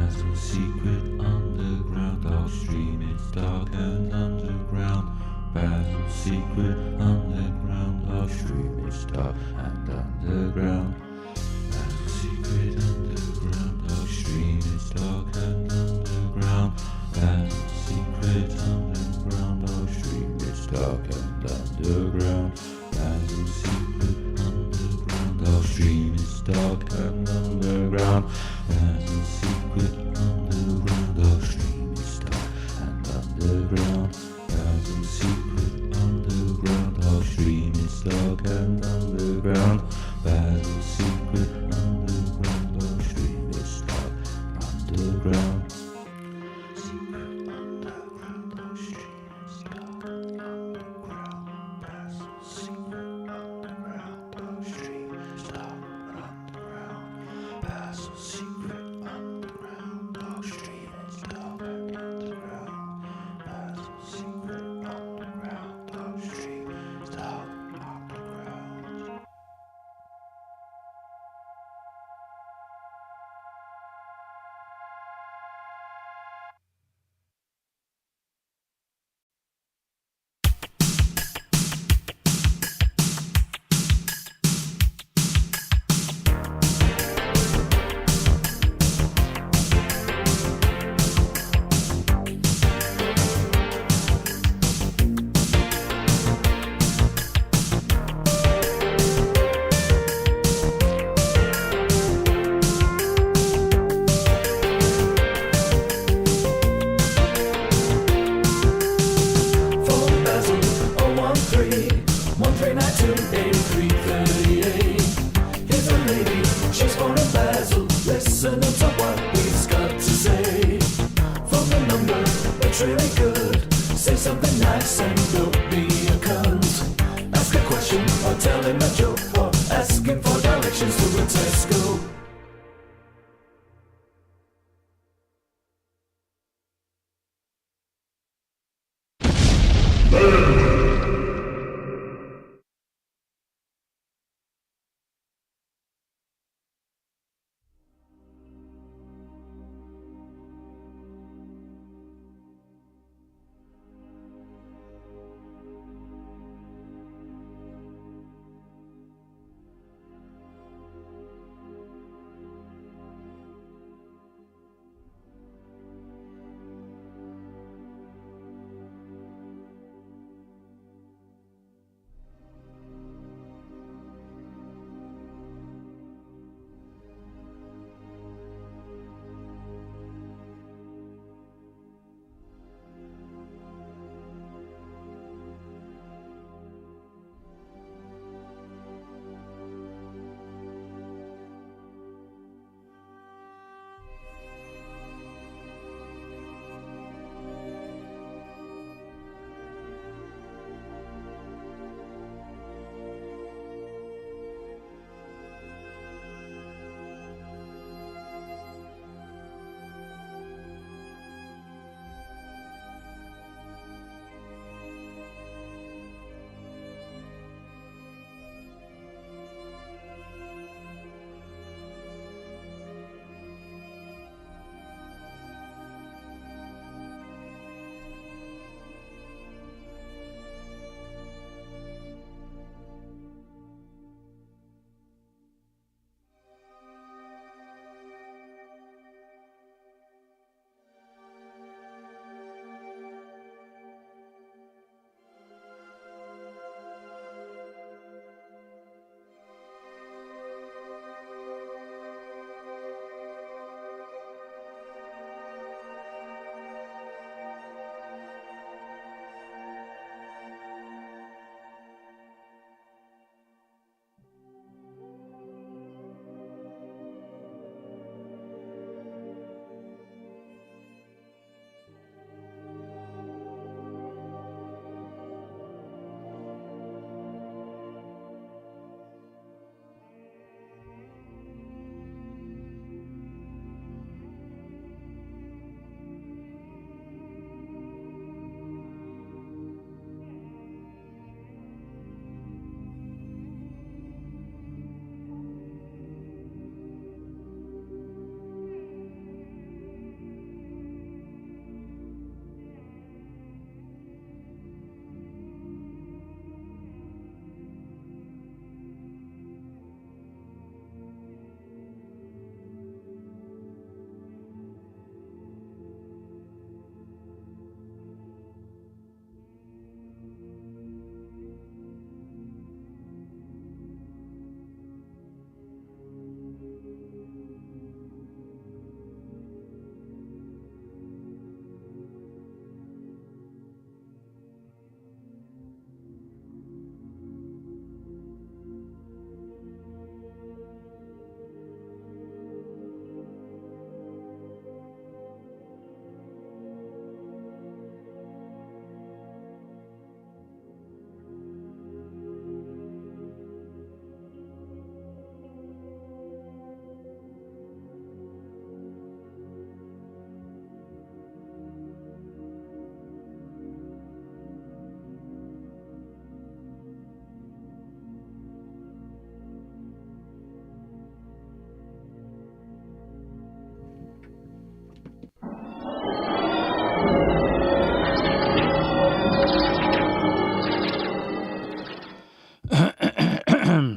Basil secret underground, our stream is dark and underground. Basil secret underground, our stream is dark and underground. Basil secret underground, our stream is dark and underground. Basil secret underground, our stream is dark and underground. Basil secret underground, our stream is dark and underground. Basil secret underground, our stream is dark and underground. Basil secret underground, our stream is dark and underground. Basil secret underground, our stream is dark underground. Secret underground, our stream is dark underground. Basil secret underground, our stream is dark underground. Basil secret underground, our stream is dark underground. Basil secret underground, our stream is dark underground. Phone Basil 013 1392 8338. Here's a lady, she's phoning Basil. Listen to what we've got to say. Phone the number, it's really good. Say something nice and don't be a cunt. Ask a question or tell him a joke or ask him for directions to a Tesco.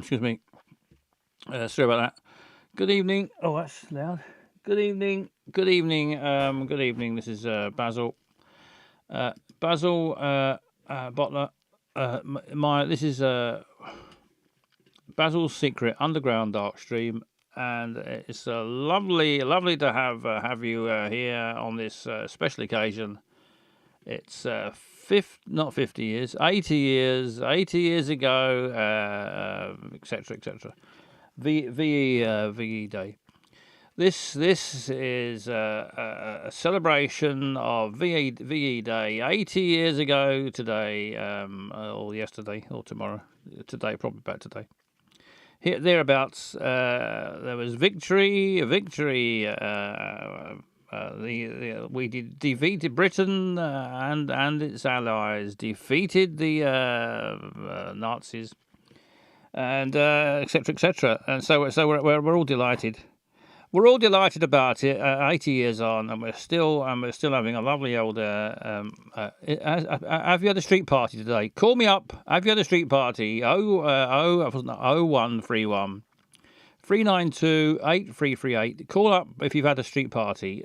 Excuse me. Sorry about that. Good evening. Oh, that's loud. Good evening. Good evening. Good evening. This is Basil. Basil Butler. This is Basil's Secret Underground Dark Stream, and it's lovely to have you here on this special occasion. It's not 50 years, 80 years ago, etc. VE Day. This is a celebration of VE Day 80 years ago today, or yesterday, or tomorrow. Today, probably about today. Here, thereabouts, there was victory. We defeated Britain and its allies, defeated the Nazis, and etc. And so we're all delighted. We're all delighted about it. 80 years on, and we're still having a lovely old. Have you had a street party today? Call me up. Have you had a street party? 0131 392 8338. Call up if you've had a street party.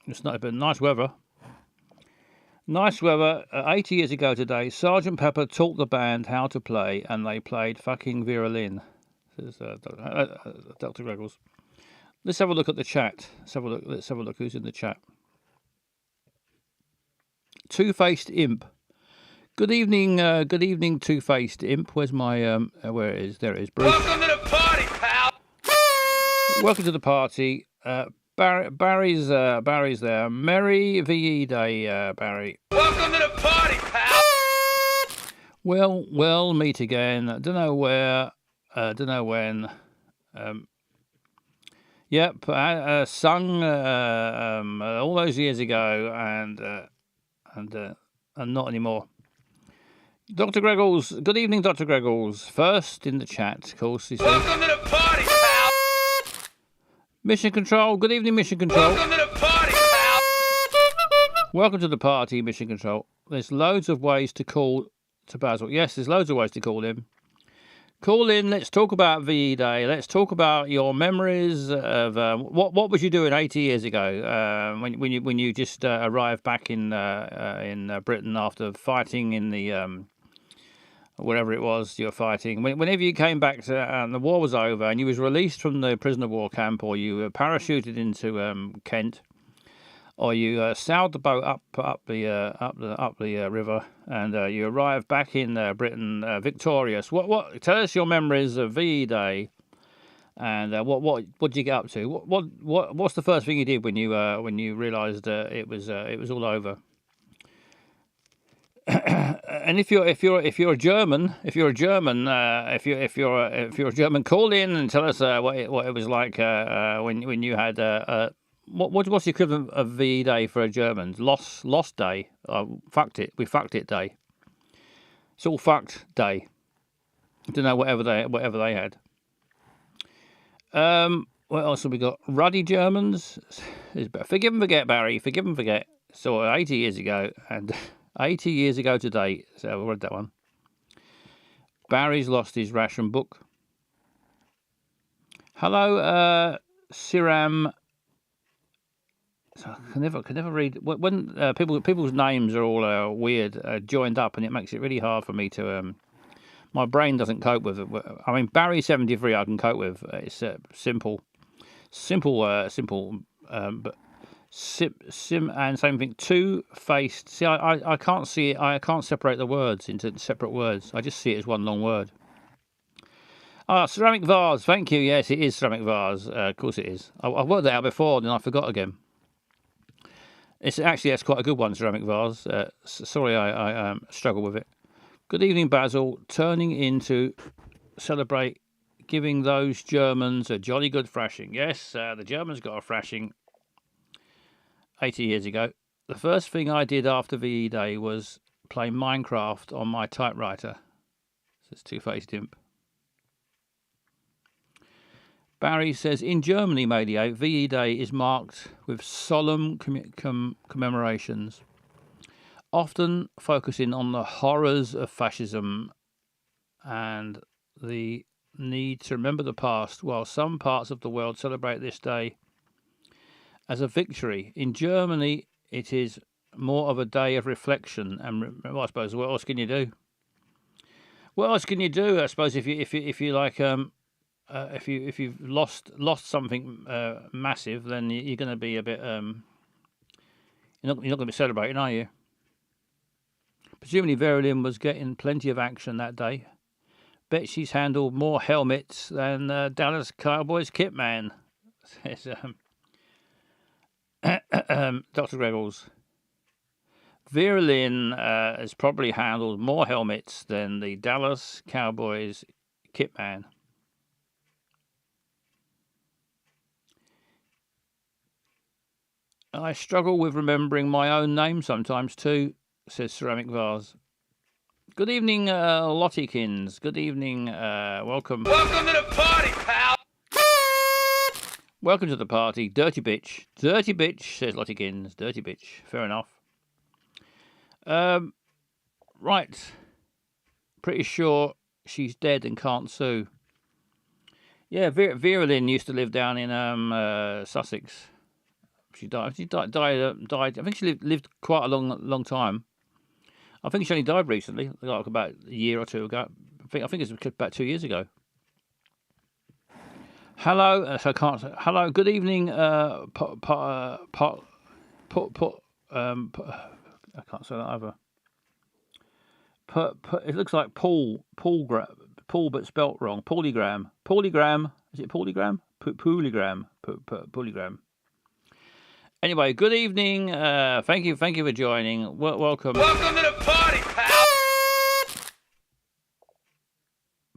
It's not been nice weather. Nice weather. 80 years ago today, Sergeant Pepper taught the band how to play, and they played fucking Vera Lynn. This is Dr. Greggles. Let's have a look at the chat. Let's have a look who's in the chat. Two-faced imp. Good evening, two-faced imp. Where's my where it is? There it is. Bruce. Welcome to the party, pal. Welcome to the party. Barry's there. Merry VE Day, Barry. Welcome to the party, pal. Well, meet again. Don't know where. Don't know when. Yep, sung all those years ago, and not anymore. Dr. Greggles, good evening, Dr. Greggles. First in the chat, of course, he says. Welcome to the party, pal. Mission Control, good evening, Mission Control. Welcome to the party, pal. Welcome to the party, Mission Control. There's loads of ways to call to Basil. Yes, there's loads of ways to call him. Call in. Let's talk about VE Day. Let's talk about your memories of what was you doing 80 years ago when you just arrived back in Britain after fighting in the wherever it was you were fighting. Whenever you came back to, and the war was over, and you was released from the prisoner of war camp, or you were parachuted into Kent, or you sailed the boat up the river, and you arrived back in Britain victorious. What? Tell us your memories of VE Day, and what did you get up to? What's the first thing you did when you realised it was all over? And if you're a German, call in and tell us what it was like when you had what's the equivalent of VE Day for a German? Lost day. Fucked it. We fucked it day. It's all fucked day. I don't know whatever they had. What else have we got? Ruddy Germans. Forgive and forget, Barry. Forgive and forget. So 80 years ago, and 80 years ago today. So I read that one. Barry's lost his ration book. Hello, Siram. I can never read when people's names are all weird, joined up, and it makes it really hard for me to. My brain doesn't cope with it. I mean, Barry 73, I can cope with. It's simple, but sim and same thing. Two-faced. See, I can't see it. I can't separate the words into separate words. I just see it as one long word. Ceramic vase. Thank you. Yes, it is ceramic vase. Of course it is. I've worked that out before, then I forgot again. That's quite a good one, ceramic vase. Sorry, I struggle with it. Good evening, Basil. Turning in to celebrate giving those Germans a jolly good thrashing. Yes, the Germans got a thrashing 80 years ago. The first thing I did after VE Day was play Minecraft on my typewriter. Says Two-Faced Imp. Barry says, in Germany, Madio, VE Day is marked with solemn commemorations, often focusing on the horrors of fascism and the need to remember the past, while some parts of the world celebrate this day as a victory. In Germany, it is more of a day of reflection. And well, I suppose, what else can you do? What else can you do? I suppose if you like if you've lost something massive, then you're going to be a bit you're not going to be celebrating, are you? Presumably, Vera Lynn was getting plenty of action that day. Bet she's handled more helmets than Dallas Cowboys kit man, says Dr. Greggles. Vera Lynn has probably handled more helmets than the Dallas Cowboys kit man. I struggle with remembering my own name sometimes too, says Ceramic Vase. Good evening, Lottykins. Good evening, welcome. Welcome to the party, pal. Welcome to the party, dirty bitch. Dirty bitch, says Lottykins. Dirty bitch. Fair enough. Right. Pretty sure she's dead and can't sue. Yeah, Vera Lynn used to live down in Sussex. She died. Died. I think she lived quite a long time. I think she only died recently, like about a year or two ago. I think it's about 2 years ago. Hello, so I can't say. Hello, good evening. I can't say that either. It looks like Paul, but spelt wrong. Pauligram. Is it Pauligram? Pauligram. Anyway, good evening. Thank you for joining. Welcome. Welcome to the party, pal.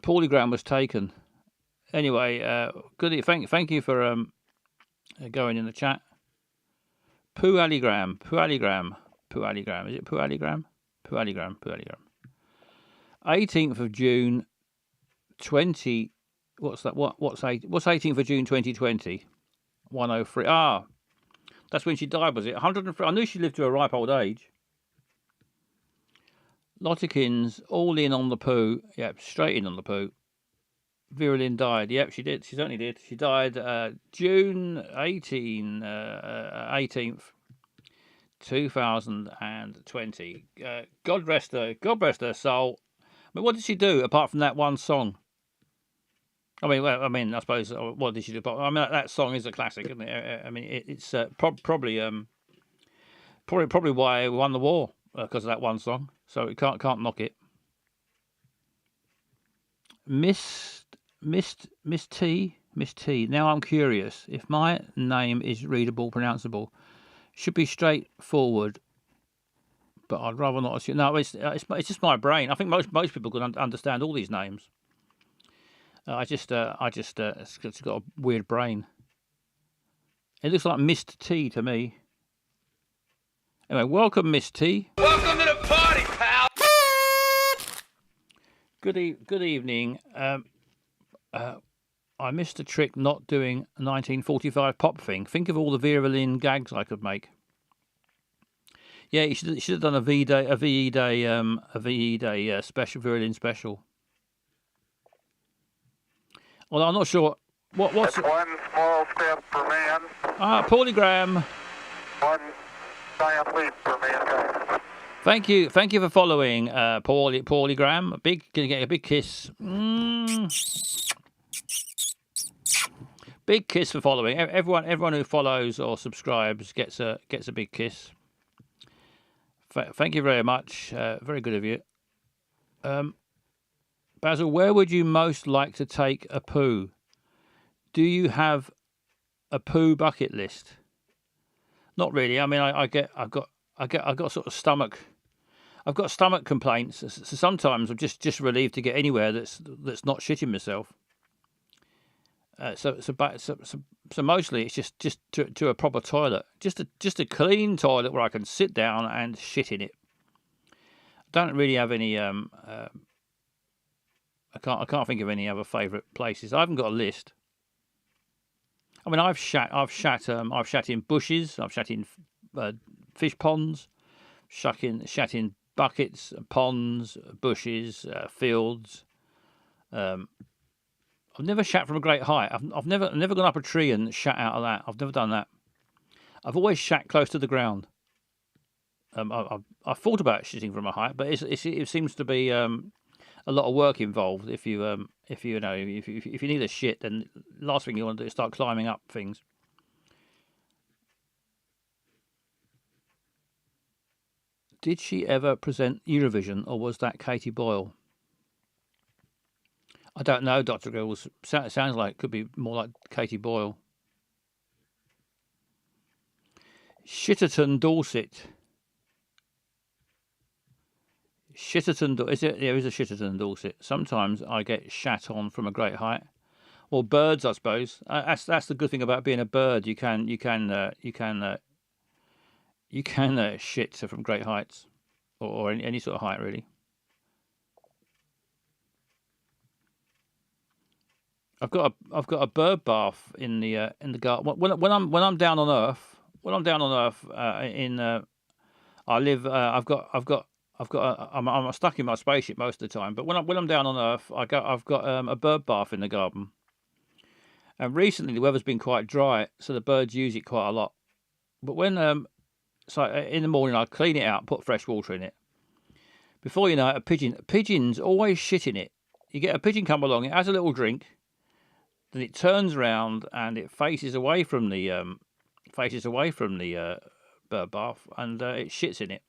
Pauligram was taken. Anyway, good. Thank you for going in the chat. Pualigram. Is it Pualigram? Pualigram. 18th of June, 20. What's that? What's 18th of June 2020? 103. Ah, that's when she died, was it? 103. I knew she lived to a ripe old age. Lottykins, all in on the poo. Yep, straight in on the poo. Vera Lynn died. Yep, she did. She certainly did. She died June 18th, 2020. God rest her soul. I mean, what did she do apart from that one song? I suppose what did she do? I mean, that song is a classic, isn't it? I mean, it's probably why we won the war because of that one song. So you can't knock it. Miss T. Now I'm curious if my name is readable, pronounceable. Should be straightforward, but I'd rather not assume. No, it's just my brain. I think most people can understand all these names. It's got a weird brain. It looks like Missed T to me. Anyway, welcome, Miss T. Welcome to the party, pal. Good evening. I missed a trick not doing a 1945 pop thing. Think of all the Vera Lynn gags I could make. Yeah, you should have done a VE Day special, Vera Lynn special. Well, I'm not sure. What's It's one small step for man, Pauligram. one giant leap for mankind. Thank you for following, Pauligram. Gonna get a big kiss. Big kiss for following. Everyone who follows or subscribes gets a big kiss. Thank you very much. Very good of you. Basil, where would you most like to take a poo? Do you have a poo bucket list? Not really. I mean, I've got sort of stomach. I've got stomach complaints, so sometimes I'm just relieved to get anywhere that's not shitting myself. So mostly it's just to a proper toilet, just a clean toilet where I can sit down and shit in it. I don't really have any. I can't think of any other favourite places. I haven't got a list. I mean, I've shat in bushes. I've shat in fish ponds. Shat in buckets, ponds, bushes, fields. I've never shat from a great height. I've never gone up a tree and shat out of that. I've never done that. I've always shat close to the ground. I've thought about shitting from a height, but it seems to be a lot of work involved. If you need a shit, then the last thing you want to do is start climbing up things. Did she ever present Eurovision, or was that Katie Boyle? I don't know, Dr. Grills. Sounds like it could be more like Katie Boyle. Shitterton, Dorset. Shitterton, is it? There is a Shitterton, Dorset. Sometimes I get shat on from a great height. Well, birds, I suppose. That's the good thing about being a bird. You can shit from great heights, or any sort of height, really. I've got a bird bath in the garden. When I'm down on Earth, I'm stuck in my spaceship most of the time. But when I'm down on Earth, I've got a bird bath in the garden. And recently the weather's been quite dry, so the birds use it quite a lot. But when so in the morning I clean it out, put fresh water in it. Before you know it, pigeons always shit in it. You get a pigeon come along, it has a little drink. Then it turns around and it faces away from the bird bath, and it shits in it.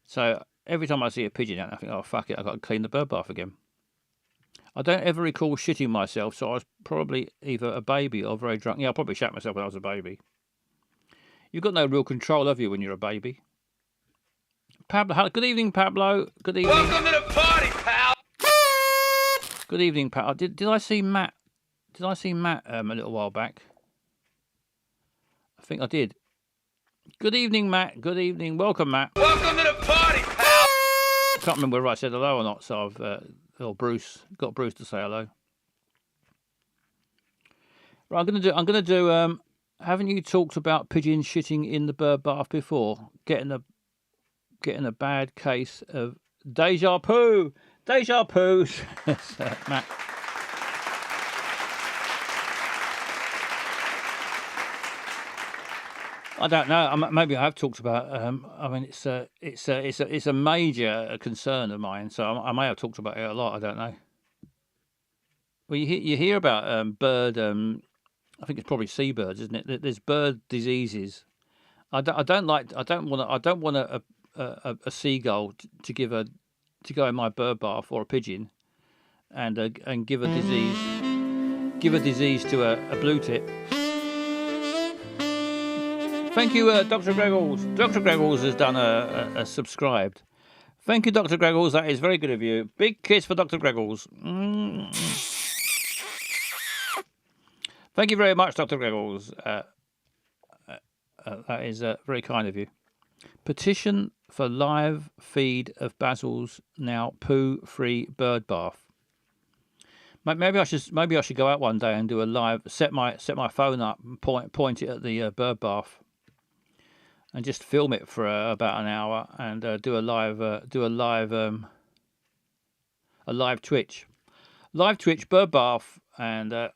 So every time I see a pigeon out, I think, oh fuck it, I've got to clean the bird bath again. I don't ever recall shitting myself, so I was probably either a baby or very drunk. Yeah, I probably shat myself when I was a baby. You've got no real control, have you, when you're a baby? Pablo, good evening, Pablo. Good evening. Welcome to the party, pal. Good evening, Pat. Did I see Matt? Did I see Matt a little while back? I think I did. Good evening, Matt. Good evening. Welcome, Matt. Welcome to the party, pal. I can't remember whether I said hello or not, so I've or Bruce got Bruce to say hello. Right, I'm gonna do. Haven't you talked about pigeons shitting in the bird bath before? Getting a bad case of deja vu. Deja vu. Matt. I don't know. Maybe I have talked about. I mean, it's a major concern of mine. So I may have talked about it a lot. I don't know. Well, you hear about bird. I think it's probably seabirds, isn't it? There's bird diseases. I don't want a seagull to go in my bird bath, or a pigeon, and give a disease to a blue tip. Thank you, Dr. Greggles. Dr. Greggles has done a subscribed. Thank you, Dr. Greggles. That is very good of you. Big kiss for Dr. Greggles. Thank you very much, Dr. Greggles. That is very kind of you. Petition for live feed of Basil's now poo-free bird bath. Maybe I should go out one day and do a live. Set my phone up and point it at the bird bath, and just film it for about an hour, and do a live Twitch bird bath, and I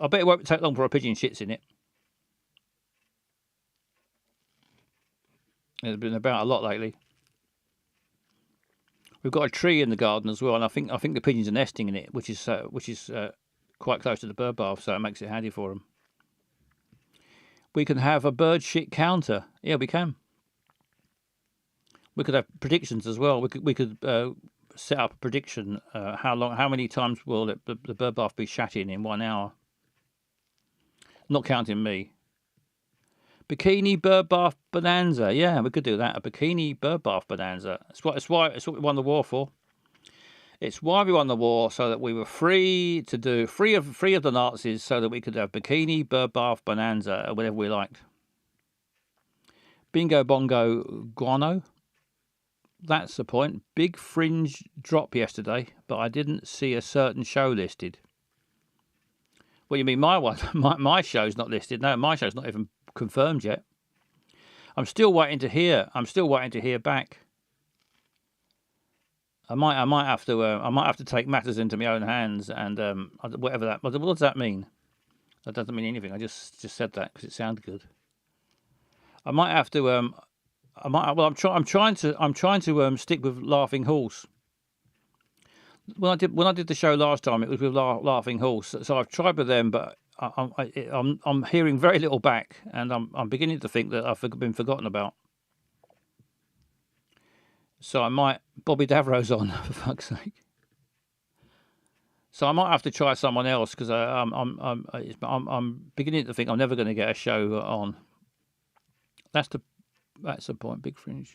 bet it won't take long for a pigeon shits in it. There's been about a lot lately. We've got a tree in the garden as well, and I think the pigeons are nesting in it, which is quite close to the bird bath, so it makes it handy for them. We can have a bird shit counter. Yeah, we can. We could have predictions as well. We could set up a prediction. How many times will the bird bath be shat in 1 hour? Not counting me. Bikini bird bath bonanza. Yeah, we could do that. A bikini bird bath bonanza. It's what we won the war for. It's why we won the war, so that we were free of the Nazis, so that we could have bikini bird bath bonanza whenever we liked. Bingo bongo guano. That's the point. Big fringe drop yesterday, but I didn't see a certain show listed. What do you mean my one? My show's not listed. No, my show's not even confirmed yet. I'm still waiting to hear back. I might have to take matters into my own hands and whatever that. What does that mean? That doesn't mean anything. I just said that because it sounded good. I might have to. Well, I'm trying to stick with Laughing Horse. When I did the show last time, it was with Laughing Horse. So I've tried with them, but I'm hearing very little back, and I'm beginning to think that I've been forgotten about. So I might Bobby Davro's on, for fuck's sake. So I might have to try someone else because I'm beginning to think I'm never going to get a show on. That's the point. Big Fringe.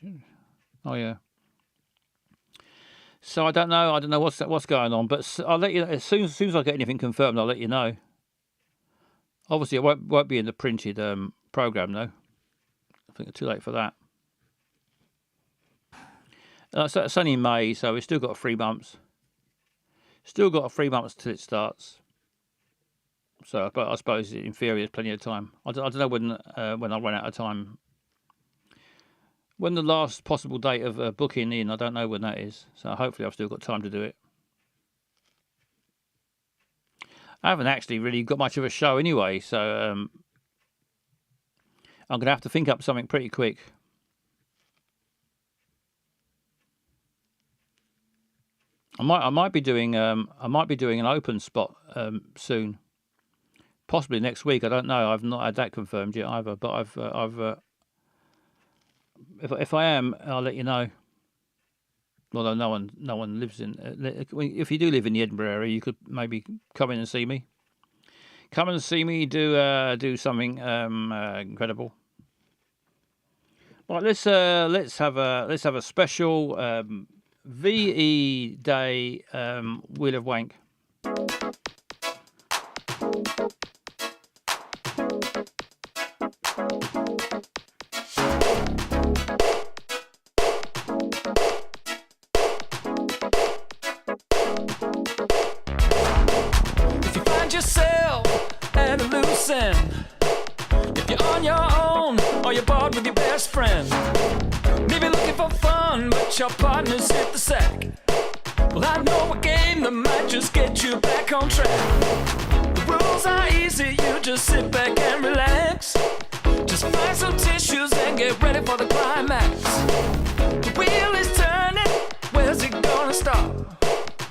Oh yeah. So I don't know what's going on, but I'll let you know as soon as I get anything confirmed. I'll let you know. Obviously, it won't be in the printed program though. I think it's too late for that. So it's only May, so we've still got 3 months. Still got 3 months till it starts. So, but I suppose in theory, there's plenty of time. I don't know when I run out of time. When the last possible date of booking in, I don't know when that is. So hopefully, I've still got time to do it. I haven't actually really got much of a show anyway, so I'm going to have to think up something pretty quick. I might be doing an open spot soon, possibly next week. I don't know. I've not had that confirmed yet either. But if I am, I'll let you know. Although no one lives in. If you do live in the Edinburgh area, you could maybe come in and see me. Come and see me do something incredible. Right, let's have a special. VE Day Wheel of Wank. If you find yourself at a loose end, if you're on your own or you're bored with your best friend, maybe looking for fun, but your partner's hit the sack. Well, I know a game that might just get you back on track. The rules are easy, you just sit back and relax. Just find some tissues and get ready for the climax. The wheel is turning, where's it gonna stop?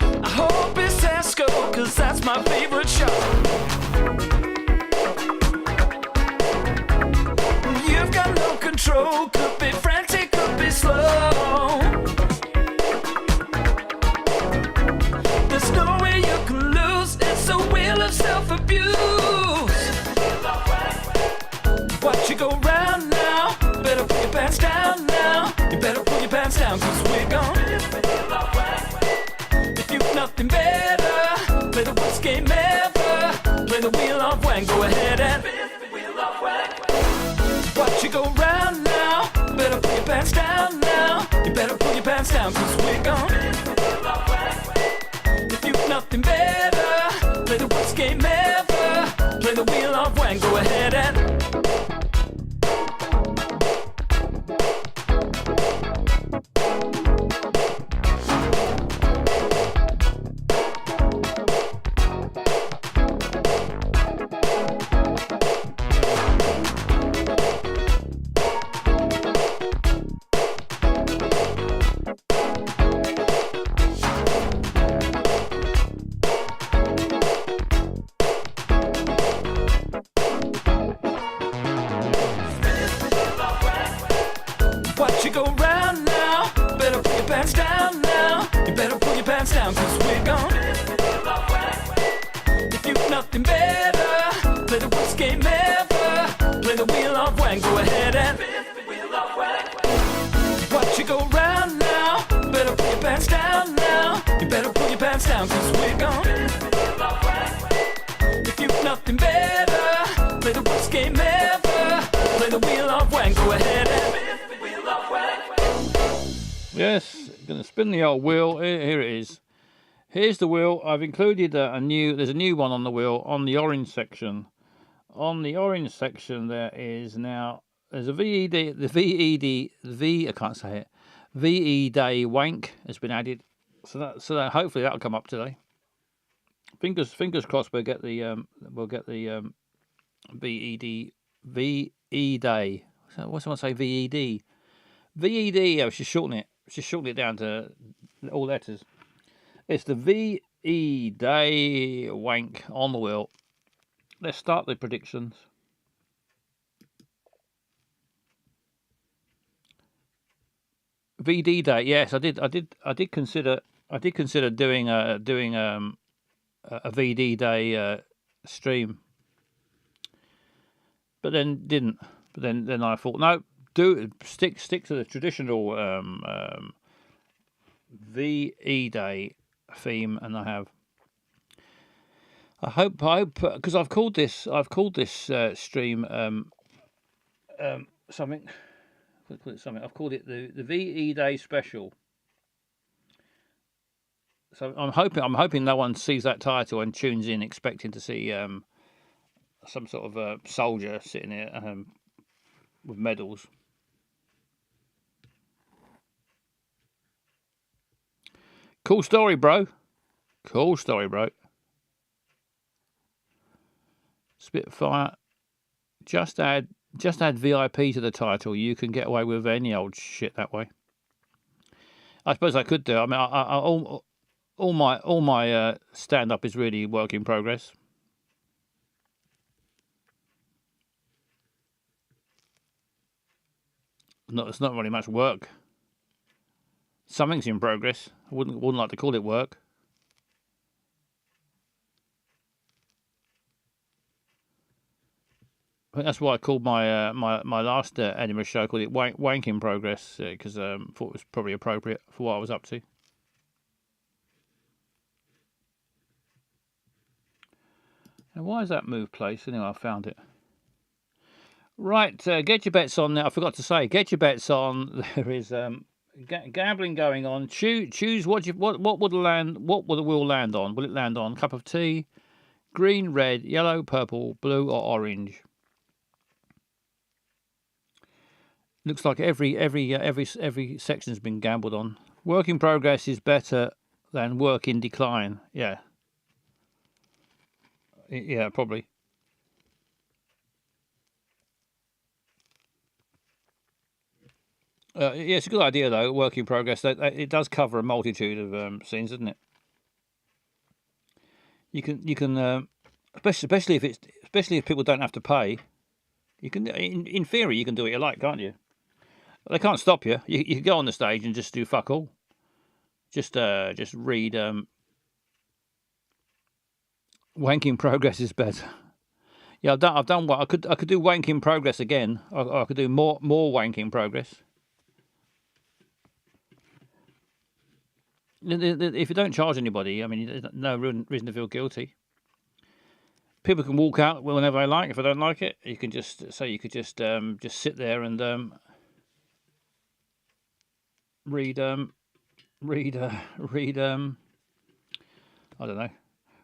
I hope it's Tesco, cause that's my favorite shop. You've got no control, could be frantic, could be slow. There's no way you can lose, it's a wheel of self-abuse. Watch you go round now, better put your pants down now. You better put your pants down, cause we're gone. If you've nothing better, play the worst game ever. Play the wheel of wank, go ahead and watch you go round now, better put your pants down now. You better put your pants down, cause we're gone. If you've nothing better, play the worst game ever. Play the wheel of wank, go ahead and watch you go round now, better put your pants down now. You better put your pants down, cause we're gone. If you've nothing better, play the worst game ever. Play the wheel of wank, go ahead and watch you go round now, better put your pants down now. You better put your pants down, cause we're gone. If you've nothing better, play the worst game ever. Play the wheel of wank, go ahead and Yes, going to spin the old wheel. Here it is. Here's the wheel. I've included there's a new one on the wheel on the orange section. On the orange section there's a VE Day Wank has been added. So that hopefully that'll come up today. Fingers crossed. We'll get the VE Day. What's someone say? VED. VED. I was just shortening it. Just shortening it down to all letters. It's the VE Day wank on the wheel. Let's start the predictions. VD Day. Yes, I did consider doing a VD Day stream, but then didn't. But then I thought, no, stick to the traditional VE Day theme, and I hope because I've called this stream something. I've called it the VE Day special. So I'm hoping no one sees that title and tunes in expecting to see some sort of a soldier sitting here with medals. Cool story, bro. Cool story, bro. Spitfire. Just add VIP to the title. You can get away with any old shit that way. I suppose I could do. I mean, all my stand up is really work in progress. It's not really much work. Something's in progress. I wouldn't like to call it work. I think that's why I called my my last Edinburgh show, called it Wank in Progress, because I thought it was probably appropriate for what I was up to. And why is that move place? Anyway, I found it. Right, get your bets on now. I forgot to say, get your bets on. There is gambling going on. Choose what will the wheel land on? Will it land on cup of tea, green, red, yellow, purple, blue, or orange? Looks like every section's been gambled on. Work in progress is better than work in decline. Yeah. Yeah, probably. Yeah, it's a good idea though. Work in progress. It does cover a multitude of scenes, doesn't it? You can especially if people don't have to pay. You can, in theory, you can do what you like, can't you? They can't stop you. You can go on the stage and just do fuck all. Just read. Wank in progress is better. Yeah, I've done what I could do. Wank in progress again. Or I could do more wank in progress. If you don't charge anybody, I mean, there's no reason to feel guilty. People can walk out whenever they like. If I don't like it, you can just say you could just sit there and read I don't know.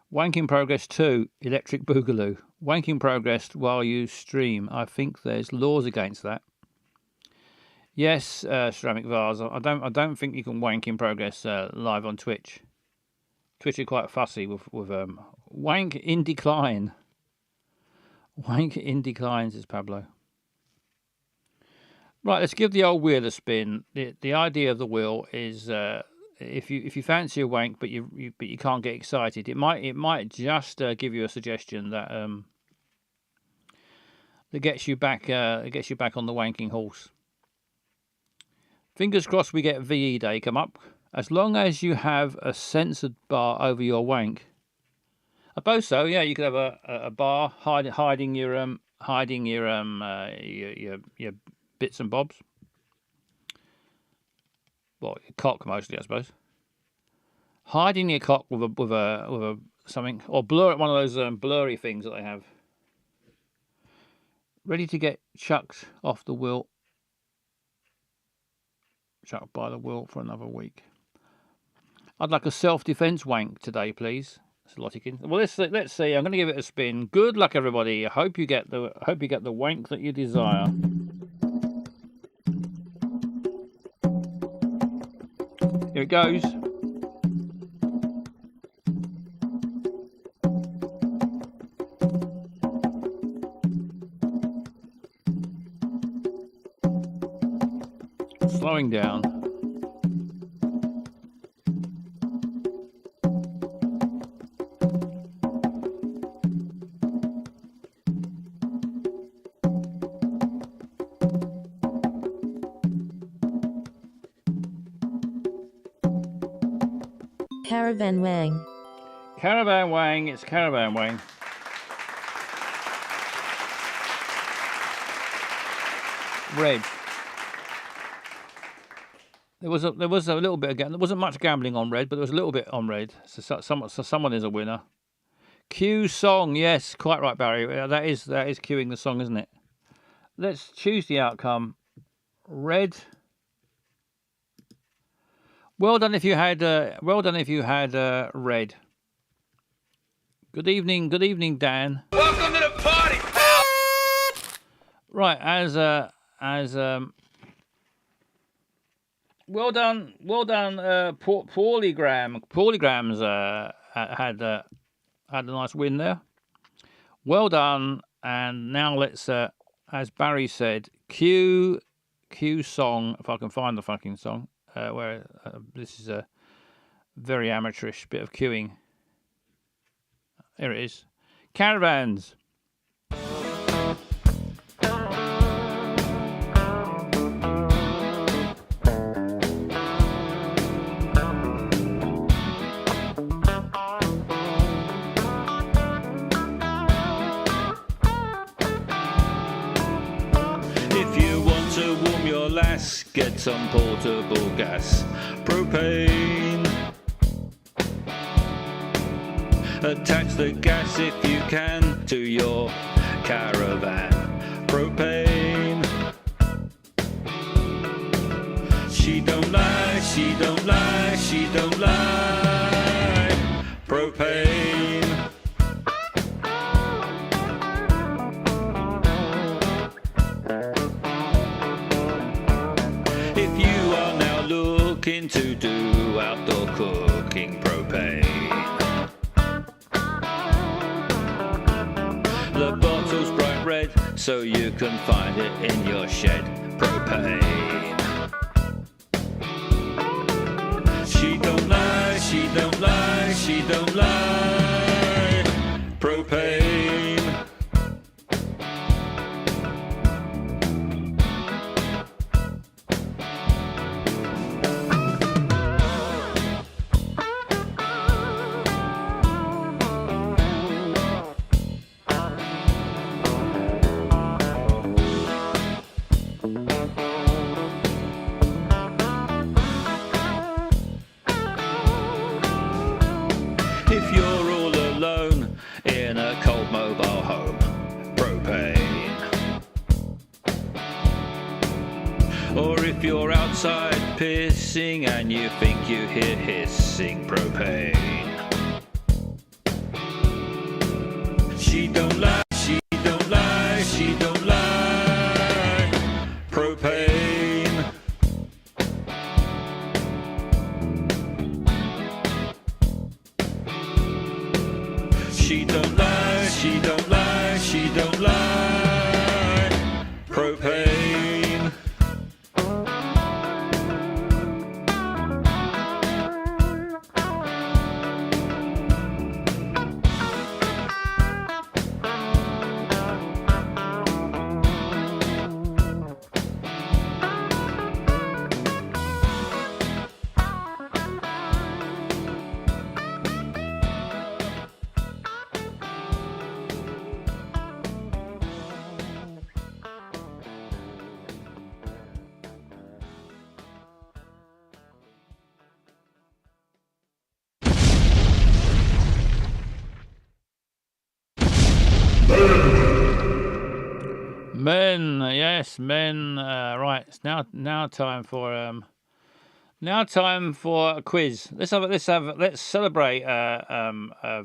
Wank in progress 2, Electric Boogaloo. Wank in progress while you stream. I think there's laws against that. Yes, Ceramic Vase. I don't think you can wank in progress live on Twitch. Twitch are quite fussy with wank in decline. Wank in decline, says Pablo. Right, let's give the old wheel a spin. The idea of the wheel is if you fancy a wank but you can't get excited, it might just give you a suggestion that gets you back on the wanking horse. Fingers crossed we get VE Day come up. As long as you have a censored bar over your wank. I suppose so. Yeah, you could have a bar hiding your bits and bobs. Well, your cock mostly, I suppose. Hiding your cock with a something, or blur one of those blurry things that they have. Ready to get chucked off the wheel. Chucked by the wheel for another week. I'd like a self-defense wank today, please. Slottikin. Well, let's see. I'm going to give it a spin. Good luck, everybody. I hope you get the wank that you desire. Here it goes. slowing down. Caravan Wang. Caravan Wang, it's Caravan Wang. Red. There was a little bit of there wasn't much gambling on red, but there was a little bit on red. So someone is a winner. Q song, yes, quite right, Barry. That is queuing the song, isn't it? Let's choose the outcome. Red. Well done if you had red. Good evening, Dan. Welcome to the party, pal. Right, well done, Paulygram. Paulygrams had a nice win there. Well done, and now let's, as Barry said, cue song. If I can find the fucking song, where this is a very amateurish bit of queuing. Here it is, Caravans. Get some portable gas, propane. Attach the gas if you can to your caravan, propane. She don't lie, she don't lie, she don't lie, propane. To do outdoor cooking, propane. The bottle's bright red, so you can find it in your shed, propane. She don't lie, she don't lie, she don't lie, propane. If you're outside pissing and you think you hear hissing, propane. She don't lie, she don't lie, she don't lie, propane. She don't lie, she don't lie, she don't lie, propane. Men, yes, men. Right, it's now time for a quiz. Let's celebrate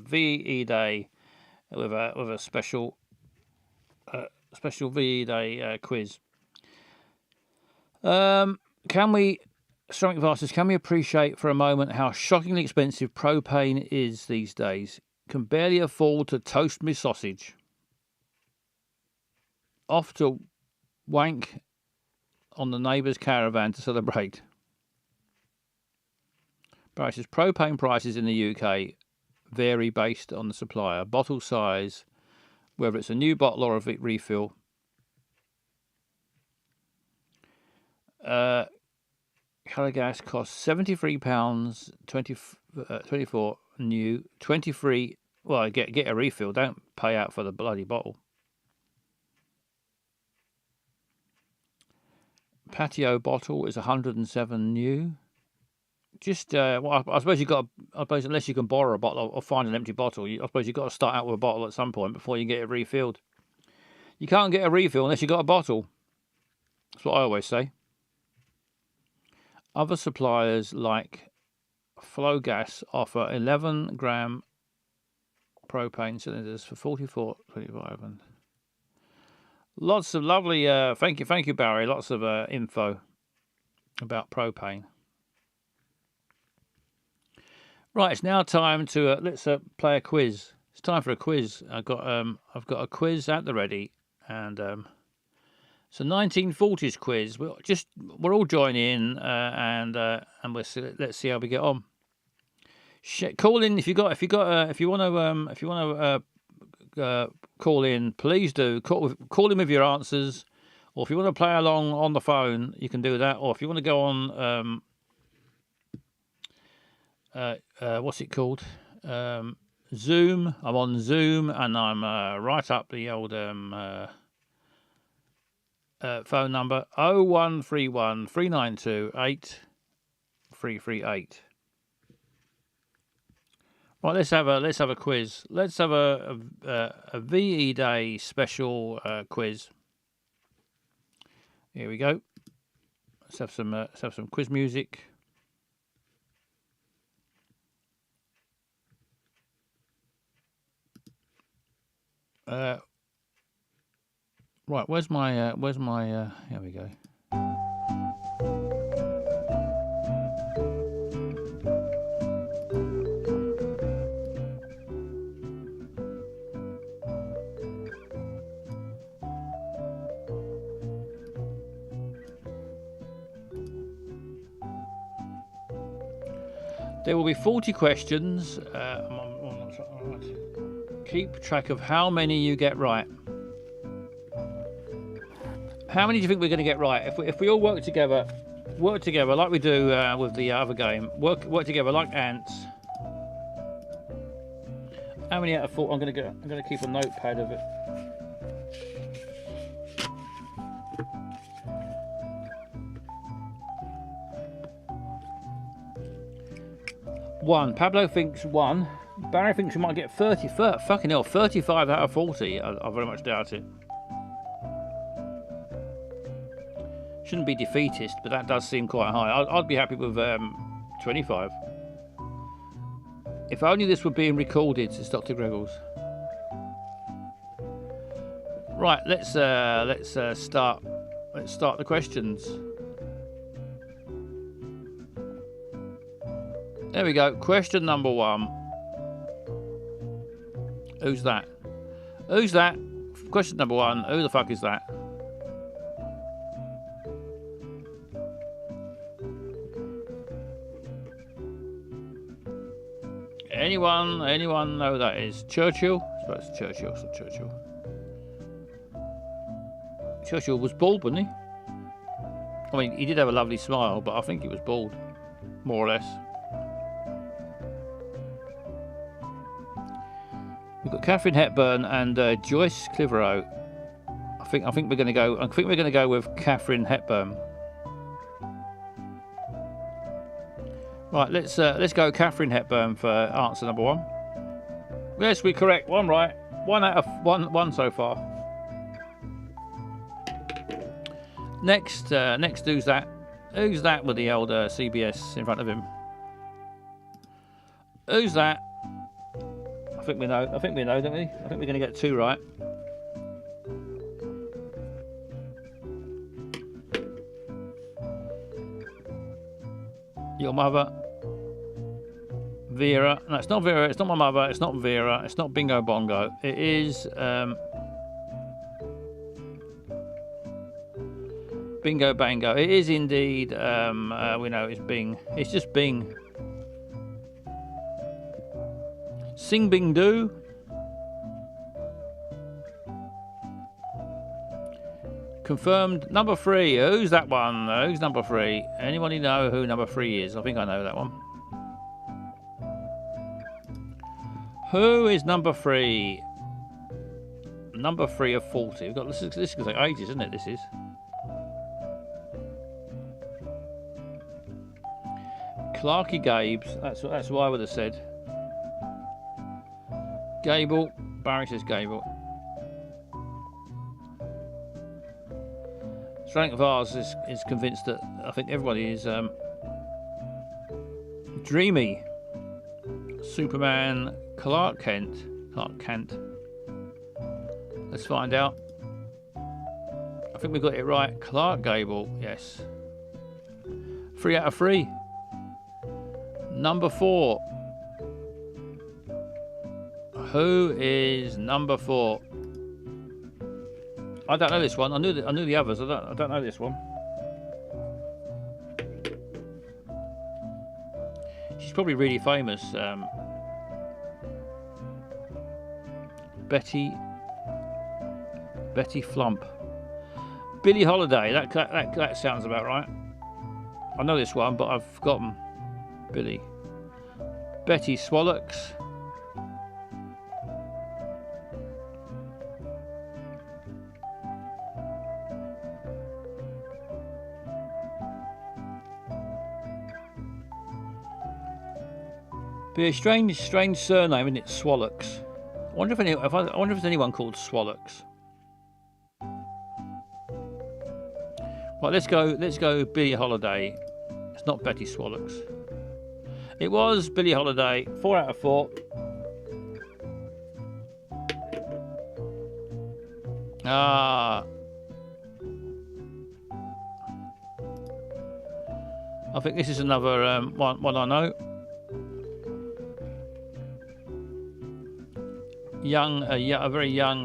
VE Day with a special VE Day quiz. Can we, Ceramic Vasters, can we appreciate for a moment how shockingly expensive propane is these days? Can barely afford to toast me sausage. Off to wank on the neighbour's caravan to celebrate. Barry says propane prices in the UK vary based on the supplier, bottle size, whether it's a new bottle or a refill. Colour gas costs £73, 24 new, 23. Well, get a refill. Don't pay out for the bloody bottle. Patio bottle is 107 new. Just well, I suppose you got. I suppose unless you can borrow a bottle or find an empty bottle, I suppose you've got to start out with a bottle at some point before you get it refilled. You can't get a refill unless you've got a bottle. That's what I always say. Other suppliers like Flow Gas offer 11-gram propane cylinders for $44.25 and lots of lovely. Thank you, Barry. Lots of info about propane. Right, it's now time to let's play a quiz. It's time for a quiz. I've got a quiz at the ready, and it's a 1940s quiz. We're all joining in, and let's see how we get on. Call in if you want to call in. Please do call in with your answers, or if you want to play along on the phone, you can do that. Or if you want to go on. What's it called? Zoom. I'm on Zoom, and I'm right up the old phone number 0131 392 8338. Right, let's have a quiz. Let's have a VE Day special quiz. Here we go. Let's have some quiz music. Right, where's my here we go. There will be 40 questions. Keep track of how many you get right. How many do you think we're going to get right? If we all work together like we do with the other game, work together like ants. How many out of 4? I'm going to keep a notepad of it. One. Pablo thinks 1. Barry thinks we might get 30. Fucking hell, 35 out of 40. I very much doubt it. Shouldn't be defeatist, but that does seem quite high. I'd be happy with 25. If only this were being recorded, says Dr. Greggles. Right, let's start. Let's start the questions. There we go. Question number 1. Who's that? Who's that? Question number 1. Who the fuck is that? Anyone know who that is? Churchill? I suppose it's Churchill. It's not Churchill. Churchill was bald, wasn't he? I mean, he did have a lovely smile, but I think he was bald, more or less. We've got Katharine Hepburn and Joyce Clitheroe. I think we're going to go. I think we're going to go with Katharine Hepburn. Right, let's go Katharine Hepburn for answer number 1. Yes, we're correct. 1 right. 1 out of 1 so far. Next, who's that? Who's that with the old CBS in front of him? Who's that? I think we know, don't we? I think we're going to get 2 right. Your mother. Vera. No, it's not Vera. It's not my mother. It's not Vera. It's not Bingo Bongo. It is Bingo bango. It is indeed. We know it's Bing. It's just Bing. Sing Bing Do. Confirmed. Number 3. Who's that one? Who's number 3? Anybody know who number 3 is? I think I know that one. Who is number 3? Number 3 of 40. We've got this is going to take ages, isn't it? This is. Clarky Gabes. That's what I would have said. Gable. Barry says Gable. Frank Vars is convinced that I think everybody is Dreamy. Superman. Clark Kent. Let's find out. I think we got it right. Clark Gable. Yes. 3 out of 3. Number 4. Who is number 4? I don't know this one. I knew the others. I don't know this one. She's probably really famous. Betty Flump. Billie Holiday. That sounds about right. I know this one, but I've forgotten. Billie. Betty Swallocks. Be a strange surname, isn't it? Swallocks. I wonder if there's anyone called Swallocks. Right, let's go. Billie Holiday. It's not Betty Swallocks. It was Billie Holiday. 4 out of 4. I think this is another one I know. A very young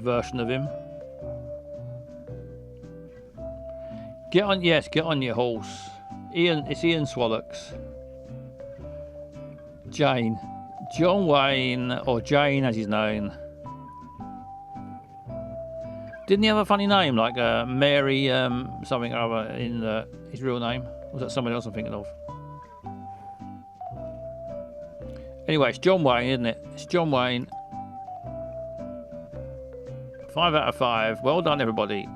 version of him. Get on your horse. It's Ian Swallocks. John Wayne, or Jane as he's known. Didn't he have a funny name like Mary something or other in his real name? Or was that someone else I'm thinking of? Anyway, it's John Wayne, isn't it? It's John Wayne. 5 out of 5. Well done, everybody.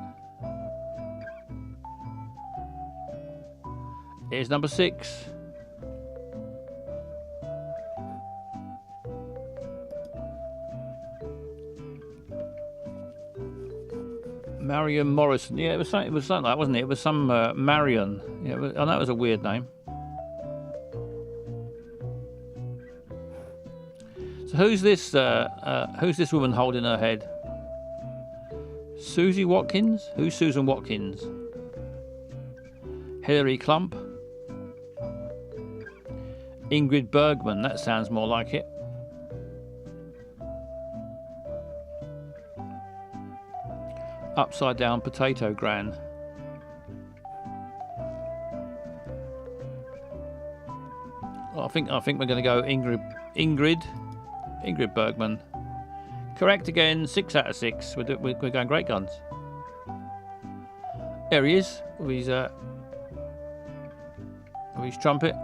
Here's number 6. Marion Morrison. Yeah, it was something like that, wasn't it? It was some Marion. Yeah, I know it was a weird name. So who's this woman holding her head? Susie Watkins? Who's Susan Watkins? Hilary Klump? Ingrid Bergman, that sounds more like it. Upside down potato gran. Well, I think we're going to go Ingrid Bergman. Correct again. 6 out of 6. We're going great guns. There he is with his trumpet.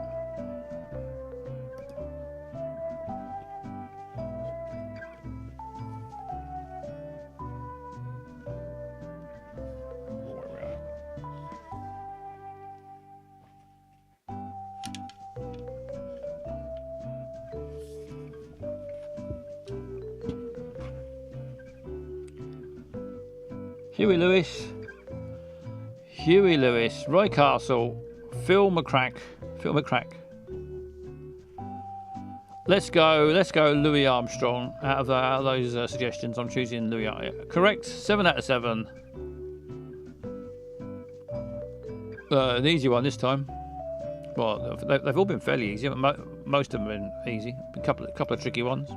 Huey Lewis, Roy Castle, Phil McCrack. Let's go Louis Armstrong. Out of those suggestions, I'm choosing Louis Armstrong. Correct, 7 out of 7. An easy one this time. Well, they've all been fairly easy, but most of them have been easy. A couple of tricky ones.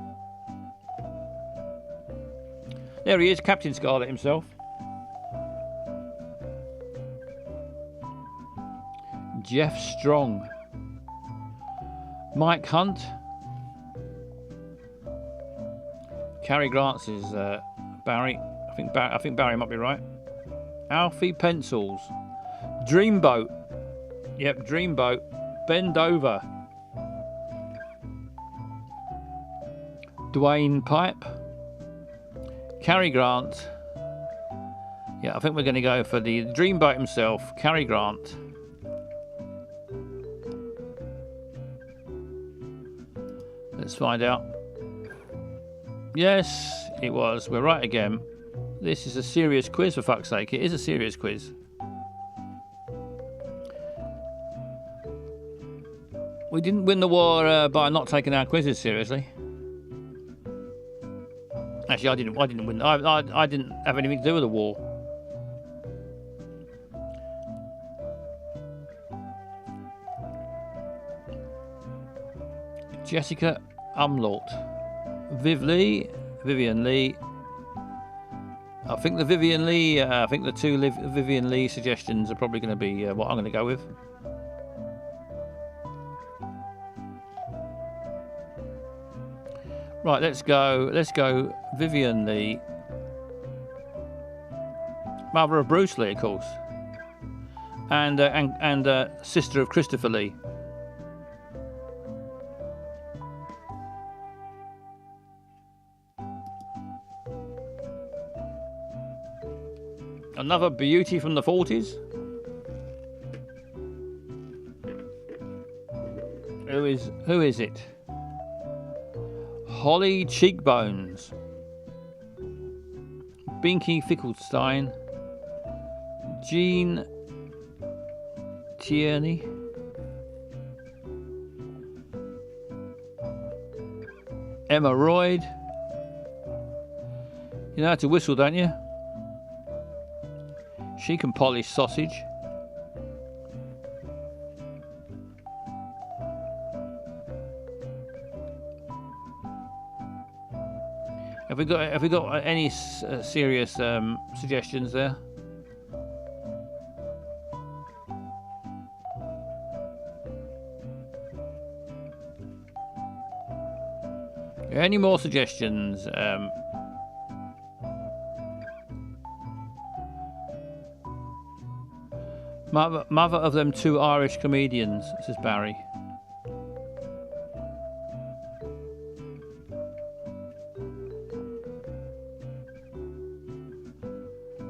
There he is, Captain Scarlet himself. Jeff Strong. Mike Hunt. Cary Grant's is Barry. I think Barry might be right. Alfie Pencils. Dreamboat. Yep, Dreamboat. Bend Over. Dwayne Pipe. Cary Grant. Yeah, I think we're going to go for the Dreamboat himself, Cary Grant. Let's find out. Yes, it was. We're right again. This is a serious quiz, for fuck's sake. It is a serious quiz. We didn't win the war by not taking our quizzes seriously. Actually, I didn't win. I didn't have anything to do with the war. Jessica Umlaut. Vivian Lee. I think the Vivian Lee, I think the two Vivian Lee suggestions are probably going to be what I'm going to go with. Right, let's go Vivian Lee. Mother of Bruce Lee, of course. And sister of Christopher Lee. Another beauty from the 40s. Who is it? Holly Cheekbones. Binky Fickelstein. Jean Tierney. Emma Royd. You know how to whistle, don't you? She can polish sausage. Have we got any serious suggestions there? Any more suggestions? Mother of them two Irish comedians, says Barry.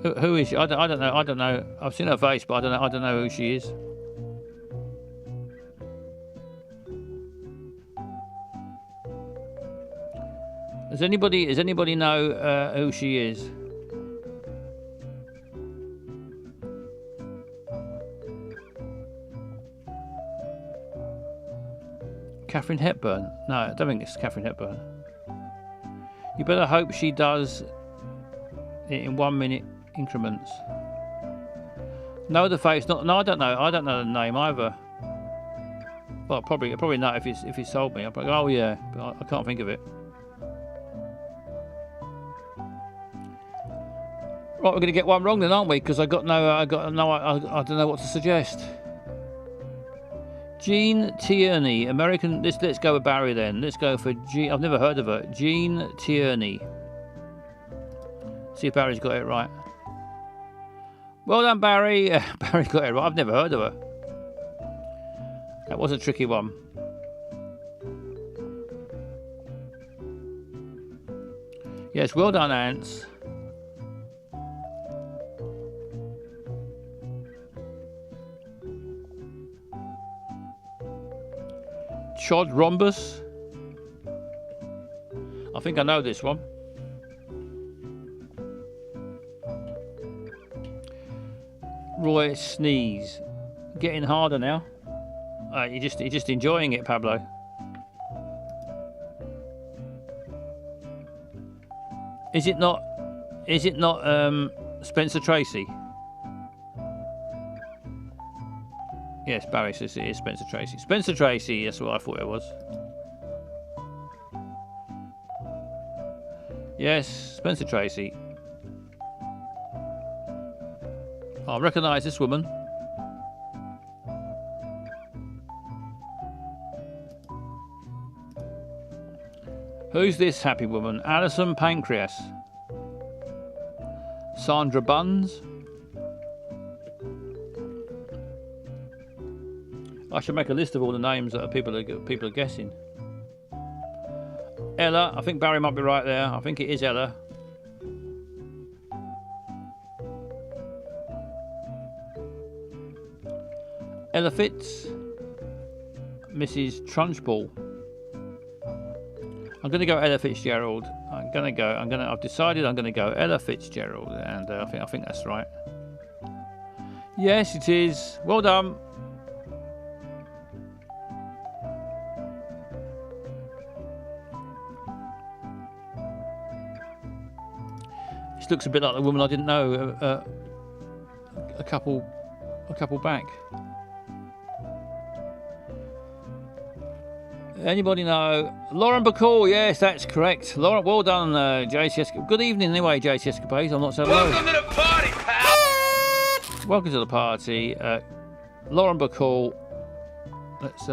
Who is she? I don't know. I've seen her face, but I don't know who she is. Does anybody know who she is? Katharine Hepburn? No, I don't think it's Katharine Hepburn. You better hope she does it in 1 minute increments. No, the face. No, I don't know. I don't know the name either. Well, probably not if it's told me. I'll probably go, oh yeah, but I can't think of it. Right, we're going to get one wrong then, aren't we? Because I don't know what to suggest. Jean Tierney, American. Let's go with Barry then. Let's go for I've never heard of her. Jean Tierney. See if Barry's got it right. Well done, Barry. Barry got it right. I've never heard of her. That was a tricky one. Yes, well done, Ants. Chod Rhombus. I think I know this one. Roy Sneeze. Getting harder now. You're just enjoying it, Pablo. Is it not Spencer Tracy? Yes, Barry says it is Spencer Tracy. Spencer Tracy, that's what I thought it was. Yes, Spencer Tracy. I recognise this woman. Who's this happy woman? Alison Pancreas. Sandra Buns. I should make a list of all the names that people are guessing. Ella. I think Barry might be right there. I think it is Ella. Ella Fitz. Mrs. Trunchbull. I'm going to go Ella Fitzgerald. I've decided I'm going to go Ella Fitzgerald, and I think that's right. Yes, it is. Well done. This looks a bit like the woman I didn't know a couple back. Anybody know? Lauren Bacall, yes, that's correct. Lauren, well done, JCS. Good evening, anyway, JCS Escapades. I'm not so low. Welcome to the party, pal! Welcome to the party. Lauren Bacall. Let's.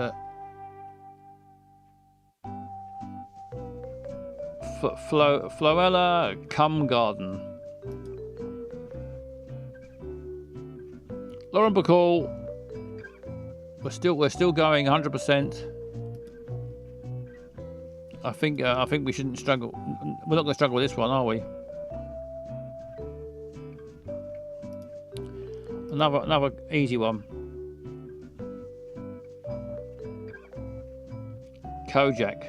Floella Cumgarden. Lauren Bacall. We're still going 100%. I think we shouldn't struggle. We're not going to struggle with this one, are we? Another easy one. Kojak.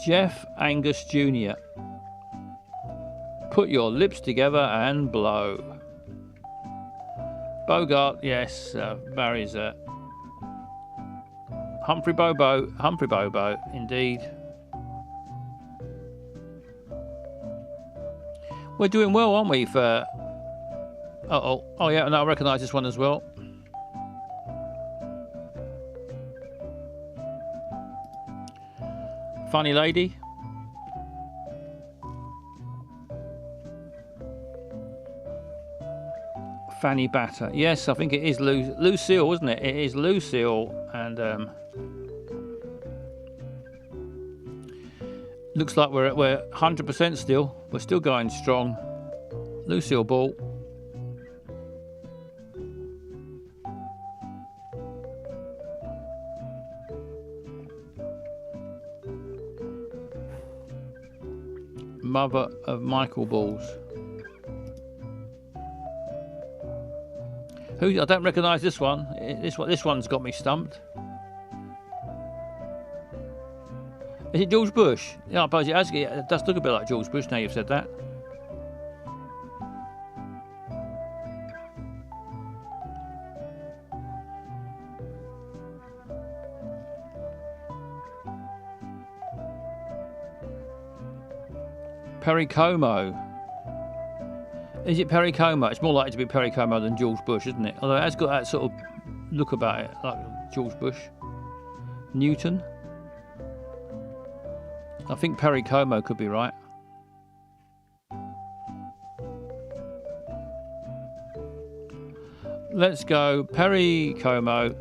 Jeff Angus Jr. Put your lips together and blow. Bogart, yes. Barry's Humphrey Bobo, indeed. We're doing well, aren't we? For oh yeah, no, I recognise this one as well. Funny lady. Fanny Batter. Yes, I think it is Lucille, isn't it? It is Lucille, and looks like we're 100% still. We're still going strong. Lucille Ball. Mother of Michael Balls. Who? I don't recognise this one. This one's got me stumped. Is it George Bush? Yeah, I suppose it does look a bit like George Bush now you've said that. Perry Como. Is it Perry Como? It's more likely to be Perry Como than George Bush, isn't it? Although it has got that sort of look about it, like George Bush. Newton. I think Perry Como could be right. Let's go Perry Como.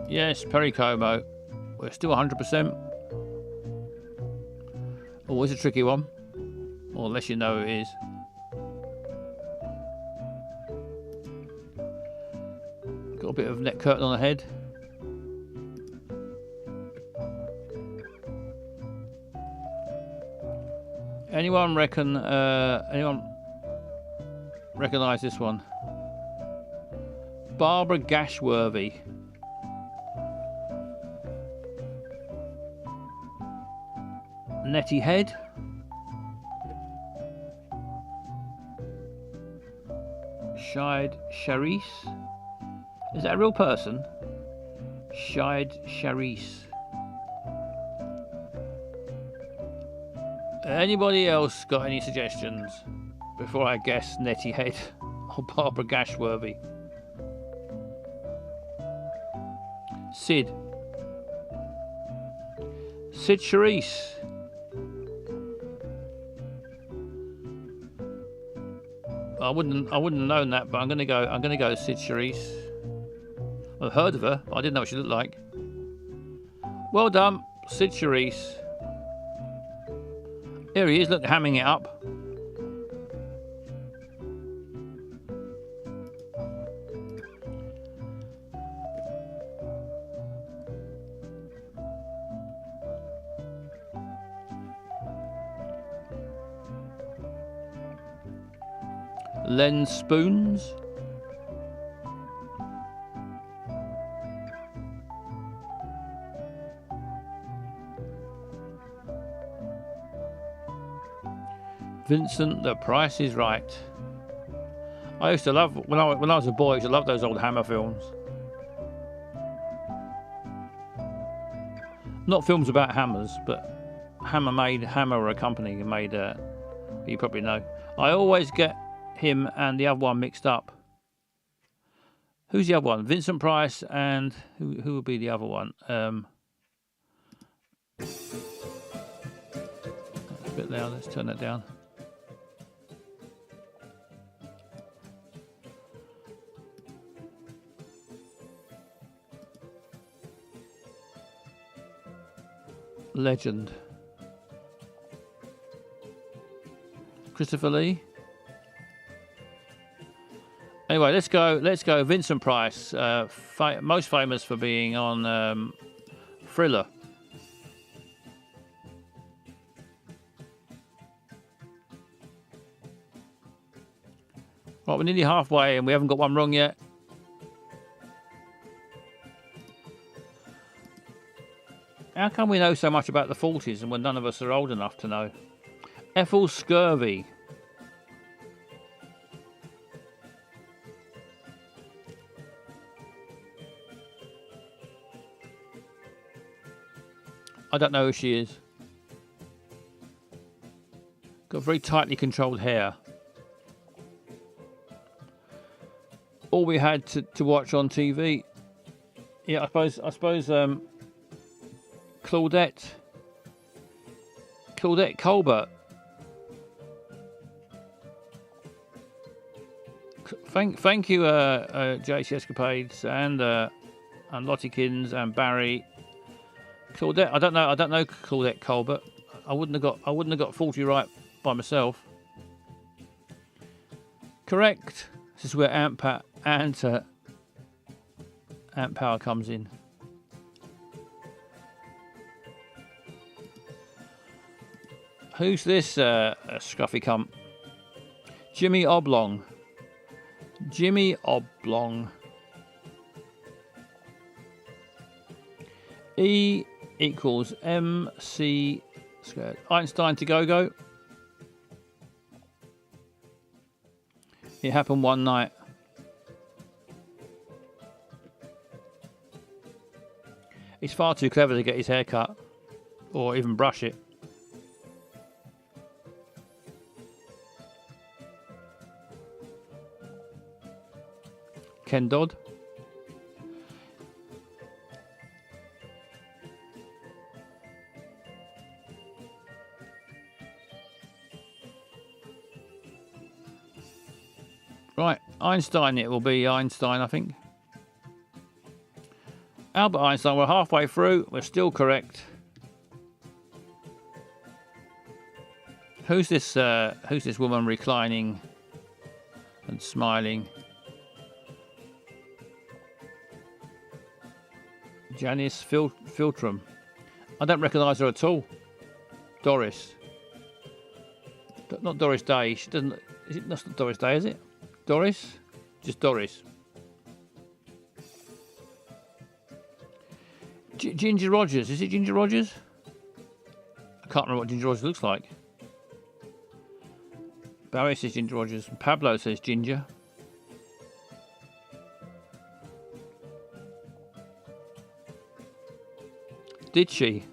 Yes, Perry Como. We're still 100%. Always a tricky one. Or unless you know who it is. Got a bit of neck curtain on the head. Anyone recognise this one? Barbara Gashworthy. Nettie Head. Shide Charisse. Is that a real person? Shide Charisse. Anybody else got any suggestions before I guess Nettie Head or Barbara Gashworthy? Sid Charisse. I wouldn't have known that, but I'm gonna go Sid Charisse. I've heard of her, but I didn't know what she looked like. Well done, Sid Charisse. Here he is, look, hamming it up. Len Spoons. Vincent, The Price is Right. I used to love, when I was a boy, I used to love those old Hammer films. Not films about hammers, but Hammer were a company who made, you probably know. I always get him and the other one mixed up. Who's the other one? Vincent Price and who would be the other one? That's a bit loud, let's turn that down. Legend. Christopher Lee. Anyway, let's go. Vincent Price, most famous for being on Thriller. Right, we're nearly halfway and we haven't got one wrong yet. How come we know so much about the 40s and when none of us are old enough to know? Ethel Scurvy. I don't know who she is. Got very tightly controlled hair. All we had to watch on TV. Yeah, I suppose Claudette Colbert. Thank you, JC Escapades and Lottykins and Barry. Claudette, I don't know Claudette Colbert. I wouldn't have got 40 right by myself. Correct. This is where Ant Power comes in. Who's this scruffy cunt? Jimmy Oblong. Jimmy Oblong. E equals MC squared. Einstein to go. It happened one night. He's far too clever to get his hair cut or even brush it. Ken Dodd. Right, Einstein, it will be Einstein, I think. Albert Einstein, we're halfway through, we're still correct. Who's this woman reclining and smiling? Janice Filtrum. I don't recognise her at all. Doris. Not Doris Day. She doesn't. Is it? That's not Doris Day, is it? Doris? Just Doris. Ginger Rogers. Is it Ginger Rogers? I can't remember what Ginger Rogers looks like. Barry says Ginger Rogers. Pablo says Ginger. Did she?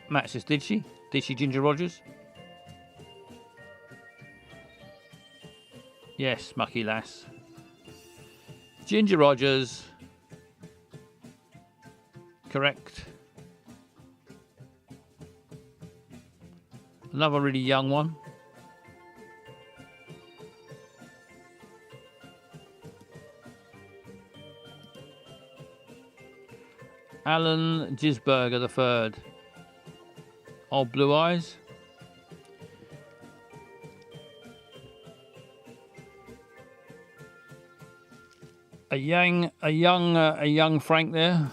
Matt says, did she? Did she Ginger Rogers? Yes, mucky lass. Ginger Rogers. Correct. Another really young one. Alan Gisberger the third. Old Blue Eyes. A young Frank there.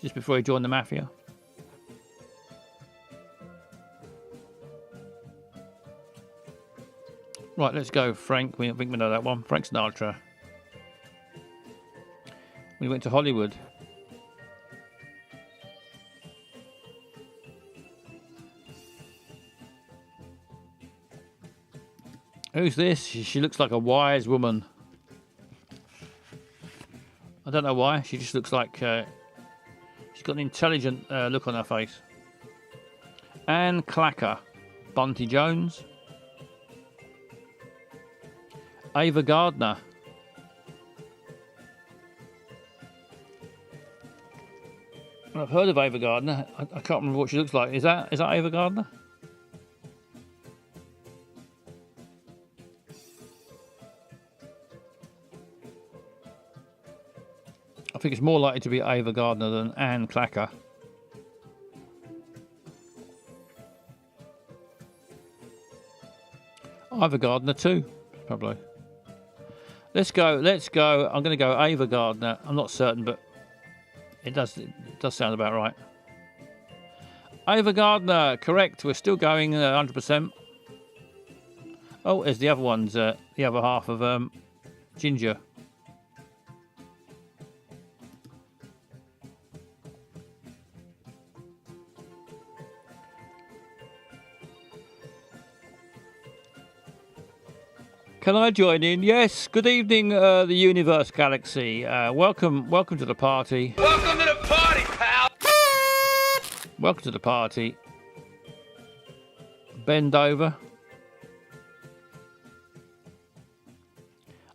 Just before he joined the mafia. Right, let's go, Frank. I think we know that one. Frank Sinatra. We went to Hollywood. Who's this? She looks like a wise woman. I don't know why. She just looks like she's got an intelligent look on her face. Anne Clacker. Bunty Jones. Ava Gardner. I've heard of Ava Gardner. I can't remember what she looks like. Is that Ava Gardner? I think it's more likely to be Ava Gardner than Anne Clacker. Ava Gardner too, probably. Let's go. I'm going to go Ava Gardner. I'm not certain, but it does sound about right. Ava Gardner, correct. We're still going 100%. Oh, there's the other ones. The other half of Ginger. Can I join in? Yes. Good evening, the Universe Galaxy. Welcome to the party. Welcome to the party, pal. Welcome to the party. Bend over.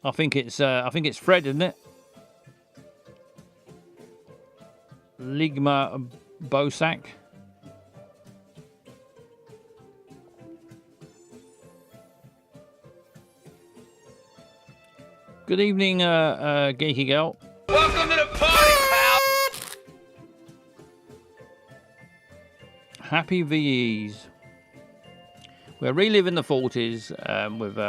I think it's Fred, isn't it? Ligma Bosak. Good evening, Geeky Girl. Welcome to the party, pal. Happy VEs. We're reliving the 40s with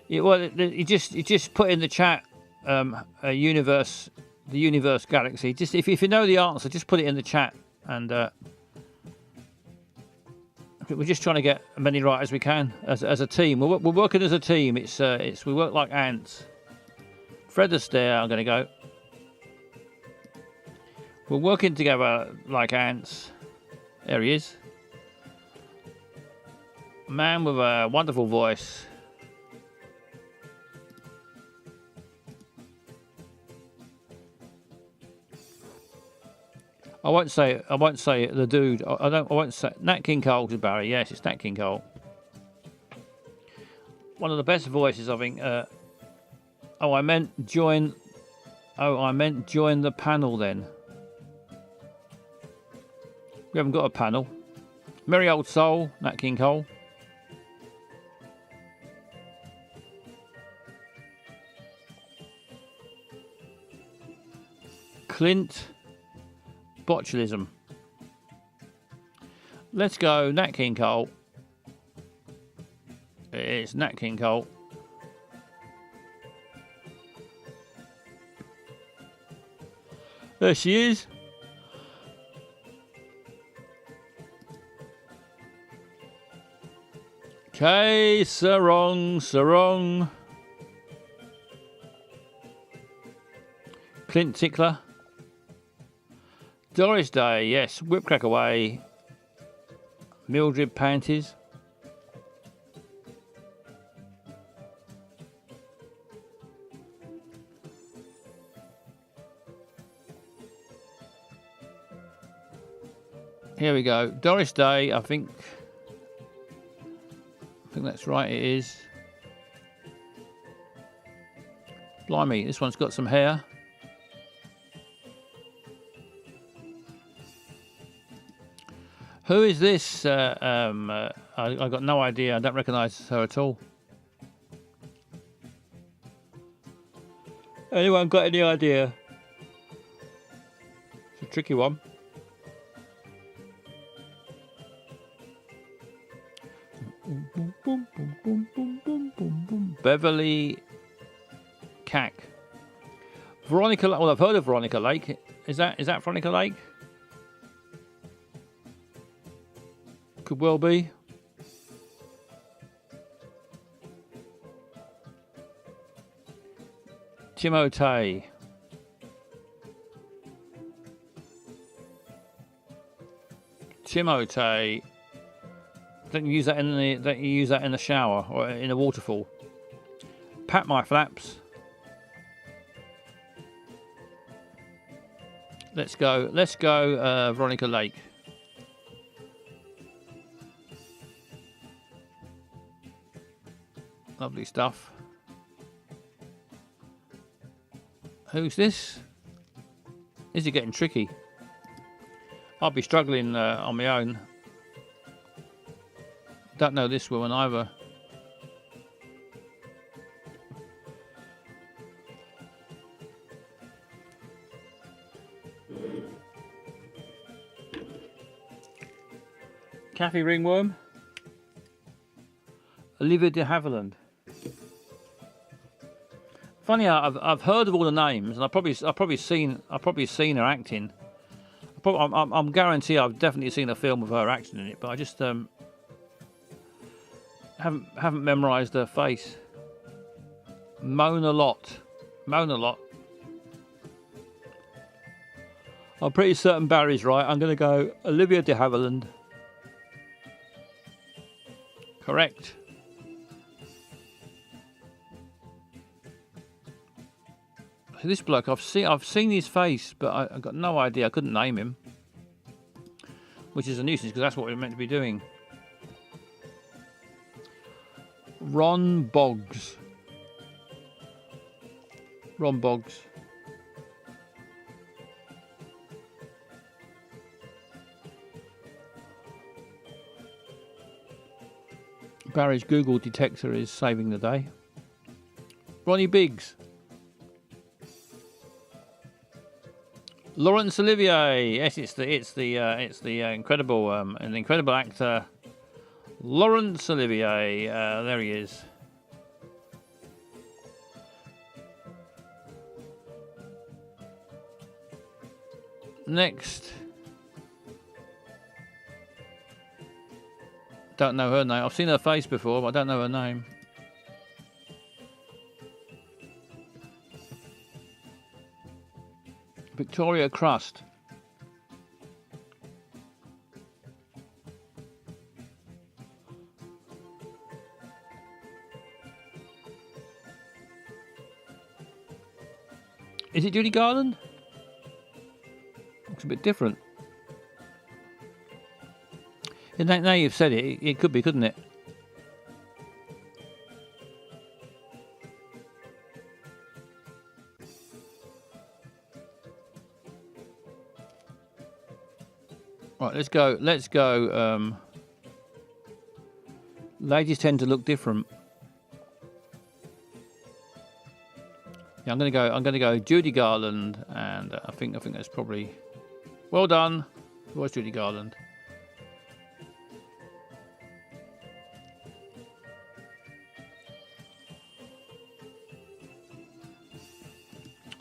you just put in the chat a universe, the Universe Galaxy. Just if you know the answer, just put it in the chat, and we're just trying to get as many right as we can as a team. We're working as a team. We work like ants. Fred Astaire, I'm going to go. We're working together like ants. There he is. A man with a wonderful voice. I won't say the dude. I won't say Nat King Cole to Barry. Yes, it's Nat King Cole. One of the best voices, I think. I meant join the panel then. We haven't got a panel. Merry Old Soul, Nat King Cole. Clint Botulism. Let's go Nat King Cole. It's Nat King Cole. There she is. Okay, Sarong. Clint Tickler. Doris Day, yes. Whipcrack Away. Mildred Panties. Here we go. Doris Day, I think that's right, it is. Blimey, this one's got some hair. Who is this? I got no idea. I don't recognise her at all. Anyone got any idea? It's a tricky one. Beverly Cack. Veronica. Well, I've heard of Veronica Lake. Is that Veronica Lake? Could well be. Timotei. Timotei. Don't you use that in the shower or in a waterfall? Pat my flaps. Let's go. Veronica Lake. Lovely stuff. Who's this? Is it getting tricky? I'll be struggling on my own. Don't know this woman either. Kathy Ringworm. Olivia de Havilland. Funny how I've heard of all the names, and I've probably seen her acting. I'm guarantee I've definitely seen a film with her acting in it, but I just haven't memorised her face. Mona Lott. I'm pretty certain Barry's right. I'm going to go Olivia de Havilland. Correct. This bloke, I've seen his face, but I got no idea. I couldn't name him, which is a nuisance because that's what we're meant to be doing. Ron Boggs. Barry's Google detector is saving the day. Ronnie Biggs. Laurence Olivier. Yes, it's the incredible an incredible actor, Laurence Olivier. There he is. Next. Don't know her name. I've seen her face before, but I don't know her name. Victoria Crust. Is it Judy Garland? Looks a bit different. Now you've said it, it could be, couldn't it? Right, let's go. Ladies tend to look different. Yeah, I'm gonna go Judy Garland, and I think that's probably well done. It was Judy Garland.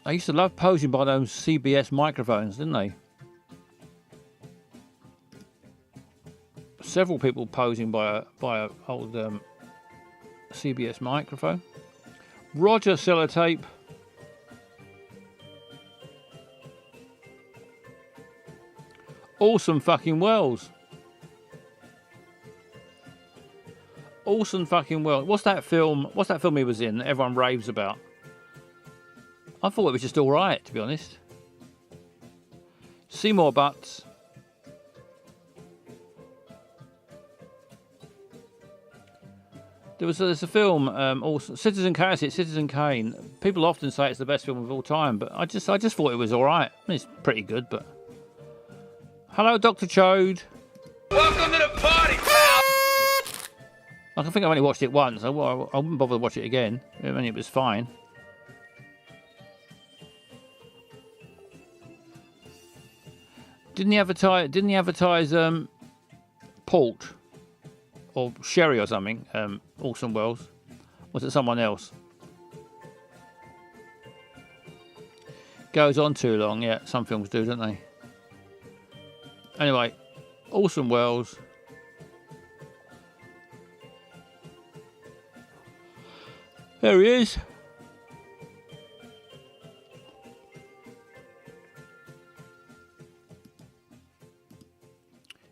I used to love posing by those CBS microphones, didn't they? Several people posing by a old CBS microphone. Roger Sellotape. Orson fucking Welles. Orson fucking Welles. What's that film he was in that everyone raves about? I thought it was just alright, to be honest. Seymour Butts. There's a film, also Citizen Kane. People often say it's the best film of all time, but I just thought it was alright. I mean, it's pretty good, but hello, Dr. Chode. Welcome to the party, pal. I think I've only watched it once. I wouldn't bother to watch it again. I mean, it was fine. Didn't he advertise port or sherry or something? Orson Welles. Was it someone else? Goes on too long. Yeah, some films do, don't they? Anyway, Orson Welles. There he is.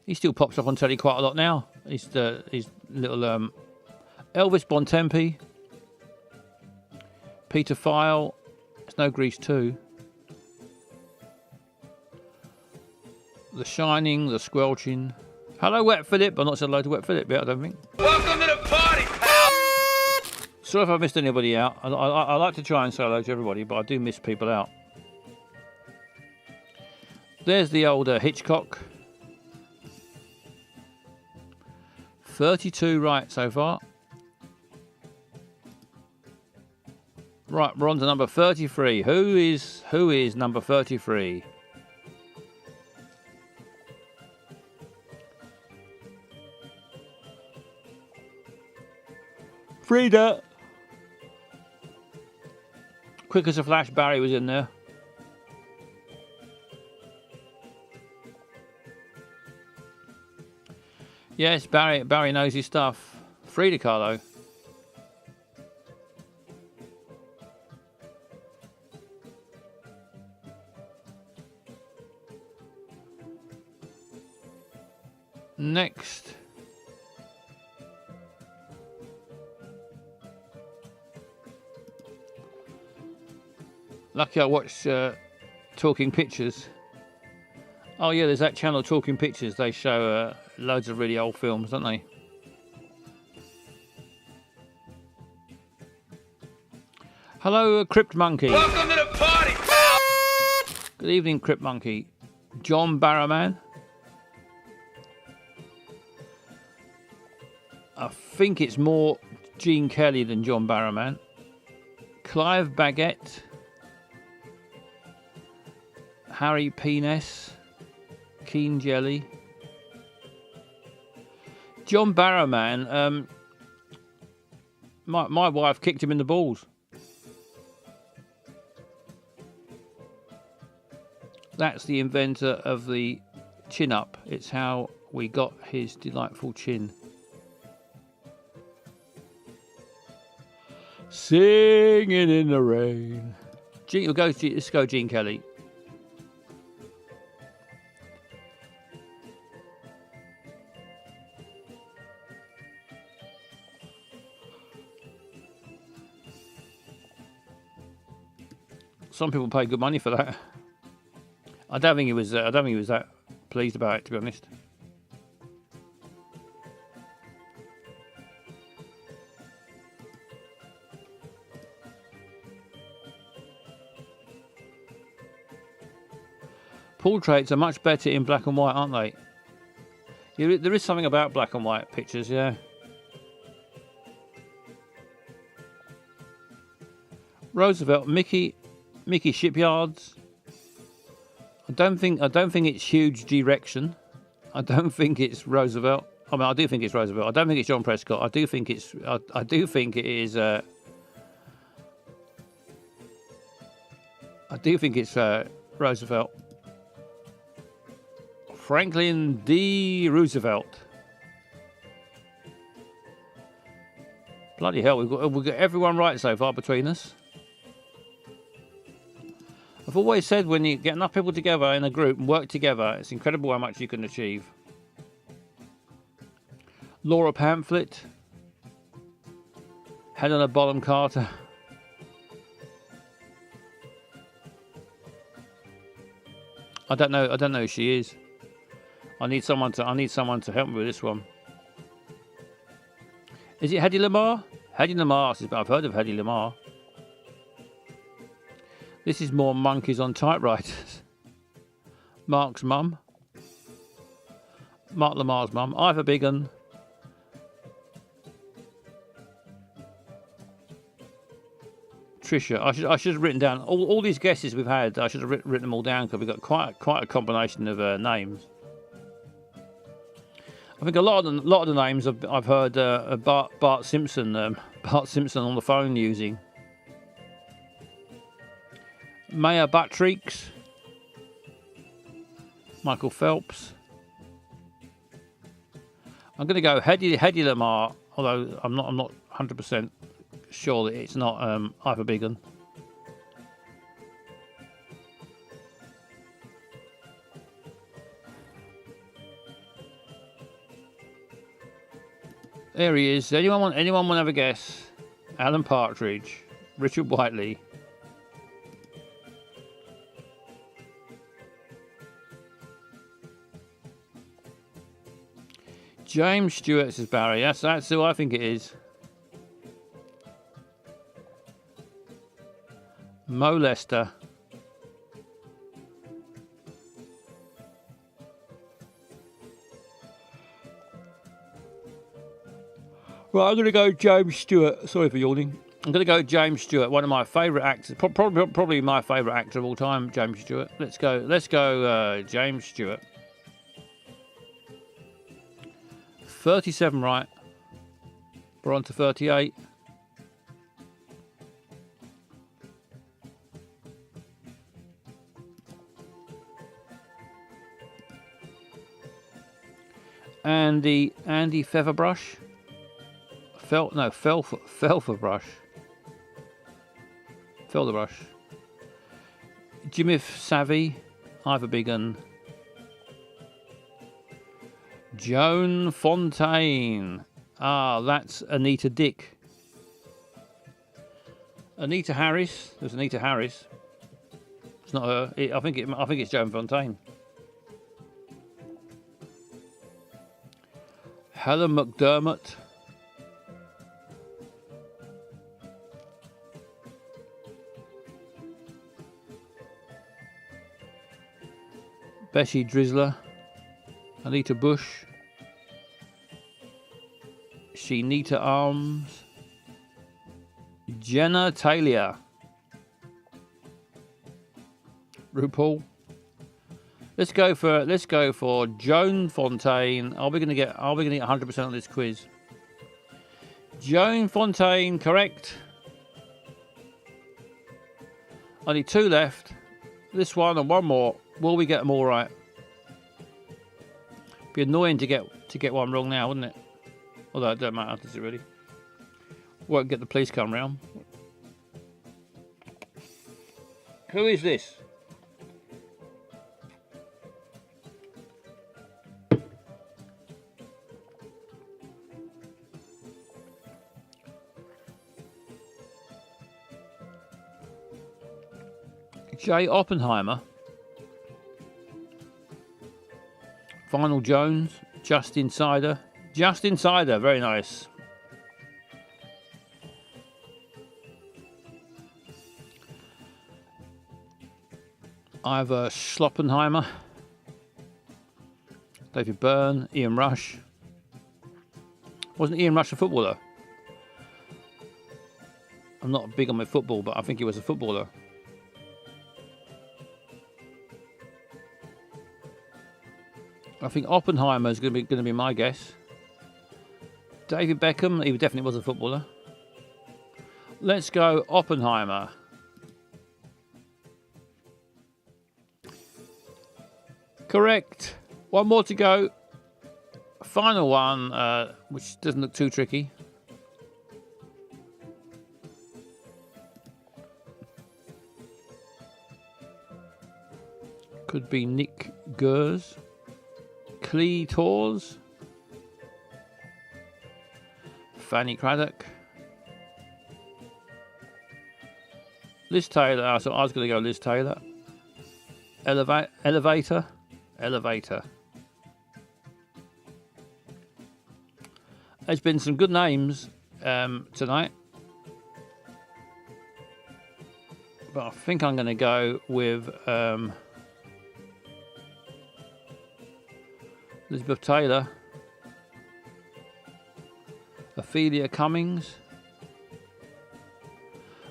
He still pops up on telly quite a lot now. He's little Elvis Bontempi, Peter File. It's no Grease 2. The Shining, The Squelching. Hello, Wet Philip. I've not said hello to Wet Philip yet, I don't think. Welcome to the party, pal. Sorry if I missed anybody out. I like to try and say hello to everybody, but I do miss people out. There's the older Hitchcock. 32 right so far. Right, we're on to number 33. Who is number 33? Frida. Quick as a flash, Barry was in there. Yes, Barry knows his stuff. Frida Kahlo. Next. Lucky I watched Talking Pictures. Oh yeah, there's that channel Talking Pictures. They show loads of really old films, don't they? Hello, Crypt Monkey. Welcome to the party, pal. Good evening, Crypt Monkey. John Barrowman. I think it's more Gene Kelly than John Barrowman. Clive Baggett. Harry Penis. Keen Jelly. John Barrowman. My wife kicked him in the balls. That's the inventor of the chin up. It's how we got his delightful chin. Singing in the rain. Let's go, Gene Kelly. Some people pay good money for that. I don't think he was that pleased about it, to be honest. Portraits are much better in black and white, aren't they? Yeah, there is something about black and white pictures, yeah. Roosevelt, Mickey Shipyards. I don't think it's Huge Direction. I don't think it's Roosevelt. I mean, I do think it's Roosevelt. I don't think it's John Prescott. I do think it is. I do think it's Roosevelt. Franklin D. Roosevelt. Bloody hell, we've got everyone right so far between us. I've always said when you get enough people together in a group and work together, it's incredible how much you can achieve. Laura Pamphlet. Helena Bonham Carter. I don't know who she is. I need someone to help me with this one. Is it Hedy Lamarr? Hedy Lamarr, I've heard of Hedy Lamarr. This is more Monkeys on Typewriters. Mark's mum. Mark Lamar's mum. Ivor Biggin. Trisha. I should have written down all these guesses we've had. I should have written them all down because we've got quite a combination of names. I think a lot of the names I've heard Bart Simpson on the phone using. Maya Buttricks, Michael Phelps. I'm going to go Hedy Lamar, although I'm not 100% sure that it's not Ivor Biggin. There he is. Anyone want to have a guess? Alan Partridge, Richard Whiteley. James Stewart, says Barry. That's who I think it is. Mo Lester. Right, I'm going to go James Stewart. Sorry for yawning. I'm going to go James Stewart, one of my favourite actors, probably my favourite actor of all time, James Stewart. Let's go James Stewart. 37 right. We're on to 38. Andy Featherbrush. Felferbrush. Jimmy Savvy. Ivor Biggin. Joan Fontaine. Ah, that's Anita Dick. Anita Harris. There's Anita Harris. It's not her. I think it's Joan Fontaine. Helen McDermott. Bessie Drizzler. Anita Bush. Shinita Arms. Jenna Taylor. RuPaul. Let's go for Joan Fontaine. Are we going to get 100% on this quiz? Joan Fontaine, correct. Only two left. This one and one more. Will we get them all right? Be annoying to get one wrong now, wouldn't it? Although it don't matter, does it really? Won't get the police come round. Who is this? Jay Oppenheimer. Final Jones. Just Insider. Just Insider, very nice. Ivor Schloppenheimer. David Byrne. Ian Rush. Wasn't Ian Rush a footballer? I'm not big on my football, but I think he was a footballer. I think Oppenheimer is going to be my guess. David Beckham, he definitely was a footballer. Let's go Oppenheimer. Correct. One more to go. Final one, which doesn't look too tricky. Could be Nick Gers. Clee Tors. Fanny Craddock. Liz Taylor. So I was going to go Liz Taylor. Elevator. There's been some good names tonight. But I think I'm going to go with... Elizabeth Taylor, Ophelia Cummings.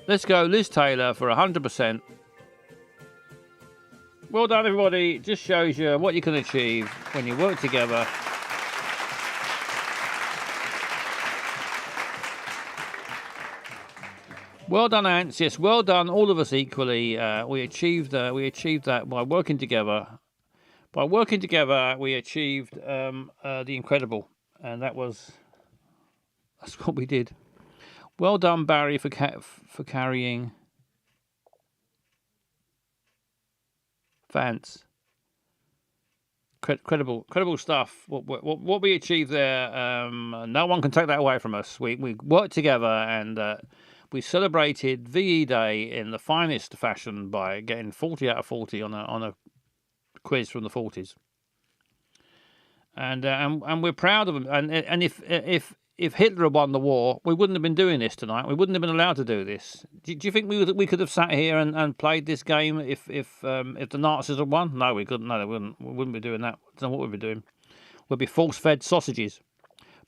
Let's go Liz Taylor for 100%. Well done, everybody. It just shows you what you can achieve when you work together. Well done, Ants. Yes, well done, all of us equally. We achieved that by working together. By working together, we achieved the incredible, and that's what we did. Well done, Barry, for carrying fans. Credible stuff. What we achieved there, no one can take that away from us. We worked together and we celebrated VE Day in the finest fashion by getting 40 out of 40 on a quiz from the 40s. And we're proud of them. And if Hitler had won the war, we wouldn't have been doing this tonight. We wouldn't have been allowed to do this. Do you think we could have sat here and played this game if the Nazis had won? No, we couldn't. No, we wouldn't be doing that. I don't know what we'd be doing. We'd be force-fed sausages.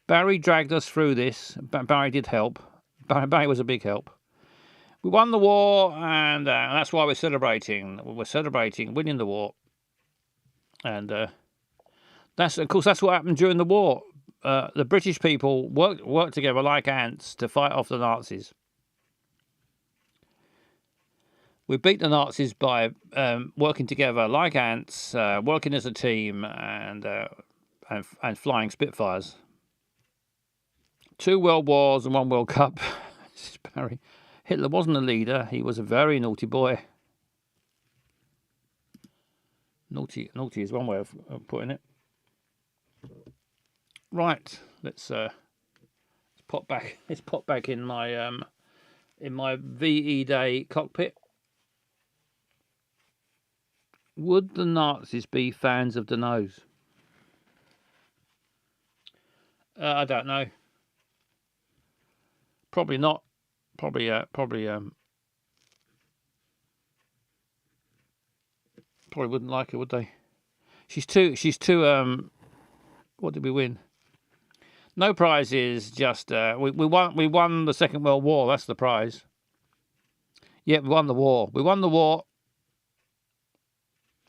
Barry dragged us through this. Barry did help. Barry was a big help. We won the war, and that's why we're celebrating. We're celebrating winning the war. And that's what happened during the war. The British people worked together like ants to fight off the Nazis. We beat the Nazis by working together like ants, working as a team, and flying Spitfires. 2 World Wars and 1 World Cup. This is Barry. Hitler wasn't a leader. He was a very naughty boy. Naughty is one way of putting it. Right, let's pop back. Let's pop back in my VE Day cockpit. Would the Nazis be fans of the nose? I don't know. Probably not. Probably wouldn't like it, would they? She's too. What did we win? No prizes. Just we won the Second World War. That's the prize. Yeah, we won the war. We won the war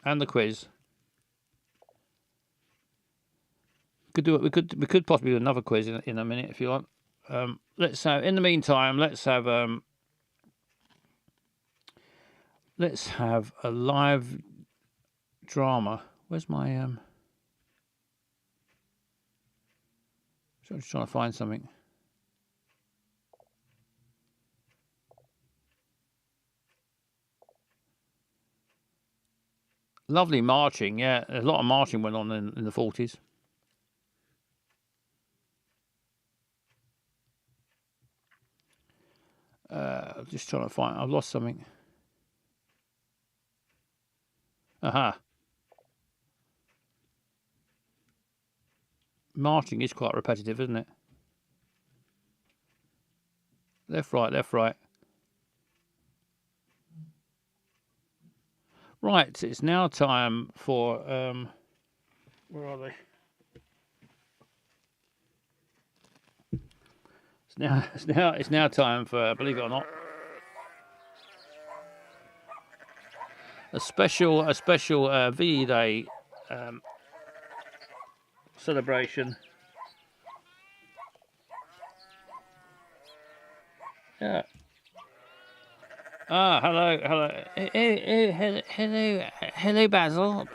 and the quiz. Could do it. We could possibly do another quiz in a minute if you want. Let's have. In the meantime, let's have a live drama. Where's my I'm just trying to find something. Lovely marching, yeah. A lot of marching went on in the 40s. Just trying to find. I've lost something. Aha. Marching is quite repetitive, isn't it? Left, right, left, right. Right, it's now time for where are they? It's now time for, believe it or not, a special VE Day celebration. Yeah. Ah, hello, Basil.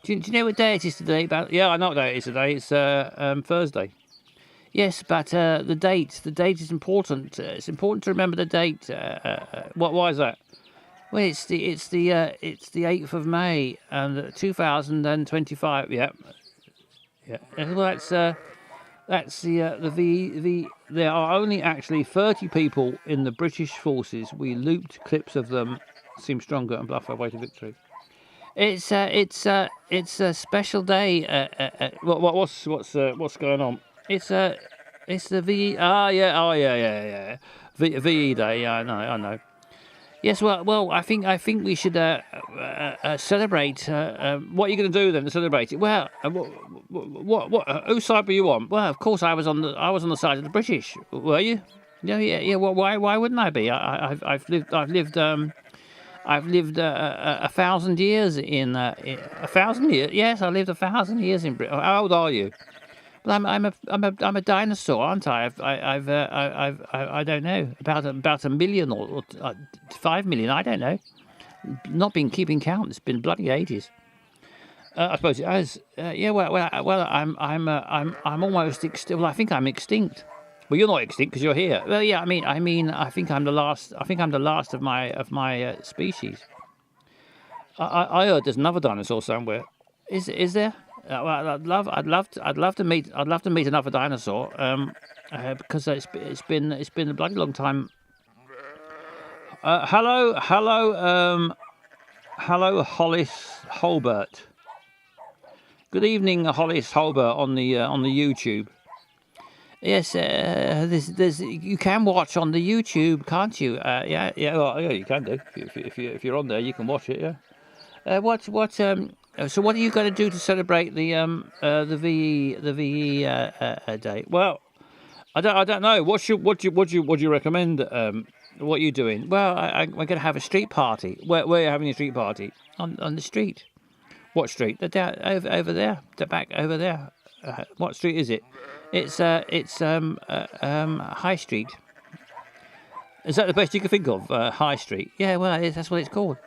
Do you know what day it is today? Yeah, I know what day it is today. It's Thursday. Yes, but the date is important. It's important to remember the date. Why is that? Well, it's the 8th of May, and 2025. Yeah. Well, that's the VE. There are only actually 30 people in the British forces. We looped clips of them. Seem stronger and bluff our way to victory. It's a special day. What's going on? It's the VE. VE Day. Yeah, I know. Yes, well, I think we should celebrate. What are you going to do then to celebrate it? Well, whose side were you on? Well, of course, I was on the side of the British. Were you? Yeah. Well, why wouldn't I be? I've lived 1,000 years in 1,000 years. Yes, I lived 1,000 years in Britain. How old are you? Well, I'm a dinosaur, aren't I? I don't know, about a million or 5 million. I don't know. Not been keeping count. It's been bloody ages. I suppose it has. Yeah. Well. I'm almost extinct. Well, I think I'm extinct. Well, you're not extinct because you're here. Well, yeah. I mean. I think I'm the last. I think I'm the last of my species. I heard there's another dinosaur somewhere. Is there? Well, I'd love to meet another dinosaur. Because it's been a bloody long time. Hello, Hollis Holbert. Good evening, Hollis Holbert on the YouTube. Yes, there's you can watch on the YouTube, can't you? Yeah, well, yeah, you can do if you're on there, you can watch it. Yeah. So what are you going to do to celebrate the VE day? Well, I don't know. What do you recommend? What are you doing? Well, we're going to have a street party. Where are you having a street party? On the street. What street? Over there. The back over there. What street is it? It's High Street. Is that the best you can think of? High Street. Yeah, well, that's what it's called.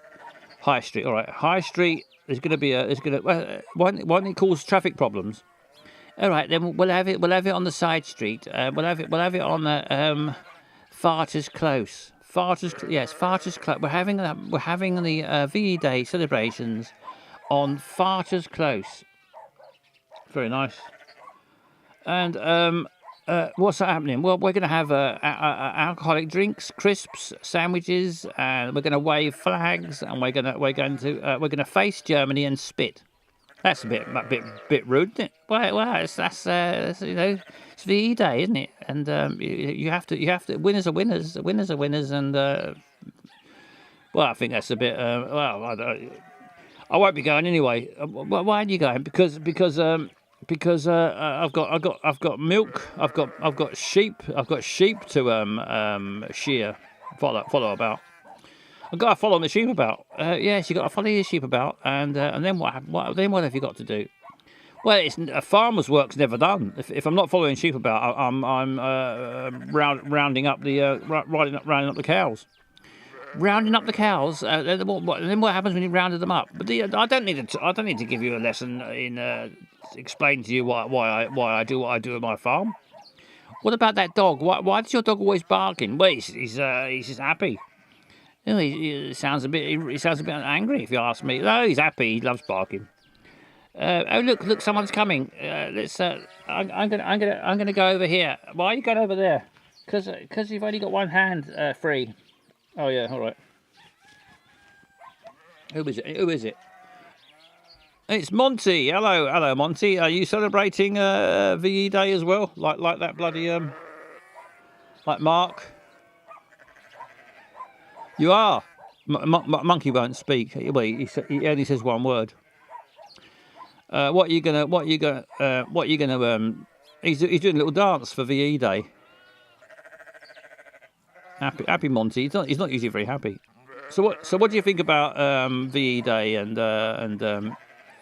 High Street. All right. High Street. There's going to be why don't it cause traffic problems? All right, then we'll have it on the side street. We'll have it on the Farters Close. Farters Close. We're having the VE Day celebrations on Farters Close. Very nice. And what's happening? Well, we're going to have alcoholic drinks, crisps, sandwiches, and we're going to wave flags, and we're going to face Germany and spit. That's a bit rude, isn't it? Well, that's it's VE Day, isn't it? And you have to. Winners are winners. Winners are winners, and well, I think that's a bit. Well, I won't be going anyway. Why aren't you going? Because I've got milk. I've got sheep to shear, follow about. I've got to follow the sheep about. Yes, you got to follow your sheep about, and then what have you got to do? Well, it's a farmer's work's never done. If I'm not following sheep about, I'm rounding up the cows. Rounding up the cows. Then what happens when you rounded them up? But I don't need to give you a lesson in explain to you why I do what I do at my farm. What about that dog? Why does your dog always barking? Well, he's just happy. You know, he sounds a bit angry if you ask me. No, he's happy. He loves barking. Oh look, someone's coming. Let's. I'm gonna go over here. Why are you going over there? Because you've only got one hand free. Oh yeah, all right. Who is it? It's Monty. Hello, Monty. Are you celebrating VE Day as well? Like that bloody like Mark? You are. Monkey won't speak. Well, he only says one word. What are you gonna? He's doing a little dance for VE Day. Happy Monty. He's not usually very happy. So what do you think about VE Day and the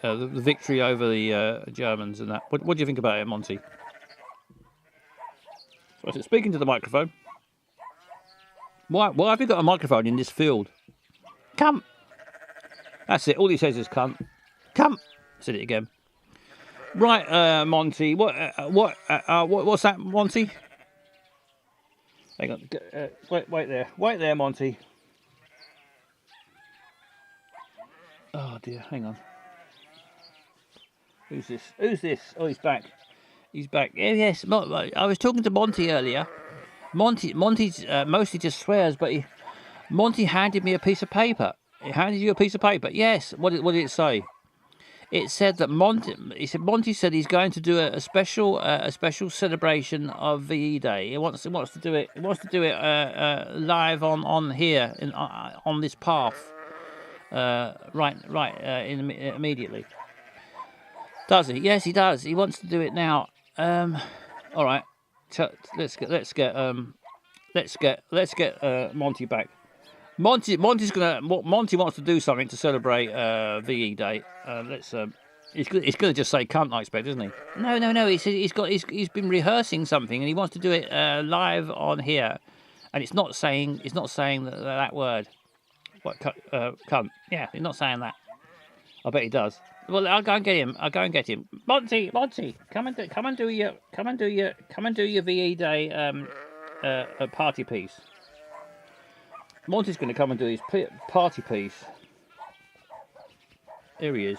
victory over the Germans and that? What do you think about it, Monty? So speaking to the microphone. Why have you got a microphone in this field? Come. That's it. All he says is come. Come. Said it again. Right, Monty. What's that, Monty? Hang on. Wait there. Wait there, Monty. Oh dear. Hang on. Who's this? Oh, he's back. He's back. Yes. I was talking to Monty earlier. Monty's mostly just swears, but Monty handed me a piece of paper. He handed you a piece of paper? Yes. What did it say? it said that Monty said he's going to do a special celebration of VE Day. He wants to do it. He wants to do it live on here on this path. Immediately. Does he? Yes, he does. He wants to do it now. All right. Let's get Monty back. Monty wants to do something to celebrate VE Day. He's gonna just say cunt, I expect, isn't he? No. He's been rehearsing something and he wants to do it live on here, and it's not saying that word. What cunt? Yeah, he's not saying that. I bet he does. Well, I'll go and get him. Monty, come and do your VE Day party piece. Monty's going to come and do his party piece. Here he is.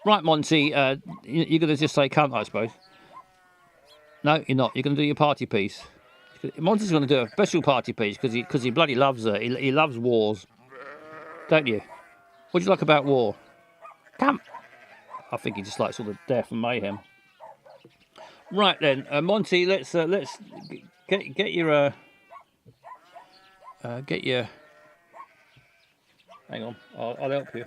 Right, Monty, you're going to just say cunt, I suppose. No, you're not. You're going to do your party piece. Monty's going to do a special party piece because he bloody loves it. He loves wars, don't you? What do you like about war? Come. I think he just likes all the death and mayhem. Right then, Monty, let's get your. Hang on, I'll help you.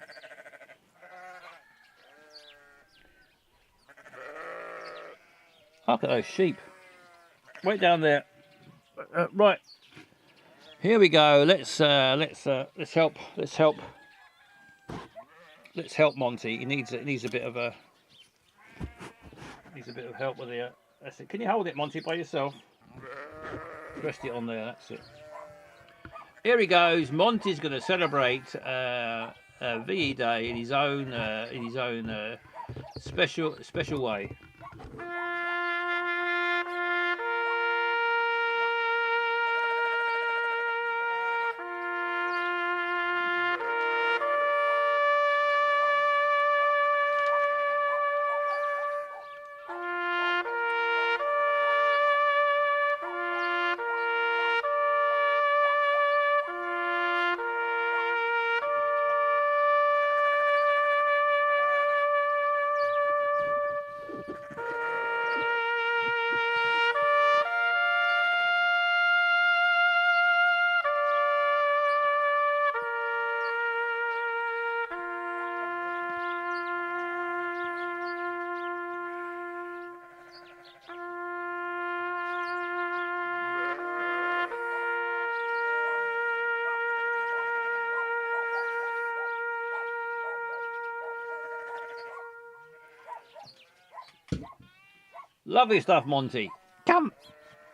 Look at those sheep. Wait down there. Right. Here we go. Let's help Monty. He needs a bit of help with the. That's it. Can you hold it, Monty, by yourself? Rest it on there. That's it. Here he goes. Monty's going to celebrate VE Day in his own special way. Lovely stuff, Monty. Come.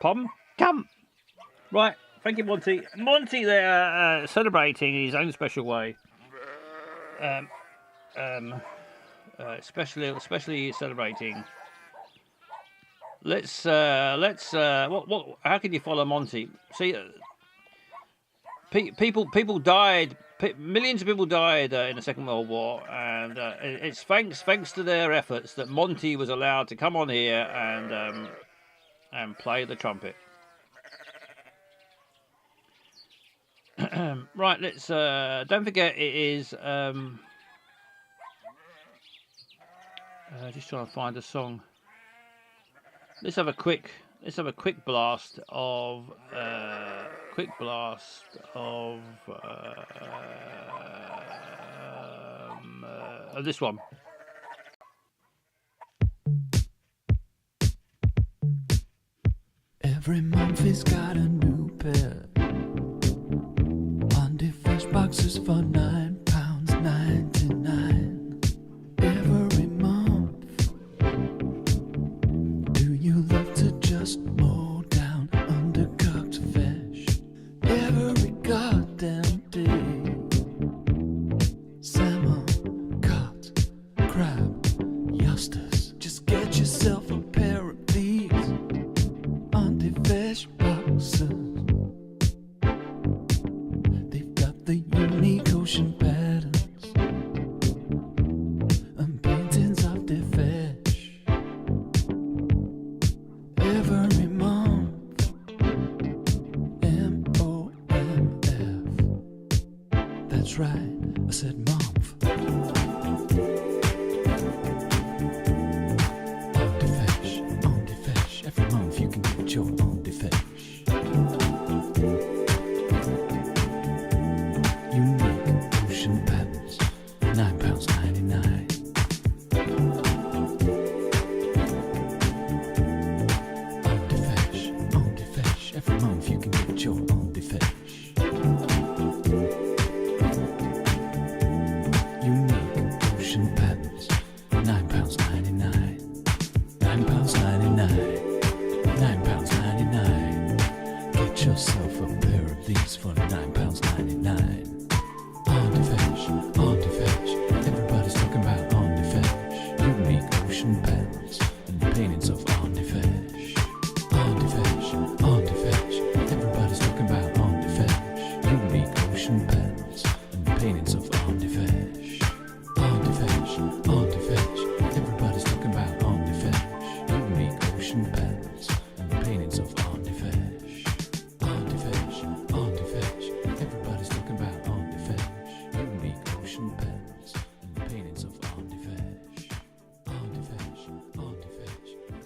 Pom. Come. Right. Thank you, Monty. Monty there celebrating in his own special way. Especially celebrating. Let's what how can you follow Monty? See, people died. Millions of people died in the Second World War, and it's thanks to their efforts that Monty was allowed to come on here and play the trumpet. Right, let's don't forget it is just trying to find a song. Let's have a quick blast of this one. Every month he's got a new pair. Monday fresh boxes for £9.99. Every month. Do you love to just mow down undercooked fish? Every goddamn day. Salmon, cod, crab, Eustace. Just get yourself a pair of these anti-fish boxes. They've got the unique ocean yourself a pair of these for £9.99. On Defesh, everybody's talking about On Defesh. Unique ocean pants and paintings of On Defesh. On Defesh, everybody's talking about On Defesh. Unique ocean pants and paintings of On Defesh. On Defesh, everybody's talking about On Defesh. Unique ocean pants and paintings of On Defesh. On Defesh, everybody's talking about On Defesh. Unique ocean pants and paintings of On Defesh. On Defesh,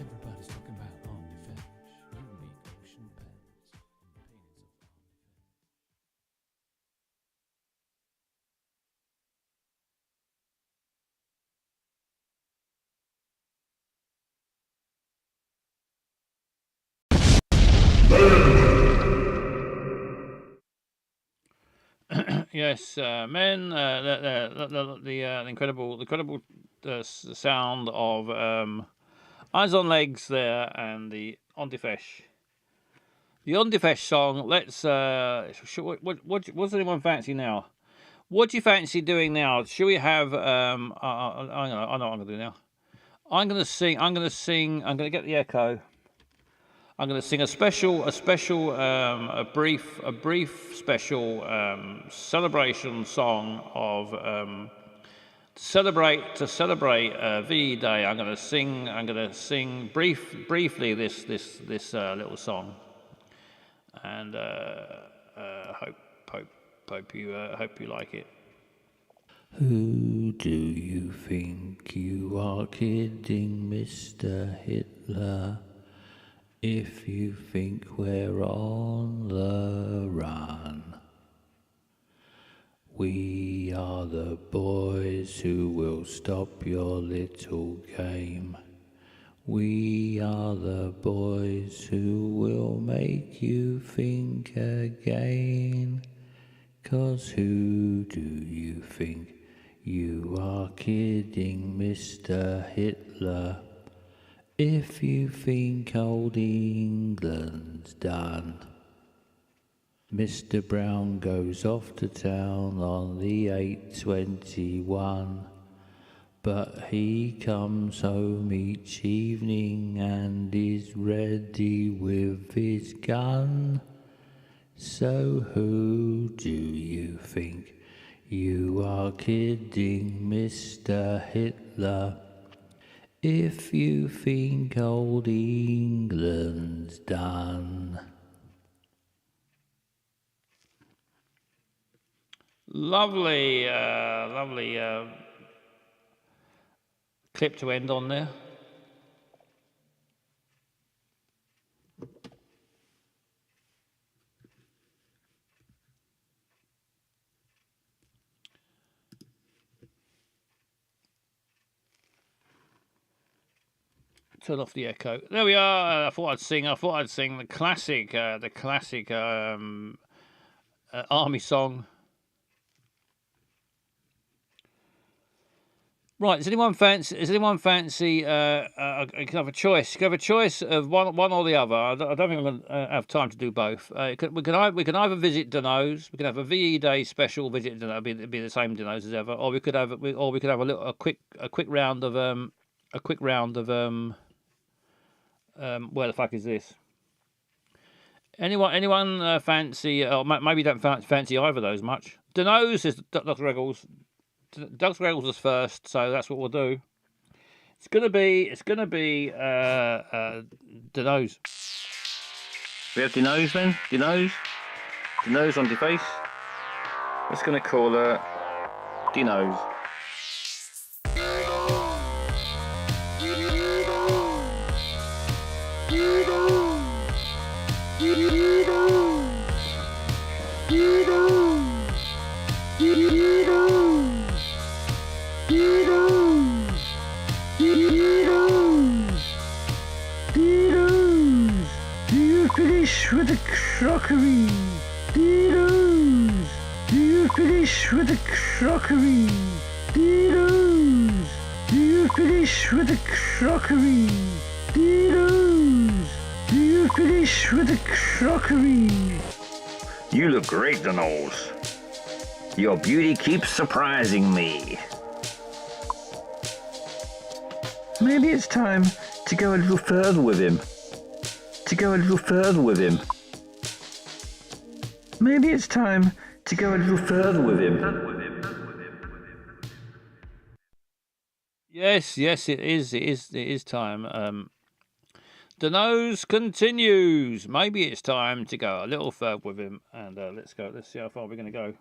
everybody's talking about On Defesh. Unique ocean pants and paintings of Yes, men. The incredible sound of Eyes on Legs there, and the On Defesh. The On Defesh song. Let's. What's anyone fancy now? What do you fancy doing now? Should we have? I know what I'm gonna do now. I'm gonna sing. I'm gonna get the echo. I'm going to sing a brief special celebration song of to celebrate VE Day. I'm going to sing briefly this little song, and hope you like it. Who do you think you are kidding, Mr. Hitler? If you think we're on the run, we are the boys who will stop your little game. We are the boys who will make you think again. 'Cause who do you think you are kidding, Mr. Hitler? If you think old England's done. Mr. Brown goes off to town on the 8:21, but he comes home each evening and is ready with his gun. So who do you think you are kidding, Mr. Hitler? If you think old England's done. Lovely clip to end on there. Turn off the echo. There we are. I thought I'd sing the classic army song. Right. Does anyone fancy? You can have a choice. You can have a choice of one or the other. I don't think I'm going to have time to do both. We can either visit Dano's. We can have a VE Day special visit. It'd be the same Dano's as ever. Or we could have a quick round of where the fuck is this? Anyone fancy? Or maybe don't fancy either of those much. Dano's is Dr. Reggles. Dr. Reggles was first, so that's what we'll do. It's gonna be Dano's. We have Dano's then. Dano's on Deface. It's gonna call her Dano's. With the crockery, Dinos. Do you finish with the crockery, Dinos? Do you finish with the crockery, Dinos? Do you finish with the crockery. You look great, Donald. Your beauty keeps surprising me. Maybe it's time to go a little further with him. Maybe it's time to go a little further with him. Yes, it is time. The nose continues. Maybe it's time to go a little further with him. And let's go. Let's see how far we're going to go.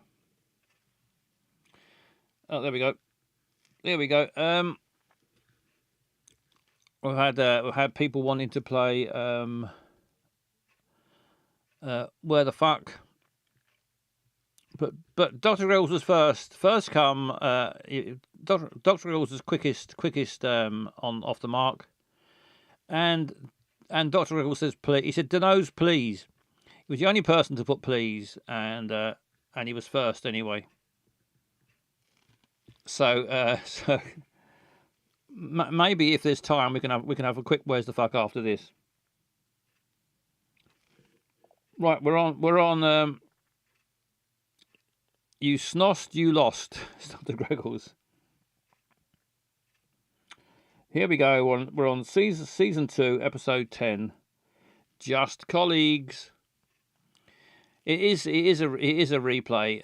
Oh, there we go. We've had people wanting to play Where the Fuck. But Dr. Grills was first. First come. Dr. Grills was quickest on off the mark. And Dr. Grills says please. He said Dano's please. He was the only person to put please, and he was first anyway. So maybe if there's time, we can have a quick Where's the Fuck after this. Right, we're on. You snossed, you lost. Dr. Greggles. Here we go. We're on season 2, episode 10. Just Colleagues. It is a replay.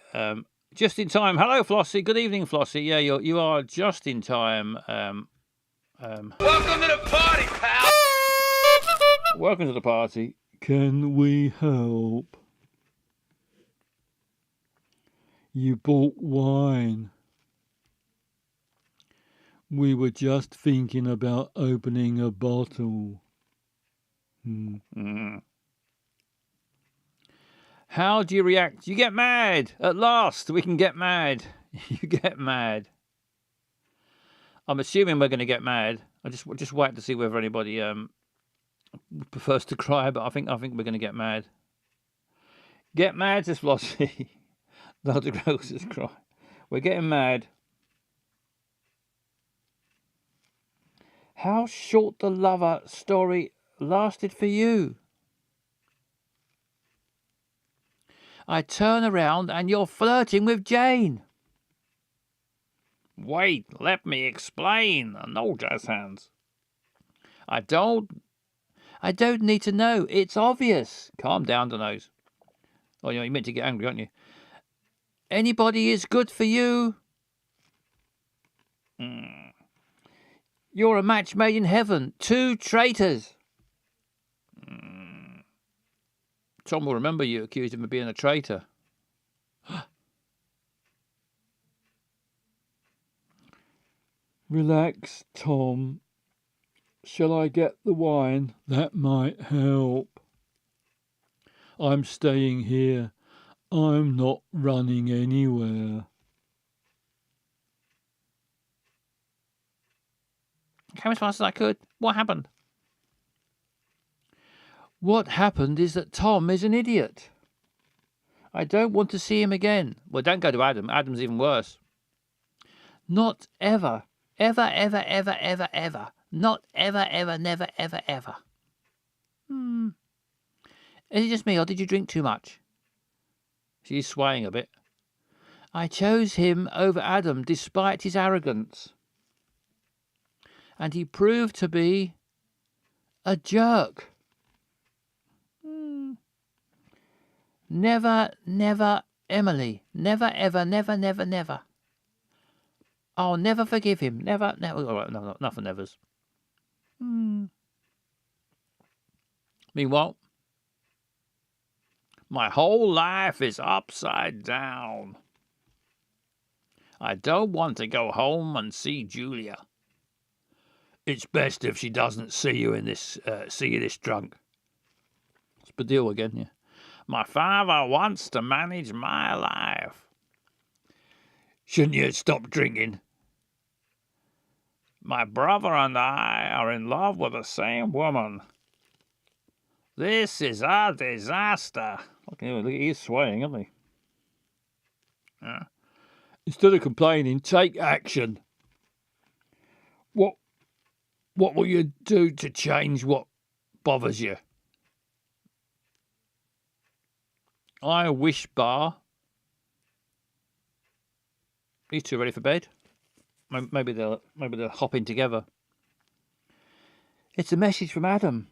Just in time. Hello, Flossie. Good evening, Flossie. Yeah, you are just in time. Welcome to the party, pal. Welcome to the party. Can we help? You bought wine. We were just thinking about opening a bottle. How do you react? You get mad. At last, we can get mad. You get mad. I'm assuming we're going to get mad. I just wait to see whether anybody prefers to cry, but I think we're going to get mad. Get mad, says Flossie. Dr. Gross is crying. We're getting mad. How short the lover story lasted for you. I turn around and you're flirting with Jane. Wait, let me explain. No jazz hands. I don't need to know. It's obvious. Calm down, Donose. Oh, you meant to get angry, aren't you? Anybody is good for you. You're a match made in heaven. 2 traitors. Tom will remember you accused him of being a traitor. Relax, Tom. Shall I get the wine? That might help. I'm staying here. I'm not running anywhere. Came as fast as I could. What happened? What happened is that Tom is an idiot. I don't want to see him again. Well, don't go to Adam. Adam's even worse. Not ever. Ever, ever, ever, ever, ever. Not ever, ever, never, ever, ever. Is it just me, or did you drink too much? She's swaying a bit. I chose him over Adam despite his arrogance. And he proved to be a jerk. Never, never, Emily. Never, ever, never, never, never. I'll never forgive him. Never, never. All right, no, nothing nevers. Meanwhile, my whole life is upside down. I don't want to go home and see Julia. It's best if she doesn't see you this drunk. It's Badil again, yeah. My father wants to manage my life. Shouldn't you stop drinking? My brother and I are in love with the same woman. This is a disaster. Look, he's swaying, isn't he? Yeah. Instead of complaining, take action. What will you do to change what bothers you? I wish bar. These two are ready for bed. Maybe they'll hop in together. It's a message from Adam.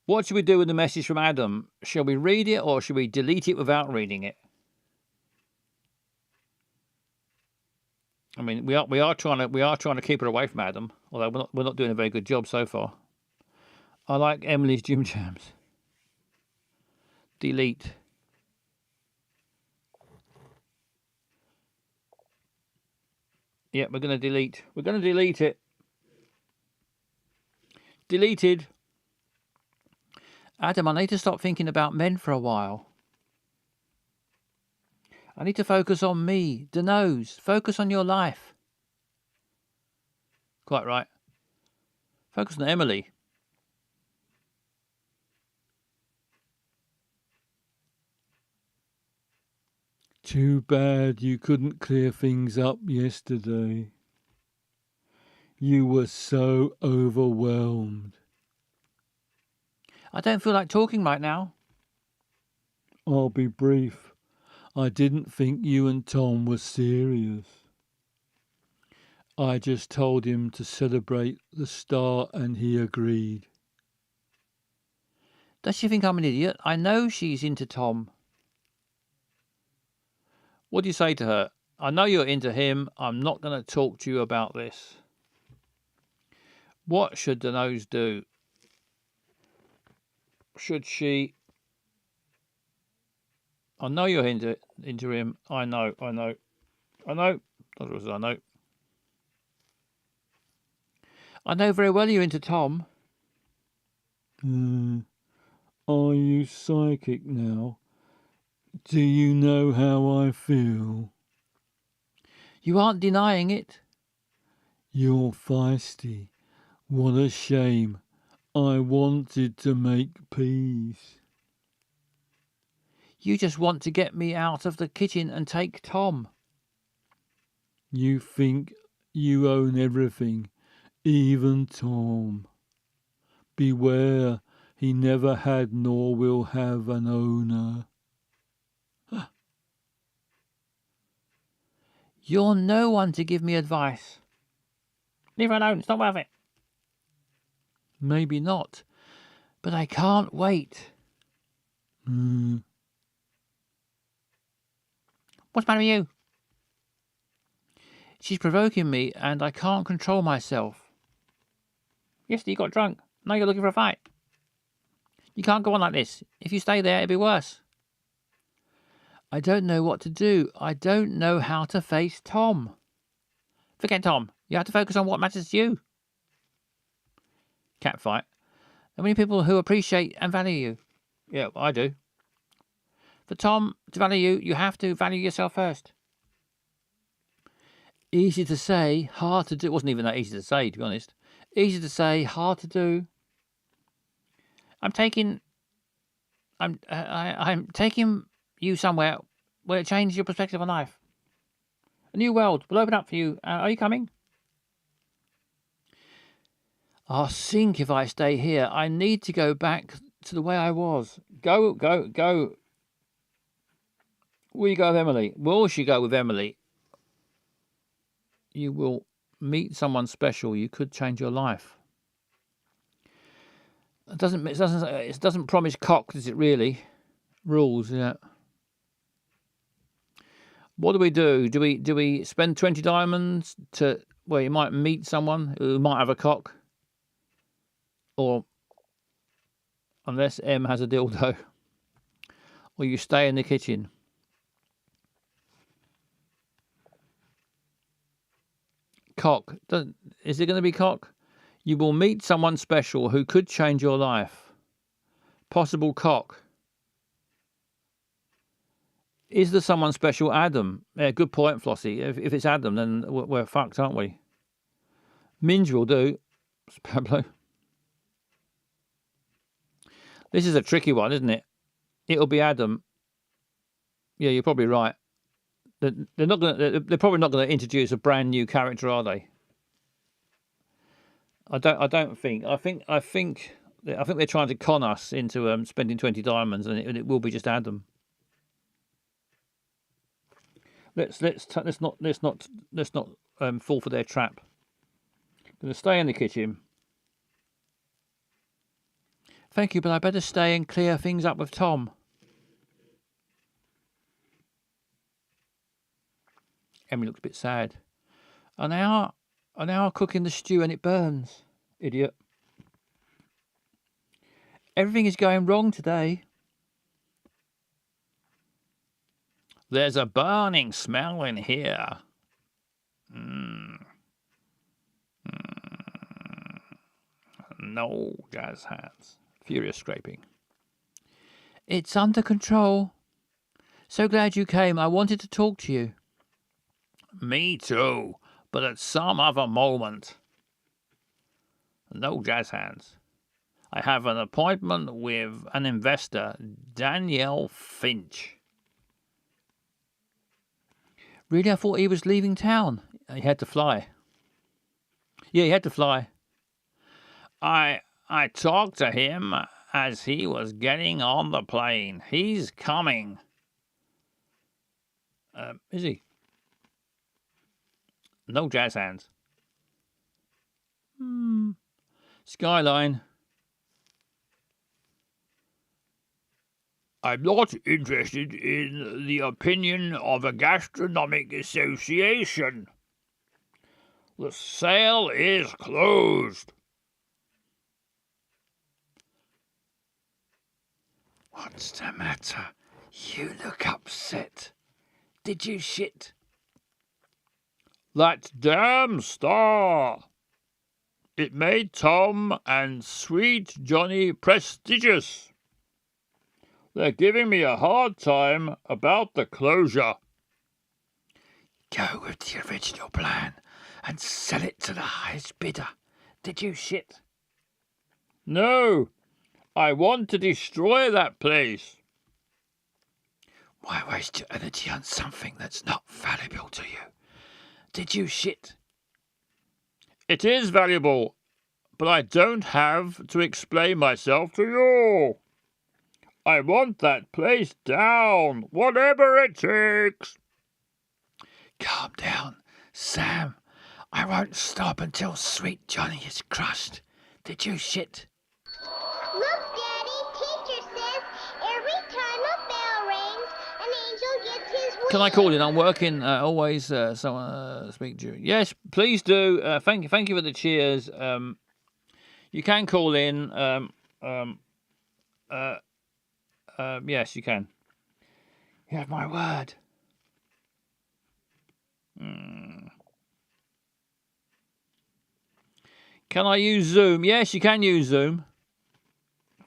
What should we do with the message from Adam? Shall we read it or should we delete it without reading it? I mean, we are trying to keep her away from Adam, although we're not doing a very good job so far. I like Emily's Jim Jams. Delete. Yeah, we're going to delete. We're going to delete it. Deleted. Adam, I need to stop thinking about men for a while. I need to focus on me, the nose. Focus on your life. Quite right. Focus on Emily. Too bad you couldn't clear things up yesterday. You were so overwhelmed. I don't feel like talking right now. I'll be brief. I didn't think you and Tom were serious. I just told him to celebrate the start and he agreed. Does she think I'm an idiot? I know she's into Tom. What do you say to her? I know you're into him. I'm not going to talk to you about this. What should the nose do? Should she... I know you're into him. I know. That's what I know. I know very well you're into Tom. Are you psychic now? Do you know how I feel? You aren't denying it. You're feisty. What a shame. I wanted to make peace. You just want to get me out of the kitchen and take Tom. You think you own everything, even Tom. Beware, he never had nor will have an owner. You're no one to give me advice. Leave her alone, it's not worth it. Maybe not, but I can't wait. What's the matter with you? She's provoking me and I can't control myself. Yesterday you got drunk. Now you're looking for a fight. You can't go on like this. If you stay there, it'll be worse. I don't know what to do. I don't know how to face Tom. Forget Tom. You have to focus on what matters to you. Catfight. There are many people who appreciate and value you. Yeah, I do. For Tom to value you, you have to value yourself first. Easy to say, hard to do. It wasn't even that easy to say, to be honest. Easy to say, hard to do. I'm taking you somewhere where it changes your perspective on life. A new world will open up for you. Are you coming? I'll sink if I stay here. I need to go back to the way I was. Go. Will you go with Emily? Will she go with Emily? You will meet someone special. You could change your life. It doesn't promise cock, does it really? Rules, yeah. What do we do? Do we spend 20 diamonds to where you might meet someone who might have a cock? Or unless M has a dildo. Or you stay in the kitchen. Cock. Is it going to be cock? You will meet someone special who could change your life. Possible cock. Is there someone special? Adam. Yeah, good point, Flossie. If it's Adam, then we're fucked, aren't we? Minge will do. It's Pablo. This is a tricky one, isn't it? It'll be Adam. Yeah, you're probably right. They're probably not going to introduce a brand new character, are they? I don't think. I think they're trying to con us into spending 20 diamonds, and it will be just Adam. Let's not fall for their trap. Gonna stay in the kitchen. Thank you, but I better stay and clear things up with Tom. Emily looks a bit sad. An hour cooking the stew and it burns. Idiot. Everything is going wrong today. There's a burning smell in here. No jazz hands. Furious scraping. It's under control. So glad you came. I wanted to talk to you. Me too, but at some other moment. No jazz hands. I have an appointment with an investor, Danielle Finch. Really? I thought he was leaving town. He had to fly. Yeah, he had to fly. I talked to him as he was getting on the plane. He's coming. Is he? No jazz hands. Skyline. I'm not interested in the opinion of a gastronomic association. The sale is closed. What's the matter? You look upset. Did you shit? That damn star. It made Tom and Sweet Johnny prestigious. They're giving me a hard time about the closure. Go with the original plan and sell it to the highest bidder. Did you shit? No, I want to destroy that place. Why waste your energy on something that's not valuable to you? Did you shit? It is valuable, but I don't have to explain myself to you. I want that place down, whatever it takes. Calm down, Sam. I won't stop until Sweet Johnny is crushed. Did you shit? Look, Daddy, teacher says every time a bell rings, an angel gets his wish. Can I call in? I'm working. Always someone speak to you. Yes, please do. Thank you for the cheers. You can call in. Yes, you can. You have my word. Can I use Zoom? Yes, you can use Zoom.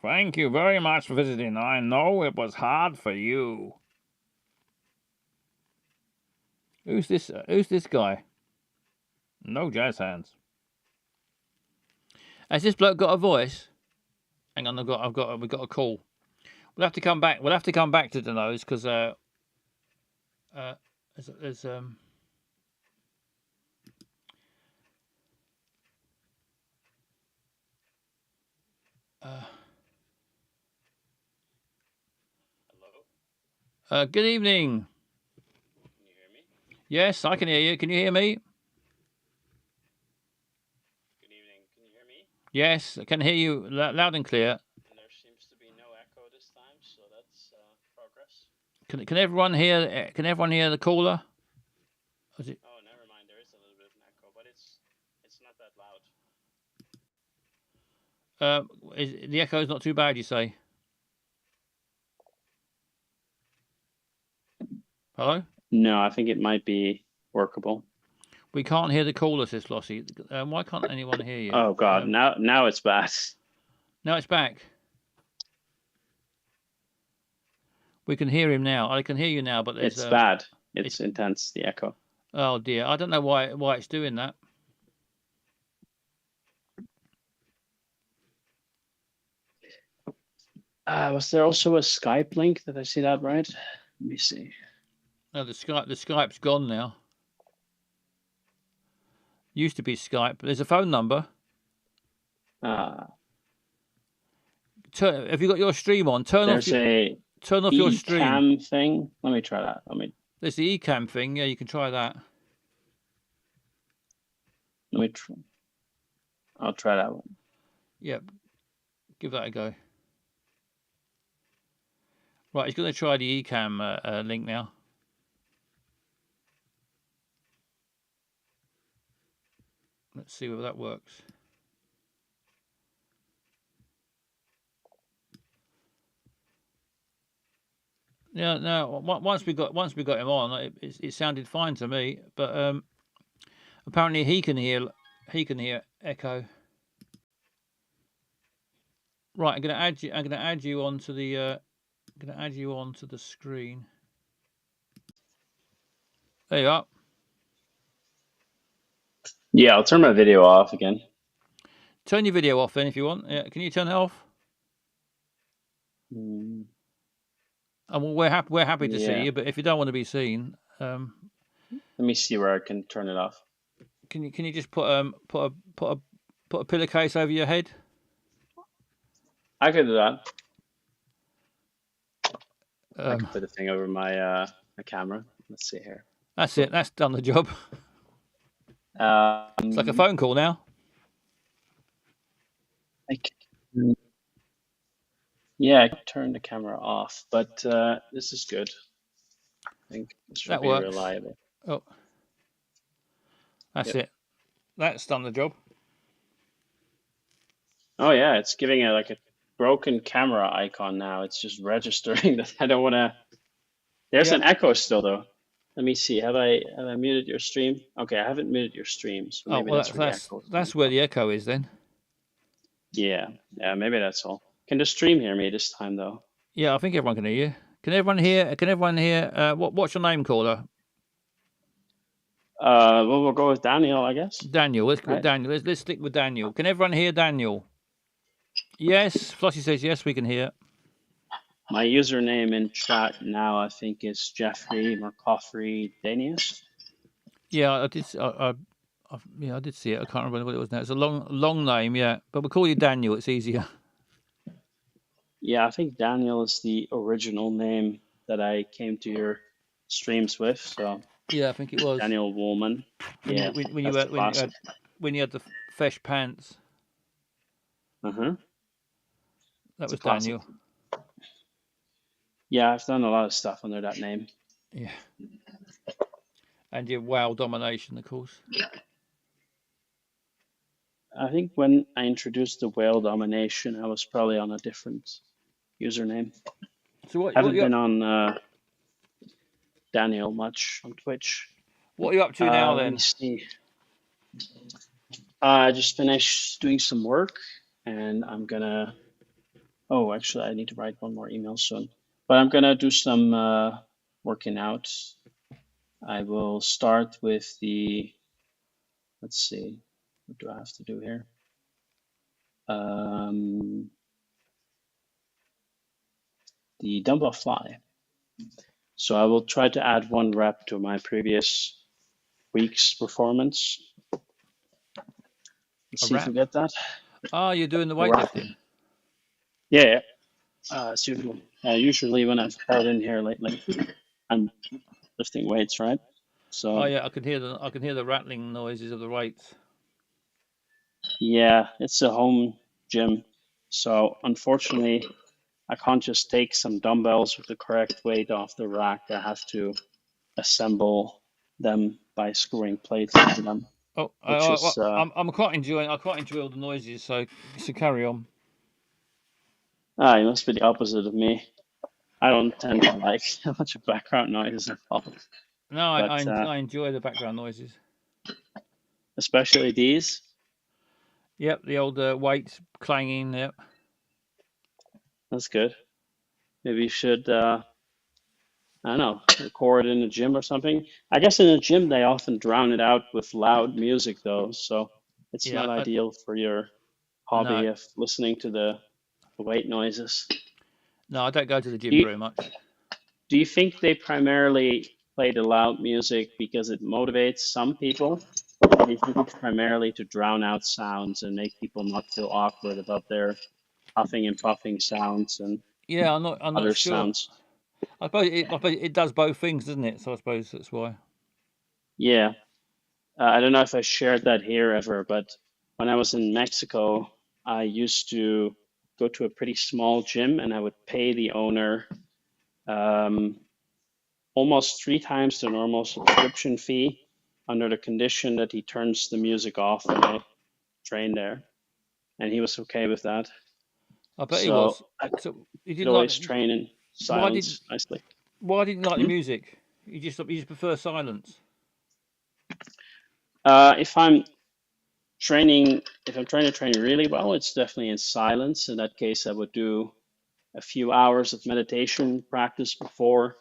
Thank you very much for visiting. I know it was hard for you. Who's this? Who's this guy? No jazz hands. Has this bloke got a voice? Hang on, we've got a call. We'll have to come back. We'll have to come back to the nose because there's Hello. Good evening. Can you hear me? Yes, I can hear you. Can you hear me? Good evening. Can you hear me? Yes, I can hear you loud and clear. And there seems to be no echo this time, so that's progress. Can everyone hear? Can everyone hear the caller? Is it? Oh, never mind. There is a little bit of an echo, but it's not that loud. The echo is not too bad, you say? Hello? No, I think it might be workable. We can't hear the caller, says Flossie. Why can't anyone hear you? Oh God, now it's bad. Now it's back. We can hear him now. I can hear you now, but It's bad. It's intense, the echo. Oh dear, I don't know why it's doing that. Was there also a Skype link? Did I see that right? Let me see. No, the Skype's gone now. Used to be Skype. There's a phone number. Have you got your stream on? Turn off There's a your stream. Ecamm thing. Let me try that. There's the Ecamm thing. Yeah, you can try that. I'll try that one. Yep. Give that a go. Right, he's going to try the Ecamm link now. Let's see whether that works. Yeah, no. Once we got him on, it sounded fine to me. But apparently he can hear echo. Right, I'm going to add you onto the screen. There you are. Yeah, I'll turn my video off again. Turn your video off then if you want. Yeah, can you turn it off? And we're happy to see you, but if you don't want to be seen, let me see where I can turn it off. Can you just put a pillowcase over your head? I could do that. I Um, can put a thing over my camera. Let's see here. That's it. That's done the job. It's like a phone call now. I turned the camera off, but this is good. I think this should That be works. reliable. Oh, that's it. That's done the job. Oh yeah, it's giving it like a broken camera icon now. It's just registering that I don't want to. There's an echo still though. Let me see. Have I muted your stream? Okay, I haven't muted your stream. So maybe that's where the echo is then. Yeah, maybe that's all. Can the stream hear me this time though? Yeah, I think everyone can hear you. Can everyone hear? What's your name, caller? Well, we'll go with Daniel, I guess. Daniel. Let's go with Daniel. Let's stick with Daniel. Can everyone hear Daniel? Yes. Flossie says yes. We can hear. My username in chat now, I think, is Jeffrey McCaffrey Danius. Yeah, I did. I did see it. I can't remember what it was now. It's a long name, yeah. But we'll call you Daniel. It's easier. Yeah, I think Daniel is the original name that I came to your streams with. So yeah, I think it was Daniel Woolman. When you had the fesh pants. Uh-huh. That was Daniel. Yeah, I've done a lot of stuff under that name. Yeah. And your WoW domination, of course. I think when I introduced the whale domination, I was probably on a different username. So I haven't been on Daniel much on Twitch. What are you up to now then? Let me see. I just finished doing some work and I'm gonna. Oh, actually, I need to write one more email soon. But I'm gonna do some working out. I will start with the. Let's see. What do I have to do here? The dumbbell fly. So I will try to add 1 rep to my previous week's performance. Let's see if you get that. Oh, you're doing the weightlifting? Yeah. Usually when I've held in here lately, I'm lifting weights, right? So. Oh yeah, I can hear the rattling noises of the weights. Yeah, it's a home gym, so unfortunately, I can't just take some dumbbells with the correct weight off the rack. I have to assemble them by screwing plates into them. Oh, I'm quite enjoying. I quite enjoy all the noises. So carry on. You must be the opposite of me. I don't tend to like a bunch of background noise at all. No, I enjoy the background noises. Especially these. Yep, the old weights clanging. Yep. That's good. Maybe you should, I don't know, record in a gym or something. I guess in a gym they often drown it out with loud music though, so it's not ideal for your hobby of listening to the weight noises. No, I don't go to the gym very much. Do you think they primarily play the loud music because it motivates some people, He's looking primarily to drown out sounds and make people not feel awkward about their puffing and puffing sounds and Yeah, I'm not other sure. sounds. I suppose it does both things, doesn't it? So I suppose that's why. Yeah. I don't know if I shared that here ever, but when I was in Mexico, I used to go to a pretty small gym and I would pay the owner um, almost 3 times the normal subscription fee under the condition that he turns the music off when I train there. And he was okay with that. I bet he So was. I So you could didn't like always train in why didn't silence nicely. why didn't you like the Hmm? music? You just prefer silence. If I'm training, if I'm trying to train really well, it's definitely in silence. In that case, I would do a few hours of meditation practice before,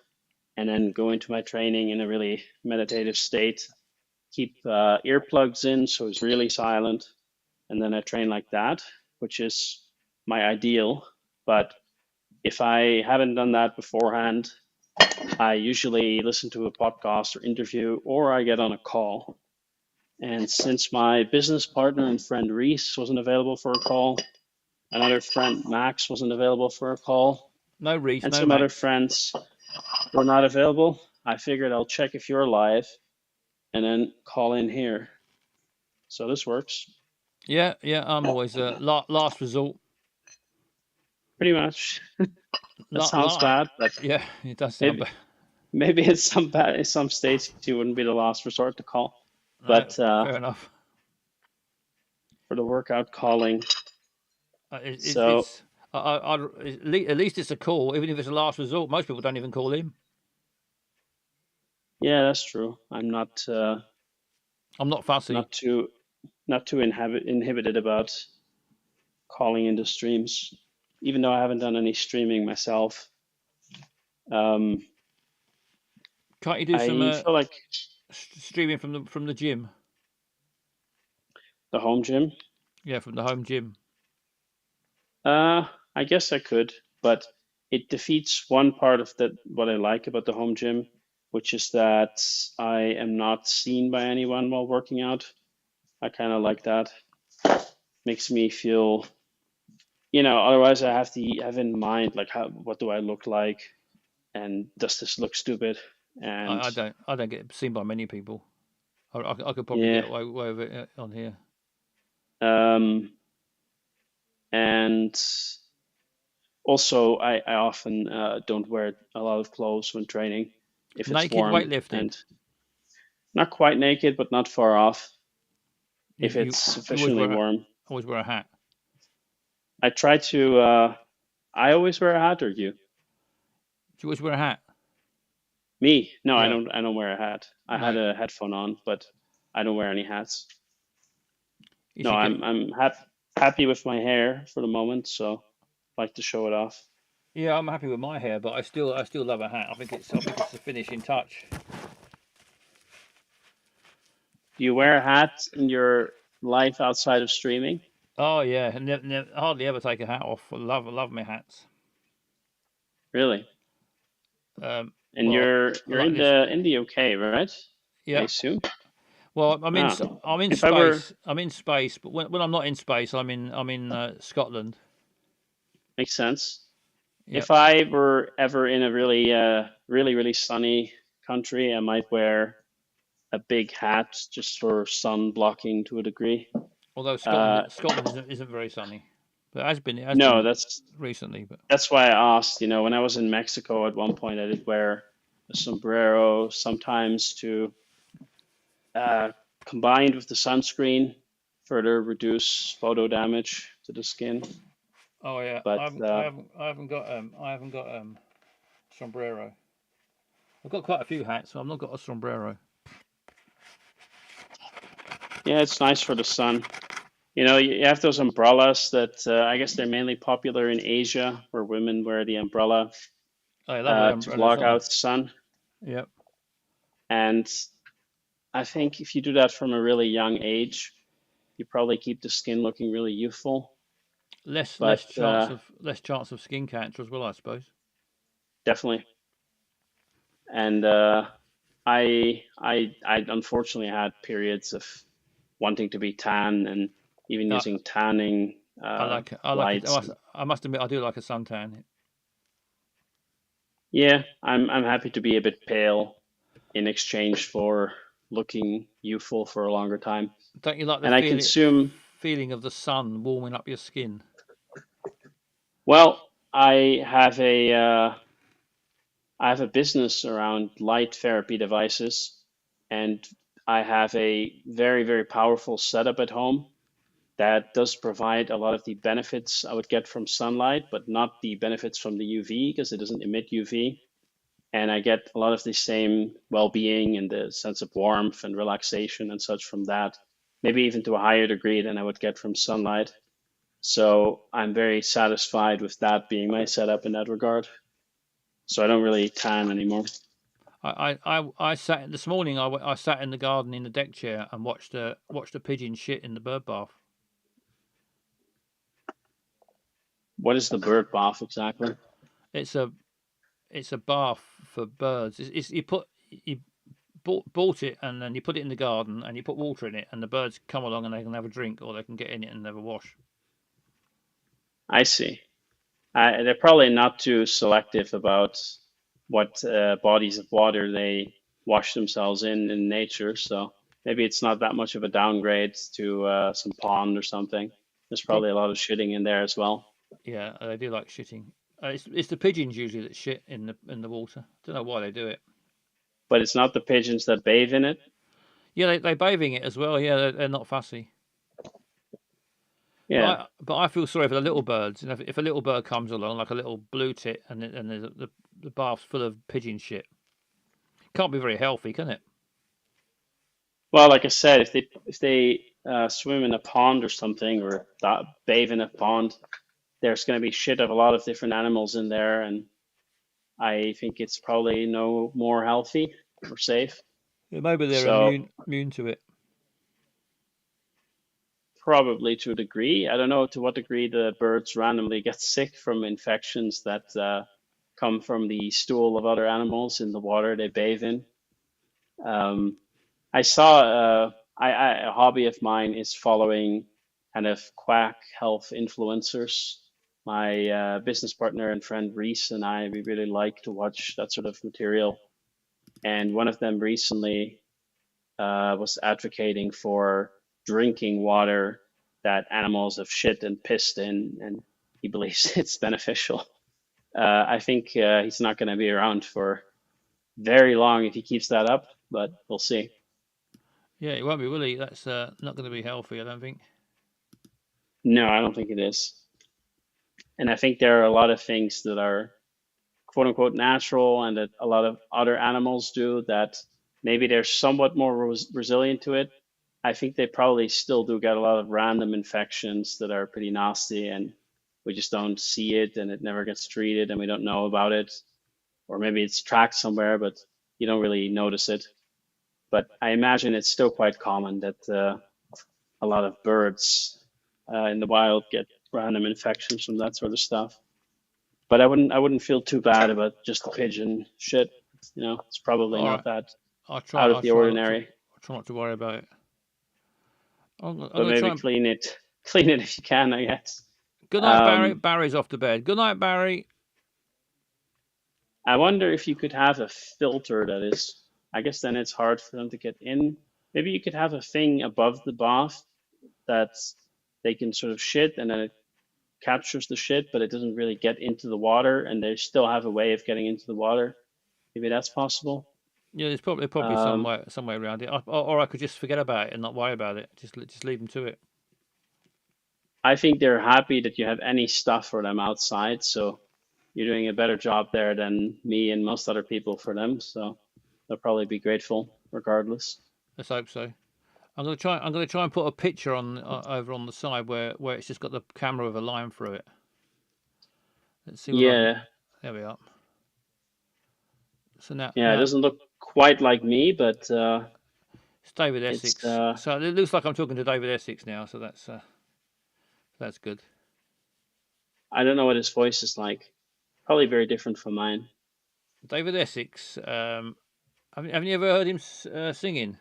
and then go into my training in a really meditative state. Keep earplugs in, so it's really silent, and then I train like that, which is my ideal. But if I haven't done that beforehand, I usually listen to a podcast or interview, or I get on a call. And since my business partner and friend Reese wasn't available for a call, another friend Max wasn't available for a call, No Reese, and no some other Max. friends were not available, I figured I'll check if you're live and then call in here. So this works Yeah, yeah. I'm always last resort. pretty much. That La, sounds la, bad, but yeah, it does sound maybe bad. maybe in some states you wouldn't be the last resort to call. No, But fair enough. for the workout calling, so It's at least it's a call, even if it's a last resort. Most people don't even call him. yeah, that's true. I'm not I'm not fussy. not too inhibited about calling into streams, even though I haven't done any streaming myself. Um, Can't you do some I feel like streaming from the gym? the home gym. Yeah, from the home gym. I guess I could, but it defeats one part of that what I like about the home gym, which is that I am not seen by anyone while working out. I kind of like that. Makes me feel, otherwise I have to have in mind like what do I look like, and does this look stupid? And I don't get seen by many people. I could probably yeah, get away with it on here. um, and also I often don't wear a lot of clothes when training if it's Naked warm, weightlifting. and not quite naked, but not far off if You it's always sufficiently warm. always wear a hat. I try to. I always wear a hat, or you? Do you always wear a hat? Me? No, I Yeah. don't. I don't wear a hat. I had No. a headphone on, but I don't wear any hats. You No, should get. I'm happy with my hair for the moment, so I like to show it off. Yeah, I'm happy with my hair, but I still love a hat. I think it's the finishing touch. Do you wear a hat in your life outside of streaming? Oh yeah, and hardly ever take a hat off. I love my hats. Really? Um, And well, you're like in this. the UK, right? I Yeah. assume. Well, Ah, I'm in if I were, space. I'm in space, but when I'm not in space, I'm in Scotland. makes sense. Yeah. If I were ever in a really sunny country, I might wear a big hat just for sun blocking to a degree. Although Uh, Scotland isn't very sunny, but it has no, been that's recently. But that's why I asked. When I was in Mexico at one point, I did wear a sombrero sometimes to combined with the sunscreen, further reduce photo damage to the skin. oh yeah, But I haven't got sombrero. I've got quite a few hats, so I've not got a sombrero. yeah, it's nice for the sun. You have those umbrellas that I guess they're mainly popular in Asia, where women wear the umbrella Oh, yeah, lovely to umbrellas, block aren't out the sun. they? Yep. And I think if you do that from a really young age, you probably keep the skin looking really youthful. Less But less chance of skin cancer as well, I suppose. definitely. And I unfortunately had periods of wanting to be tan and even No, using tanning I like it. I like it. lights. I must admit, I do like a suntan. Yeah, I'm happy to be a bit pale in exchange for looking youthful for a longer time. Don't you like the And I consume, feeling of the sun warming up your skin? well, I have a business around light therapy devices, and I have a very, very powerful setup at home that does provide a lot of the benefits I would get from sunlight, but not the benefits from the UV because it doesn't emit UV. And I get a lot of the same well-being and the sense of warmth and relaxation and such from that, maybe even to a higher degree than I would get from sunlight. So I'm very satisfied with that being my setup in that regard. So I don't really tan anymore. I sat this morning. I sat in the garden in the deck chair and watched a pigeon shit in the bird bath. What is the bird bath exactly? It's a bath for birds. You bought it and then you put it in the garden and you put water in it and the birds come along and they can have a drink or they can get in it and have a wash. I see. They're probably not too selective about what bodies of water they wash themselves in nature. So maybe it's not that much of a downgrade to some pond or something. There's probably a lot of shitting in there as well. Yeah, they do like shitting. It's the pigeons usually that shit in the water. Don't know why they do it. But it's not the pigeons that bathe in it. Yeah, they bathe in it as well. Yeah, they're not fussy. Yeah. But I feel sorry for the little birds. You know, if a little bird comes along, like a little blue tit, and the bath's full of pigeon shit, can't be very healthy, can it? Well, like I said, if they swim in a pond or something or bathe in a pond, there's going to be shit of a lot of different animals in there, and I think it's probably no more healthy or safe. Yeah, maybe they're So immune to it. probably to a degree. I don't know to what degree the birds randomly get sick from infections that come from the stool of other animals in the water they bathe in. Um, I saw a hobby of mine is following kind of quack health influencers. My business partner and friend Reese and I, we really like to watch that sort of material. And one of them recently was advocating for drinking water that animals have shit and pissed in, and he believes it's beneficial. I think he's not going to be around for very long if he keeps that up, but we'll see. Yeah, it won't be, will he? That's not going to be healthy, I don't think. No, I don't think it is. And I think there are a lot of things that are quote unquote natural and that a lot of other animals do that maybe they're somewhat more resilient to it. I think they probably still do get a lot of random infections that are pretty nasty and we just don't see it and it never gets treated and we don't know about it. Or maybe it's tracked somewhere, but you don't really notice it. But I imagine it's still quite common that a lot of birds in the wild get random infections from that sort of stuff. But I wouldn't feel too bad about just the pigeon shit. You know, it's probably All not right, that I'll try. out of the ordinary. I'll try not to worry about it. I'm But going to try maybe and... clean it if you can, I guess. Good night, Barry. Um, Barry's off to bed. Good night, Barry. I wonder if you could have a filter that is, I guess then it's hard for them to get in. Maybe you could have a thing above the bath that they can sort of shit and then it captures the shit, but it doesn't really get into the water and they still have a way of getting into the water. Maybe that's possible. Yeah, there's probably Um, some way around it, or I could just forget about it and not worry about it. Just leave them to it. I think they're happy that you have any stuff for them outside, so you're doing a better job there than me and most other people for them. So they'll probably be grateful regardless. Let's hope so. I'm going to try and put a picture on over on the side where it's just got the camera with a line through it. Let's see. Yeah, There we are. So now, yeah, it doesn't look quite like me, but it's David it's Essex. So it looks like I'm talking to David Essex now. So that's good. I don't know what his voice is like. Probably very different from mine. David Essex. Haven't you ever heard him singing?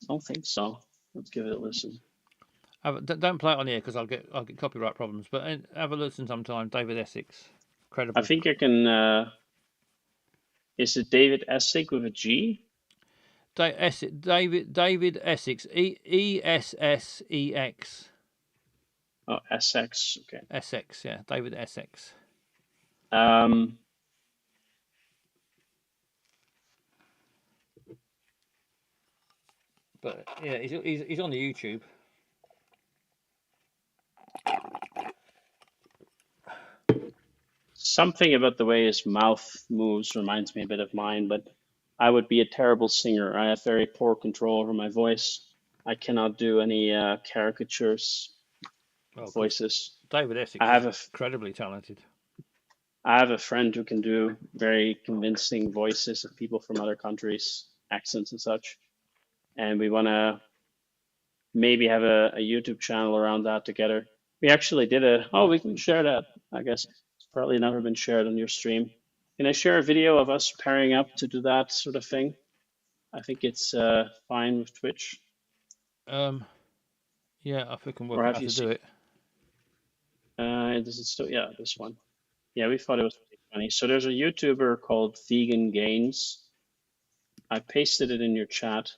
I don't think so. Let's give it a listen. Don't play it on here because I'll get copyright problems. But have a listen sometime. David Essex, credible. I think I can. Is it David Essig with a G? David Essex, Essex. Oh, SX. Okay. Essex, yeah, David Essex. But yeah, he's on the YouTube. Something about the way his mouth moves reminds me a bit of mine, but I would be a terrible singer. I have very poor control over my voice. I cannot do any caricatures voices. David Essex I have is incredibly talented. I have a friend who can do very convincing voices of people from other countries, accents and such. And we want to maybe have a YouTube channel around that together. We actually did we can share that, I guess. It's probably never been shared on your stream. Can I share a video of us pairing up to do that sort of thing? I think it's fine with Twitch. Yeah, I think I can work Or out have how you to do it. This is still, yeah, this one. Yeah, we thought it was pretty funny. So there's a YouTuber called Vegan Gains. I pasted it in your chat.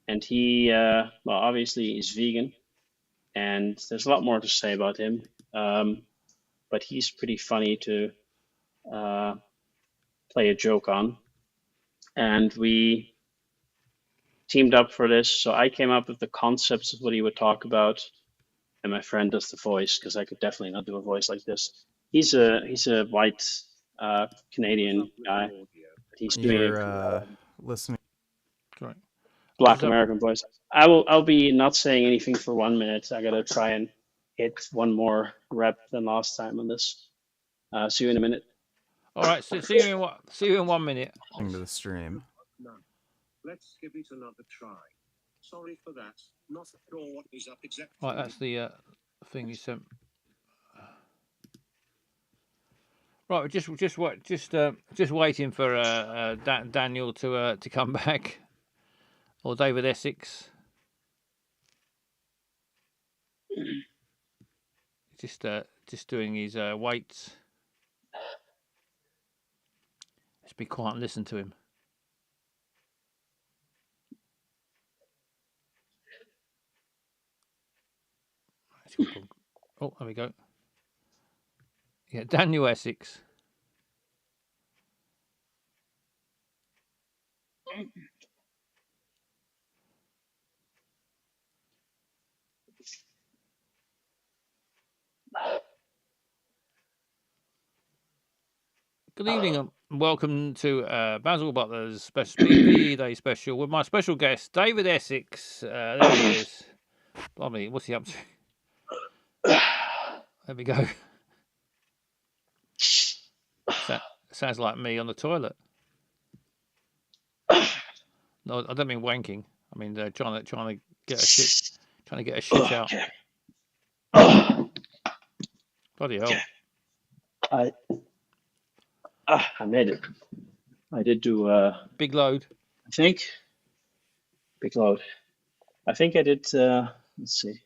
And he, well, obviously he's vegan. And there's a lot more to say about him. But he's pretty funny to play a joke on. And we teamed up for this. So I came up with the concepts of what he would talk about. And my friend does the voice, because I could definitely not do a voice like this. He's a white Canadian guy. He's doing You're listening. Correct. Black American voice. I'll be not saying anything for 1 minute. I gotta try and hit one more rep than last time on this. See you in a minute. All right. See you in 1 minute. To the stream. No. Let's give it another try. Sorry for that. Not sure what is up exactly. Right, that's the thing you sent. Right, just waiting for Daniel to come back, or David Essex. Just doing his weights. Let's be quiet and listen to him. Oh, there we go. Yeah, Daniel Essex. Good evening and welcome to Basil Butler's VE Day special with my special guest, David Essex. There he is. Blimey, what's he up to? There we go. Sounds like me on the toilet. No, I don't mean wanking. I mean trying to get a shit out. Bloody hell! I made it. I did do big load. I think big load. I think I did. Let's see.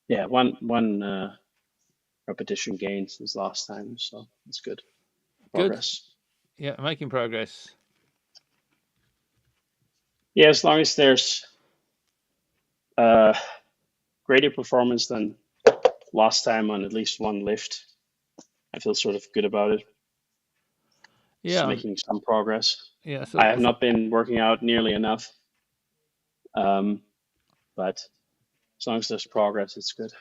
Yeah, one repetition gains this last time, so that's good. Progress. Good. Yeah, making progress. Yeah, as long as there's greater performance than last time on at least one lift, I feel sort of good about it. Yeah, just making some progress. Yeah, I have not been working out nearly enough, but as long as there's progress, it's good.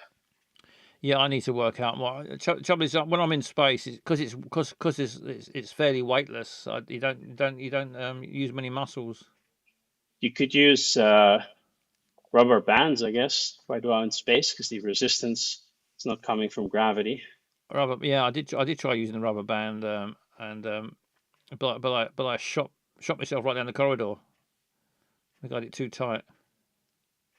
Yeah, I need to work out more. Trouble is, when I'm in space, because it's fairly weightless. You don't use many muscles. You could use rubber bands, I guess, quite well in space because the resistance is not coming from gravity. Rubber, yeah, I did try using the rubber band, but I shot myself right down the corridor. I got it too tight.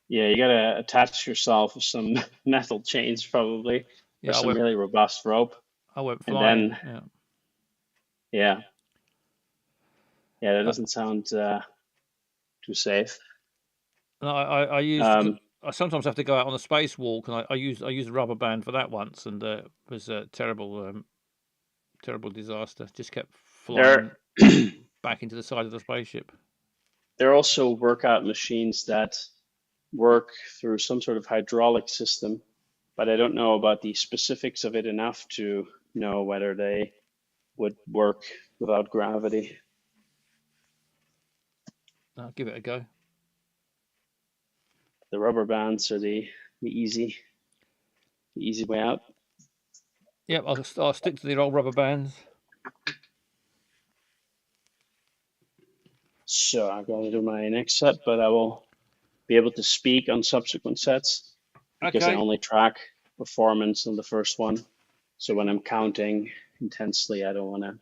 Yeah, you gotta attach yourself with some metal chains probably, or some really robust rope. I went flying. And then, yeah, that doesn't sound too safe. And I used. Um, I sometimes have to go out on a spacewalk, and I used a rubber band for that once, and it was a terrible disaster. Just kept flying there, back into the side of the spaceship. there are also workout machines that work through some sort of hydraulic system, but I don't know about the specifics of it enough to know whether they would work without gravity. I'll give it a go. The rubber bands are the easy way out. Yep, I'll stick to the old rubber bands. So I'm going to do my next set, but I will be able to speak on subsequent sets because I Okay. only track performance on the first one. So when I'm counting intensely, I don't want to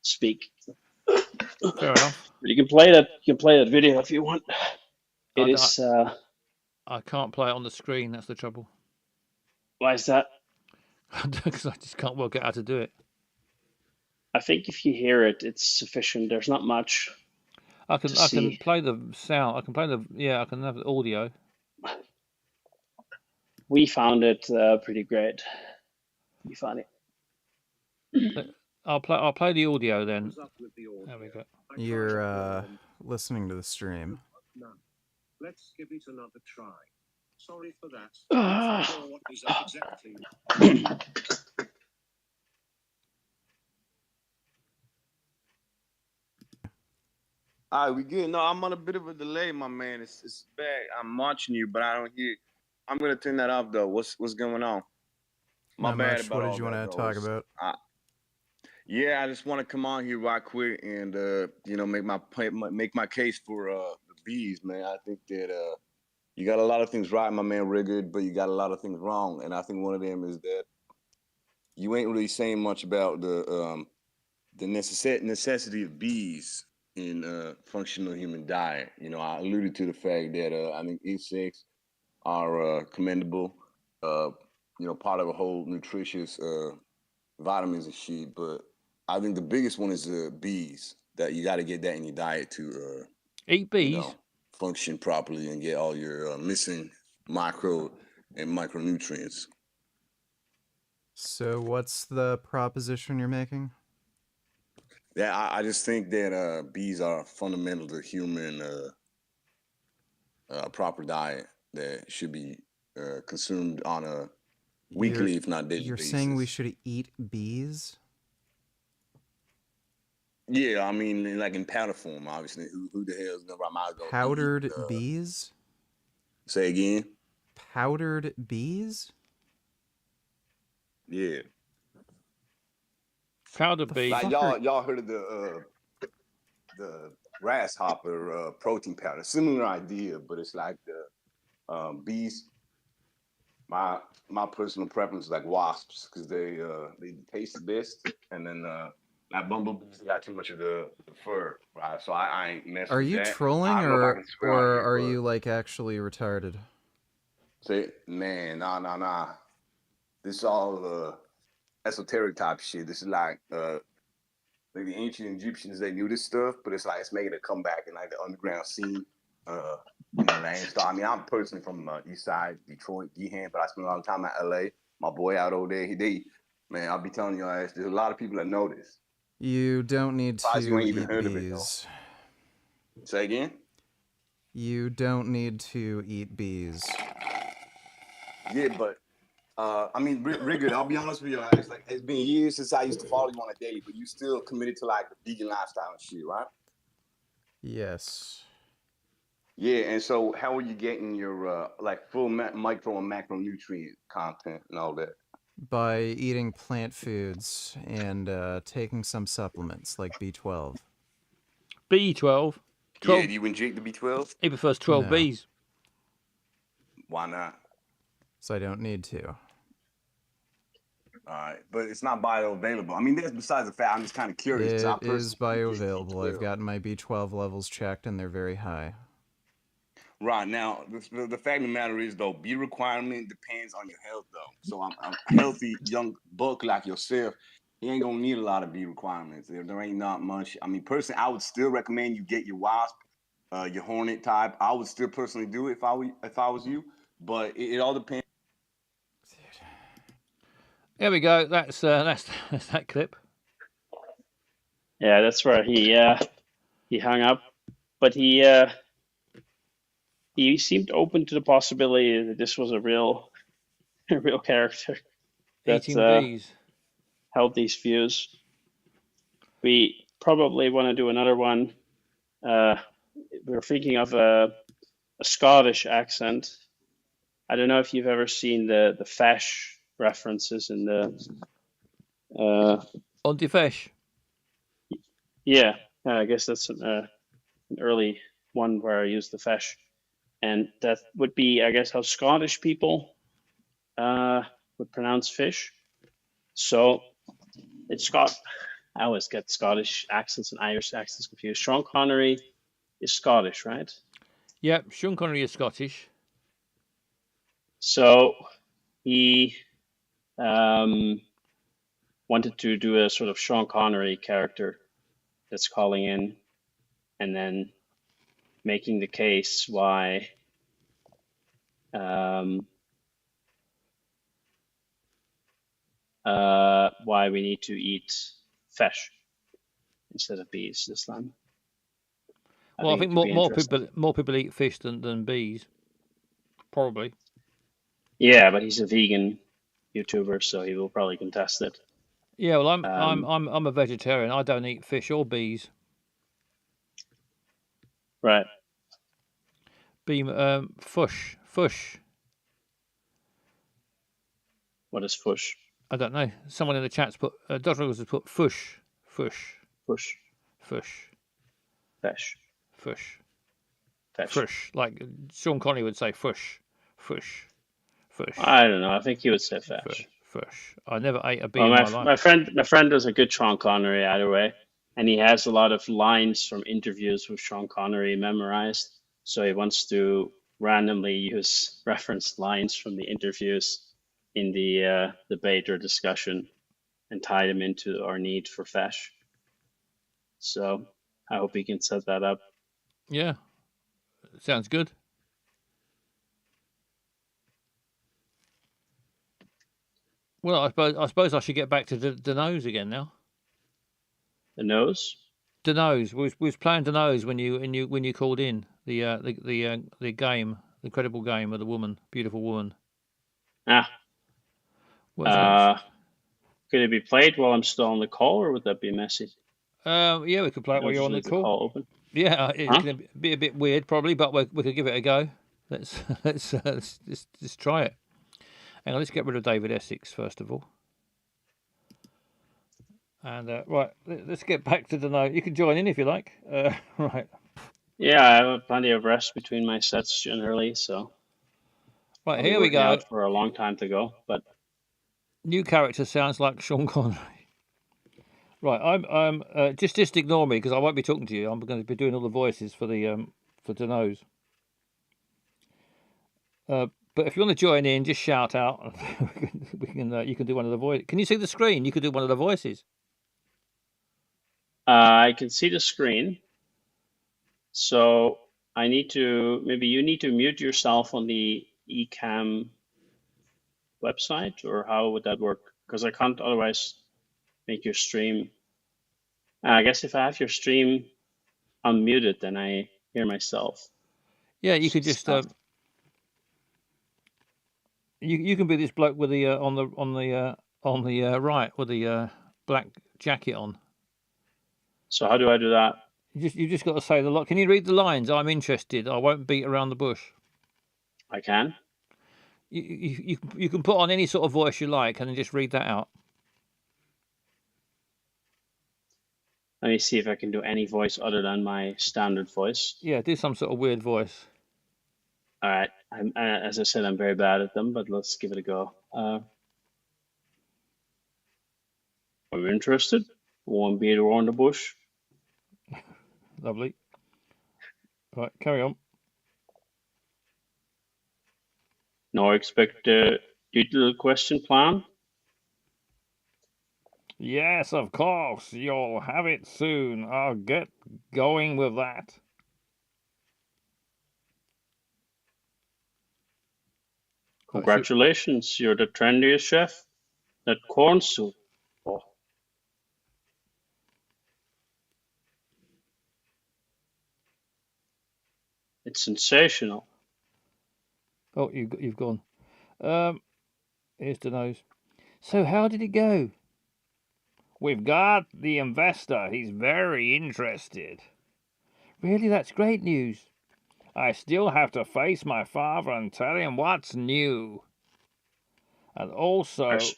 speak. Fair enough. But you can play that. You can play that video if you want. It I, is. I can't play it on the screen. That's the trouble. Why is that? Because I just can't work out how to do it. I think if you hear it, it's sufficient. There's not much. I can see. play the sound. I can play I can have the audio. We found it pretty great. You found it. I'll play the audio then. What's up with the audio? There we go. I tried You're to listening to the stream. none. Let's give it another try. Sorry for that. Ah. Not sure what is up exactly. All right, we good. No, I'm on a bit of a delay, my man. It's bad. I'm watching you, but I don't hear. I'm gonna turn that off though. What's going on? My Not bad much. about What all did you want that, to though. talk about? Yeah, I just want to come on here right quick and make my case for the bees, man. I think that you got a lot of things right, my man Rigard, but you got a lot of things wrong, and I think one of them is that you ain't really saying much about the necessity of bees in functional human diet. You know, I alluded to the fact that I think insects are commendable, part of a whole nutritious vitamins and shit. But I think the biggest one is bees. That you got to get that in your diet to Eat bees. function properly and get all your missing macro and micronutrients. So what's the proposition you're making? Yeah, I just think that bees are fundamental to human proper diet that should be consumed on a weekly, if not daily You're basis. saying we should eat bees? Yeah, I mean, like in powder form, obviously. Who the hell is gonna go Powdered bees? Say again? Powdered bees? Yeah. Powder bees. Like y'all heard of the grasshopper protein powder? Similar idea, but it's like the bees. My personal preference is like wasps because they taste the best, and then like bumblebees got too much of the fur, right? So I ain't messing Are with you that. trolling I don't know if I or can swear on here, are but- you like actually retarded? Say, man, nah. This all esoteric type shit. This is like the ancient Egyptians, they knew this stuff, but it's like it's making a comeback in like the underground scene. So I mean, I'm personally from East Side, Detroit, Gehan, but I spent a lot of time at LA. My boy out over there, man, I'll be telling you, there's a lot of people that know this. You don't need to You ain't even eat heard of it, though. bees. Say again? You don't need to eat bees. Yeah, but I mean, Rigard, I'll be honest with you, it's been years since I used to follow you on a daily, but you still committed to like the vegan lifestyle and shit, right? Yes. Yeah, and so how are you getting your like full micro and macronutrient content and all that? By eating plant foods and taking some supplements like B12. B12. Yeah, do you inject the B12? He prefers 12 No. bees. Why not? So I don't need to. All right, but it's not bioavailable. I mean, that's besides the fact. I'm just kind of curious. It is bioavailable. I've gotten my B12 levels checked and they're very high. Right now, the fact of the matter is, though, B requirement depends on your health, though. So I'm a healthy young buck like yourself. You ain't gonna need a lot of B requirements. There ain't not much. I mean, personally, I would still recommend you get your wasp your Hornet type. I would still personally do it if I was you, but it all depends. There we go. That's that clip. Yeah, that's where he hung up, but he seemed open to the possibility that this was a real character that Eating bees. held these views. We probably want to do another one. We're thinking of a Scottish accent. I don't know if you've ever seen the Fesh references in the Onti Fesh. yeah, I guess that's an early one where I used the Fesh, and that would be, I guess, how Scottish people would pronounce fish. So it's got. I always get Scottish accents and Irish accents confused. Sean Connery is Scottish, right? Yep, Sean Connery is Scottish. So he wanted to do a sort of Sean Connery character that's calling in and then making the case why we need to eat fish instead of bees this time. Well, I think more people eat fish than bees, probably. Yeah, but he's a vegan YouTuber, so he will probably contest it. Yeah, well, I'm a vegetarian. I don't eat fish or bees. Right. Fush. What is fush? I don't know. Someone in the chat's put. Dr. Ruggles has put fush. Fish. Like Sean Connery would say fush. I don't know. I think he would say fish. I never ate a bee in my life. My friend does a good Sean Connery either way, and he has a lot of lines from interviews with Sean Connery memorized. So he wants to randomly use referenced lines from the interviews in the debate or discussion and tie them into our need for fish. So I hope he can set that up. Yeah, sounds good. Well, I suppose I should get back to the nose again now. The nose. The nose. We was playing the nose when you called in the game, the incredible game of the woman, beautiful woman. Could it be played while I'm still on the call, or would that be messy? Yeah, we could play it while you're on the call. Open. Yeah, it's going to be a bit weird probably, but we could give it a go. Let's just try it. Hang on, let's get rid of David Essex first of all. And right, let's get back to the note. You can join in if you like. Right. Yeah, I have plenty of rest between my sets generally, so. Right, here we go. Out for a long time to go, but. New character sounds like Sean Connery. Right, I'm just ignore me because I won't be talking to you. I'm going to be doing all the voices for the for Dano's. But if you want to join in, just shout out. we can you can do one of the voices. Can you see the screen? You could do one of the voices. I can see the screen. So maybe you need to mute yourself on the Ecamm website, or how would that work? Because I can't otherwise make your stream. I guess if I have your stream unmuted, then I hear myself. Yeah, you could just you can be this bloke with the on the right with the black jacket on. So how do I do that? You just got to say the lot. Can you read the lines? I'm interested. I won't beat around the bush. I can. You can put on any sort of voice you like and then just read that out. Let me see if I can do any voice other than my standard voice. Yeah, do some sort of weird voice. All right. As I said, I'm very bad at them, but let's give it a go. I'm interested. Won't beat around the bush. Lovely. Right, carry on. Now I expect a little question plan. Yes, of course. You'll have it soon. I'll get going with that. Congratulations, you're the trendiest chef. That corn soup. Oh, it's sensational. Oh, you've gone. Here's the nose. So how did it go? We've got the investor. He's very interested. Really, that's great news. I still have to face my father and tell him what's new. And also I sh-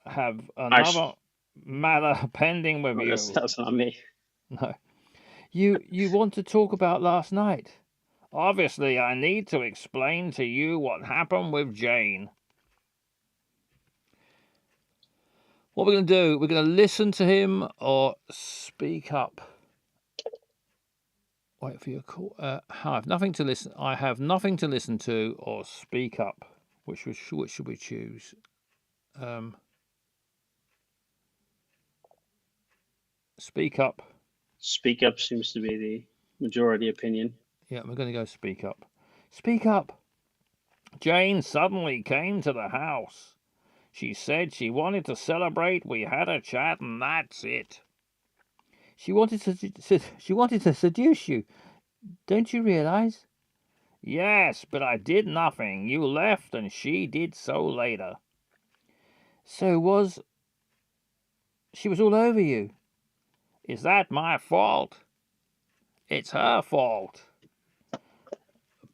have I sh- another matter pending with oh, you. that's not me. No. You want to talk about last night? Obviously, I need to explain to you what happened with Jane. What we're going to do, we're going to listen to him or speak up. Wait for your call. I have nothing to listen. I have nothing to listen to or speak up. Which should we choose? Speak up. Speak up seems to be the majority opinion. Yeah, we're going to go speak up. Speak up. Jane suddenly came to the house. She said she wanted to celebrate. We had a chat, and that's it. She wanted to seduce you. Don't you realize? Yes, but I did nothing. You left, and she did so later. So she was all over you? Is that my fault? It's her fault.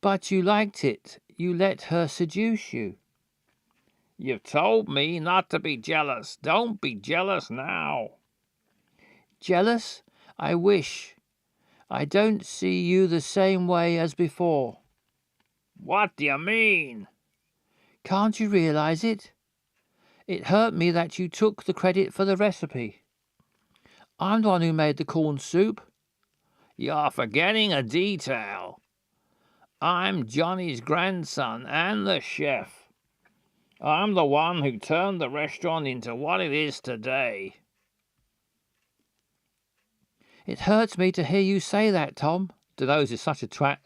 But you liked it. You let her seduce you. You've told me not to be jealous. Don't be jealous now. Jealous? I wish. I don't see you the same way as before. What do you mean? Can't you realize it? It hurt me that you took the credit for the recipe. I'm the one who made the corn soup. You're forgetting a detail. I'm Johnny's grandson and the chef. I'm the one who turned the restaurant into what it is today. It hurts me to hear you say that, Tom. Denos is such a twat.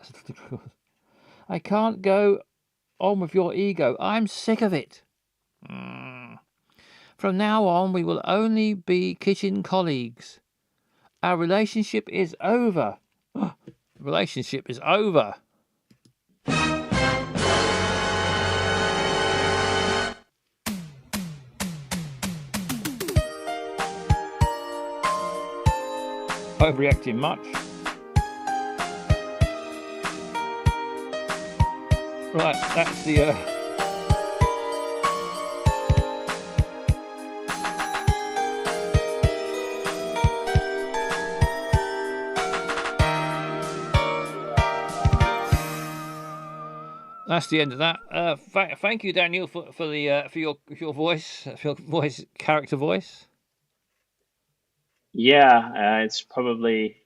I can't go on with your ego. I'm sick of it. From now on, we will only be kitchen colleagues. Our relationship is over. Relationship is over. Overreacting much. Right, that's the that's the end of that. Thank you, Daniel, for your voice, character voice. Yeah, it's probably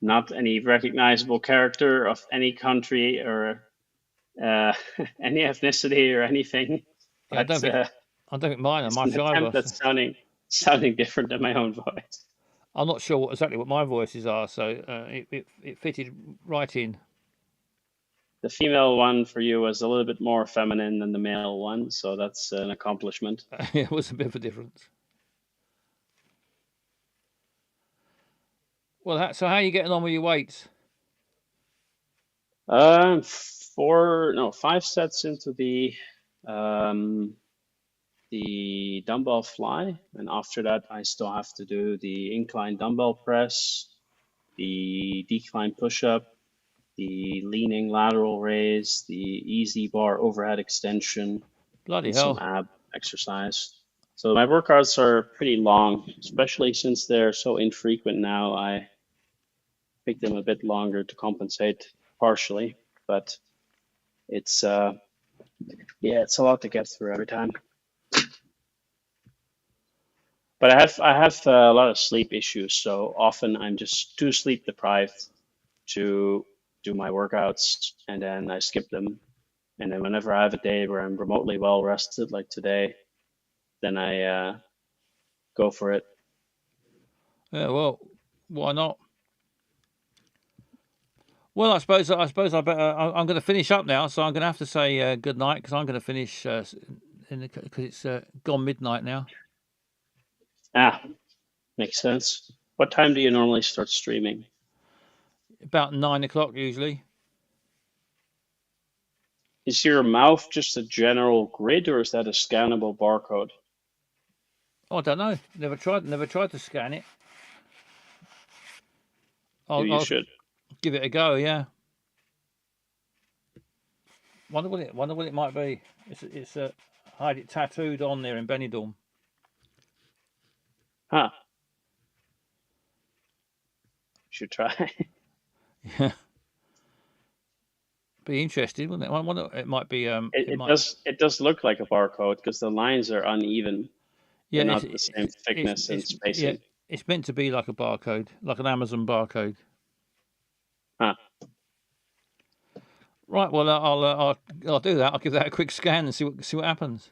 not any recognizable character of any country or any ethnicity or anything. Yeah, But I don't think mine are it's much an attempt either. that's sounding different than my own voice. I'm not sure exactly what my voices are, so it fitted right in. The female one for you was a little bit more feminine than the male one, so that's an accomplishment. It was a bit of a difference. Well, so how are you getting on with your weights? 5 sets into the dumbbell fly, and after that I still have to do the incline dumbbell press, the decline push-up, the leaning lateral raise, the easy bar overhead extension, Bloody and hell. some ab exercise. So my workouts are pretty long, especially since they're so infrequent now. I make them a bit longer to compensate partially, but it's it's a lot to get through every time. But I have a lot of sleep issues, so often I'm just too sleep deprived to do my workouts, and then I skip them. And then whenever I have a day where I'm remotely well rested, like today, then I go for it. Yeah, well, why not? Well, I suppose I better. I'm going to finish up now, so I'm going to have to say good night because I'm going to finish because it's gone midnight now. Ah, makes sense. What time do you normally start streaming? About 9 o'clock usually. Is your mouth just a general grid, or is that a scannable barcode? Oh, I don't know. Never tried to scan it. Maybe you I'll should. give it a go. Yeah. Wonder what it might be. It's I had it tattooed on there in Benidorm. Huh. Should try. Yeah. Be interested, wouldn't it? I wonder it might be. It does look like a barcode because the lines are uneven. Yeah, They're not the same thickness and spacing. Yeah, it's meant to be like a barcode, like an Amazon barcode. Huh. Right. Well, I'll do that. I'll give that a quick scan and see what happens.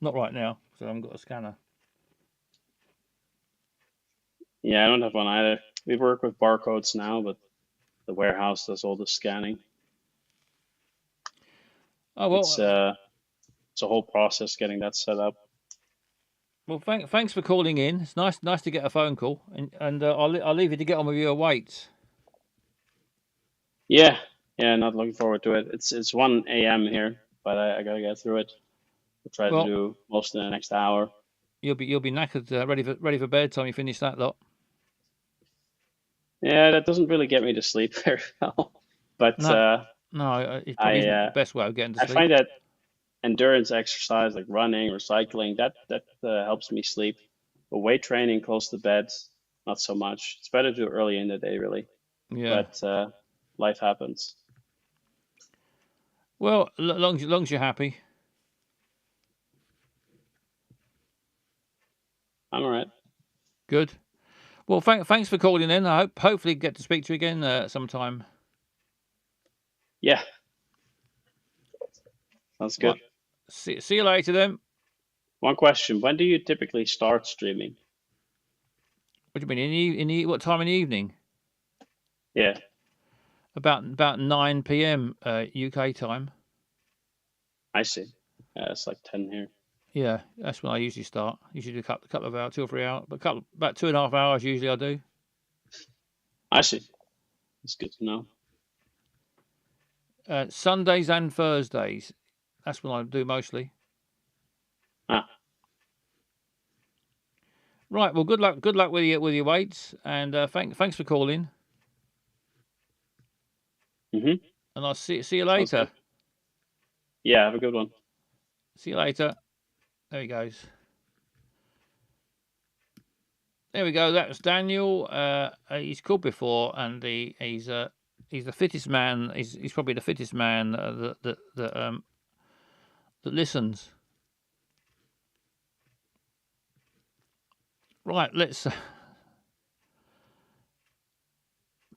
Not right now, so I haven't got a scanner. Yeah, I don't have one either. We work with barcodes now, but the warehouse does all the scanning. Oh well, it's a whole process getting that set up. Well, thanks for calling in. It's nice to get a phone call, and I'll leave you to get on with your weights. Yeah, not looking forward to it. It's 1 a.m. here, but I gotta get through it. We'll try to do most in the next hour. You'll be knackered, ready for bedtime. You finish that lot. Yeah, that doesn't really get me to sleep very well. But no, it's probably the best way of getting to sleep. I find that endurance exercise like running or cycling that helps me sleep. But weight training close to bed, not so much. It's better to do early in the day, really. Yeah. But life happens. Well, long as you're happy. I'm all right. Good. Well, thanks for calling in. I hopefully get to speak to you again sometime. Yeah. Sounds good. Right. See you later then. One question: when do you typically start streaming? What do you mean? What time in the evening? Yeah. About 9 p.m. UK time. I see. It's like 10 here. Yeah, that's when I usually start. Usually do a couple of hours, 2 or 3 hours, but about 2.5 hours usually I do. I see. It's good to know. Sundays and Thursdays. That's when I do mostly. Ah. Right. Well, good luck with your weights, and thanks for calling. Mhm. And I'll see you later. Yeah. Have a good one. See you later. There he goes. There we go. That was Daniel. He's called before, and he's the fittest man. He's probably the fittest man that listens. Right. Let's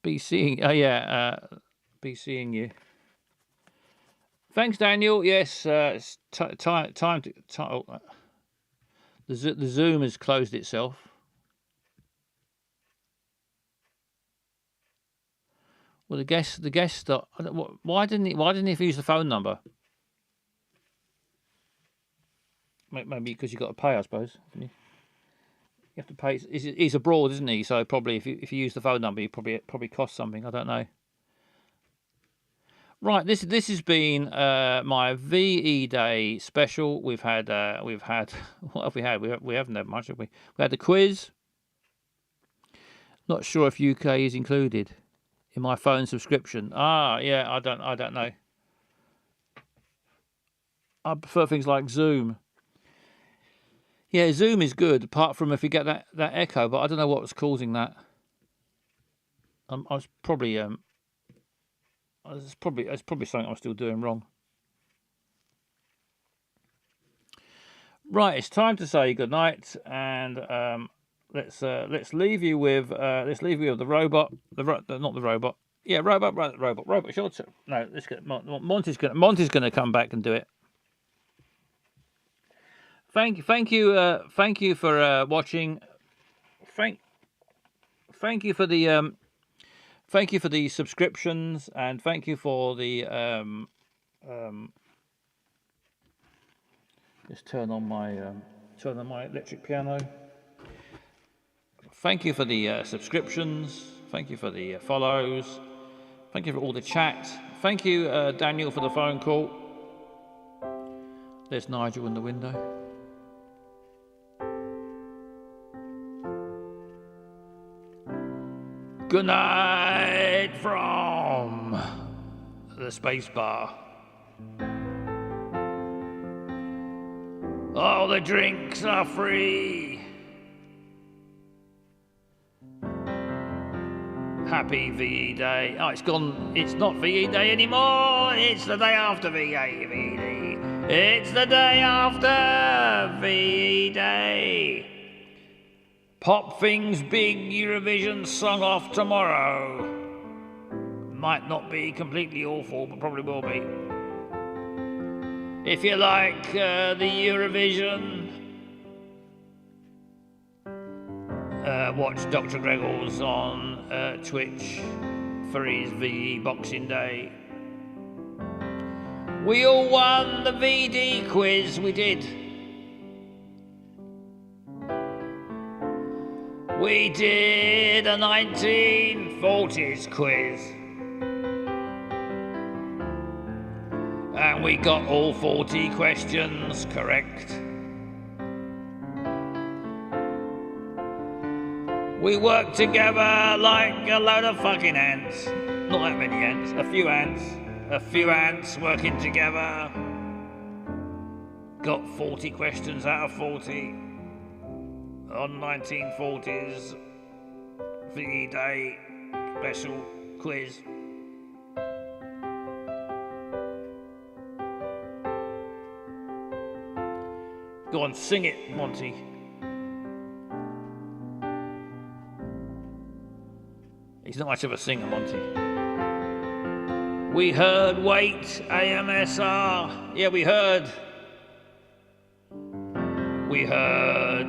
be seeing. Be seeing you. Thanks, Daniel. Yes, it's time to. The Zoom has closed itself. Well, the guest. Why didn't he use the phone number? Maybe because you got to pay, I suppose. You have to pay. He's abroad, isn't he? So probably if you use the phone number, it probably costs something. I don't know. Right, this has been my VE Day special. We've had what have we had? We haven't had much, have we? We had the quiz. Not sure if UK is included in my phone subscription. Yeah, I don't know. I prefer things like Zoom. Yeah, Zoom is good, apart from if you get that echo, but I don't know what was causing that. I was probably It's probably something I'm still doing wrong. Right, it's time to say goodnight, and let's leave you with the robot. Not the robot. Yeah, robot. Sure. No, let's get Monty's gonna come back and do it. Thank you for watching. thank you for the subscriptions, and thank you for the just turn on my electric piano. Thank you for the subscriptions. Thank you for the follows. Thank you for all the chat. Thank you, Daniel, for the phone call. There's Nigel in the window. Good night from the space bar. All the drinks are free. Happy VE Day. Oh, it's gone. It's not VE Day anymore. It's the day after VE. It's the day after VE Day. Pop Thing's big Eurovision song off tomorrow. Might not be completely awful, but probably will be. If you like the Eurovision, watch Dr. Greggles on Twitch for his VE Boxing Day. We all won the VD quiz, we did. We did a 1940s quiz. And we got all 40 questions correct. We worked together like a load of fucking ants. Not that many ants, a few ants. A few ants working together. Got 40 questions out of 40 on 1940s VE Day special quiz. Go on, sing it, Monty. He's not much of a singer, Monty. We heard wait, AMSR. Yeah, we heard. We heard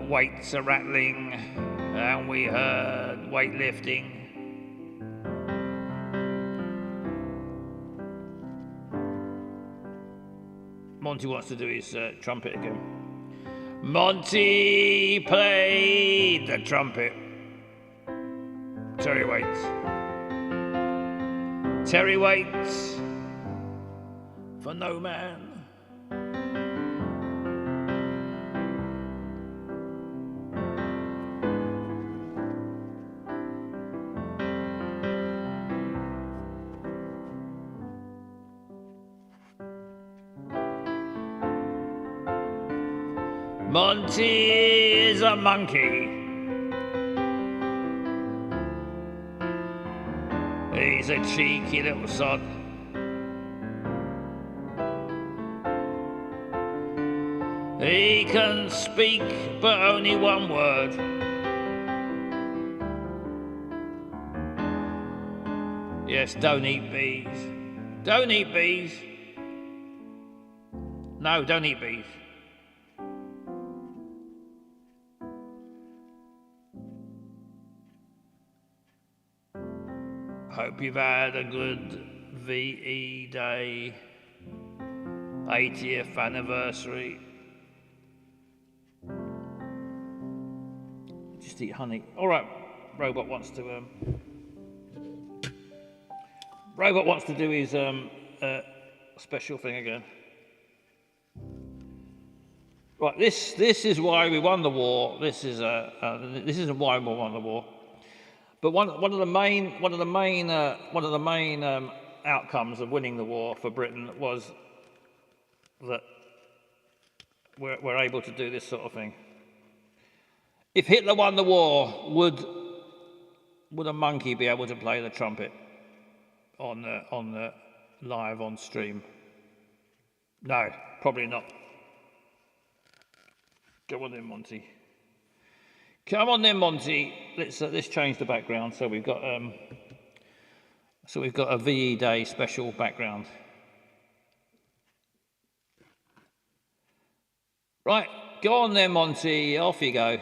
weights are rattling, and we heard weightlifting. Monty wants to do his trumpet again. Monty played the trumpet. Terry waits. Terry waits for no man. Monty is a monkey. He's a cheeky little sod. He can speak but only one word. Yes, don't eat bees. Don't eat bees. No, don't eat bees. Hope you've had a good VE Day, 80th anniversary. Just eat honey. All right, Robot wants to do his special thing again. Right, this is why we won the war. This isn't why we won the war. But one of the main outcomes of winning the war for Britain was that we're able to do this sort of thing. If Hitler won the war, would a monkey be able to play the trumpet on the live on stream? No, probably not. Go on then, Monty. Come on then, Monty. Let's change the background. So we've got a VE Day special background. Right, go on then, Monty. Off you go.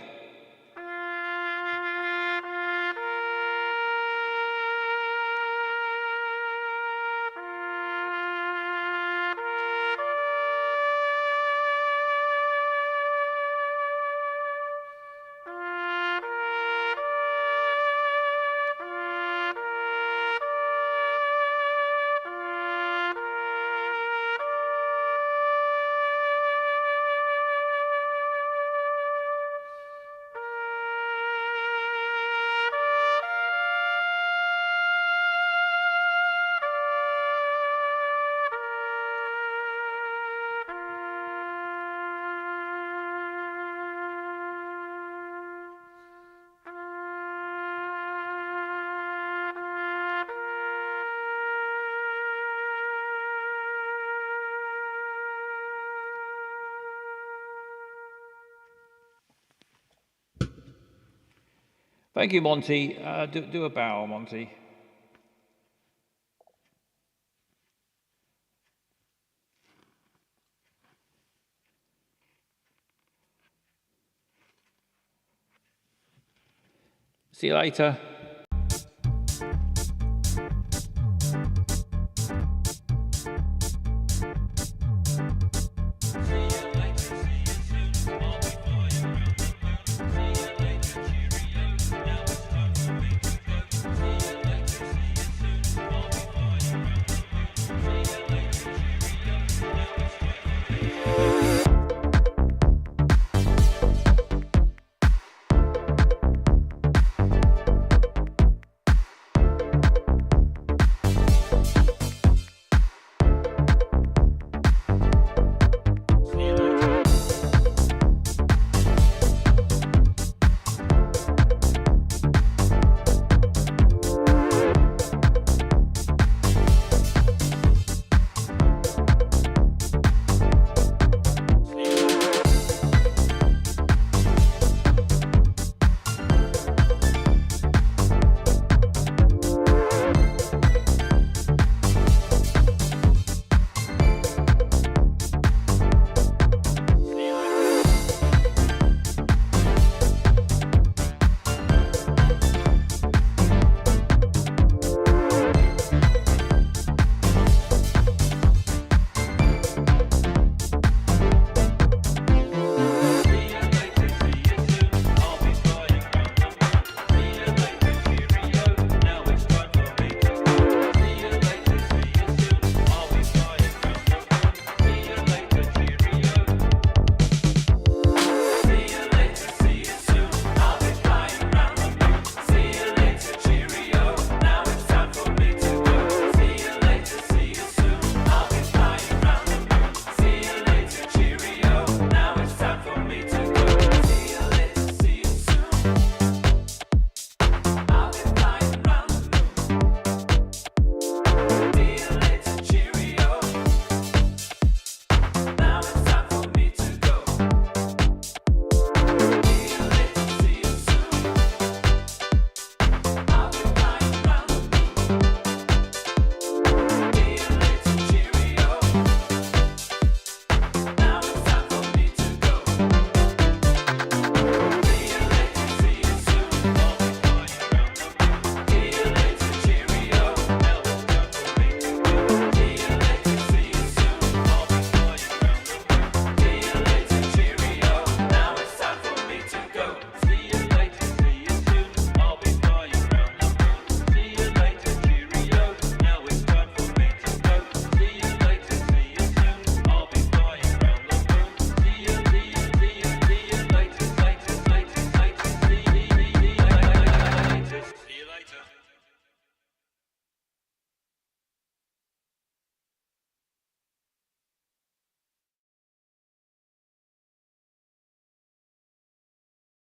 Thank you, Monty. Do a bow, Monty. See you later.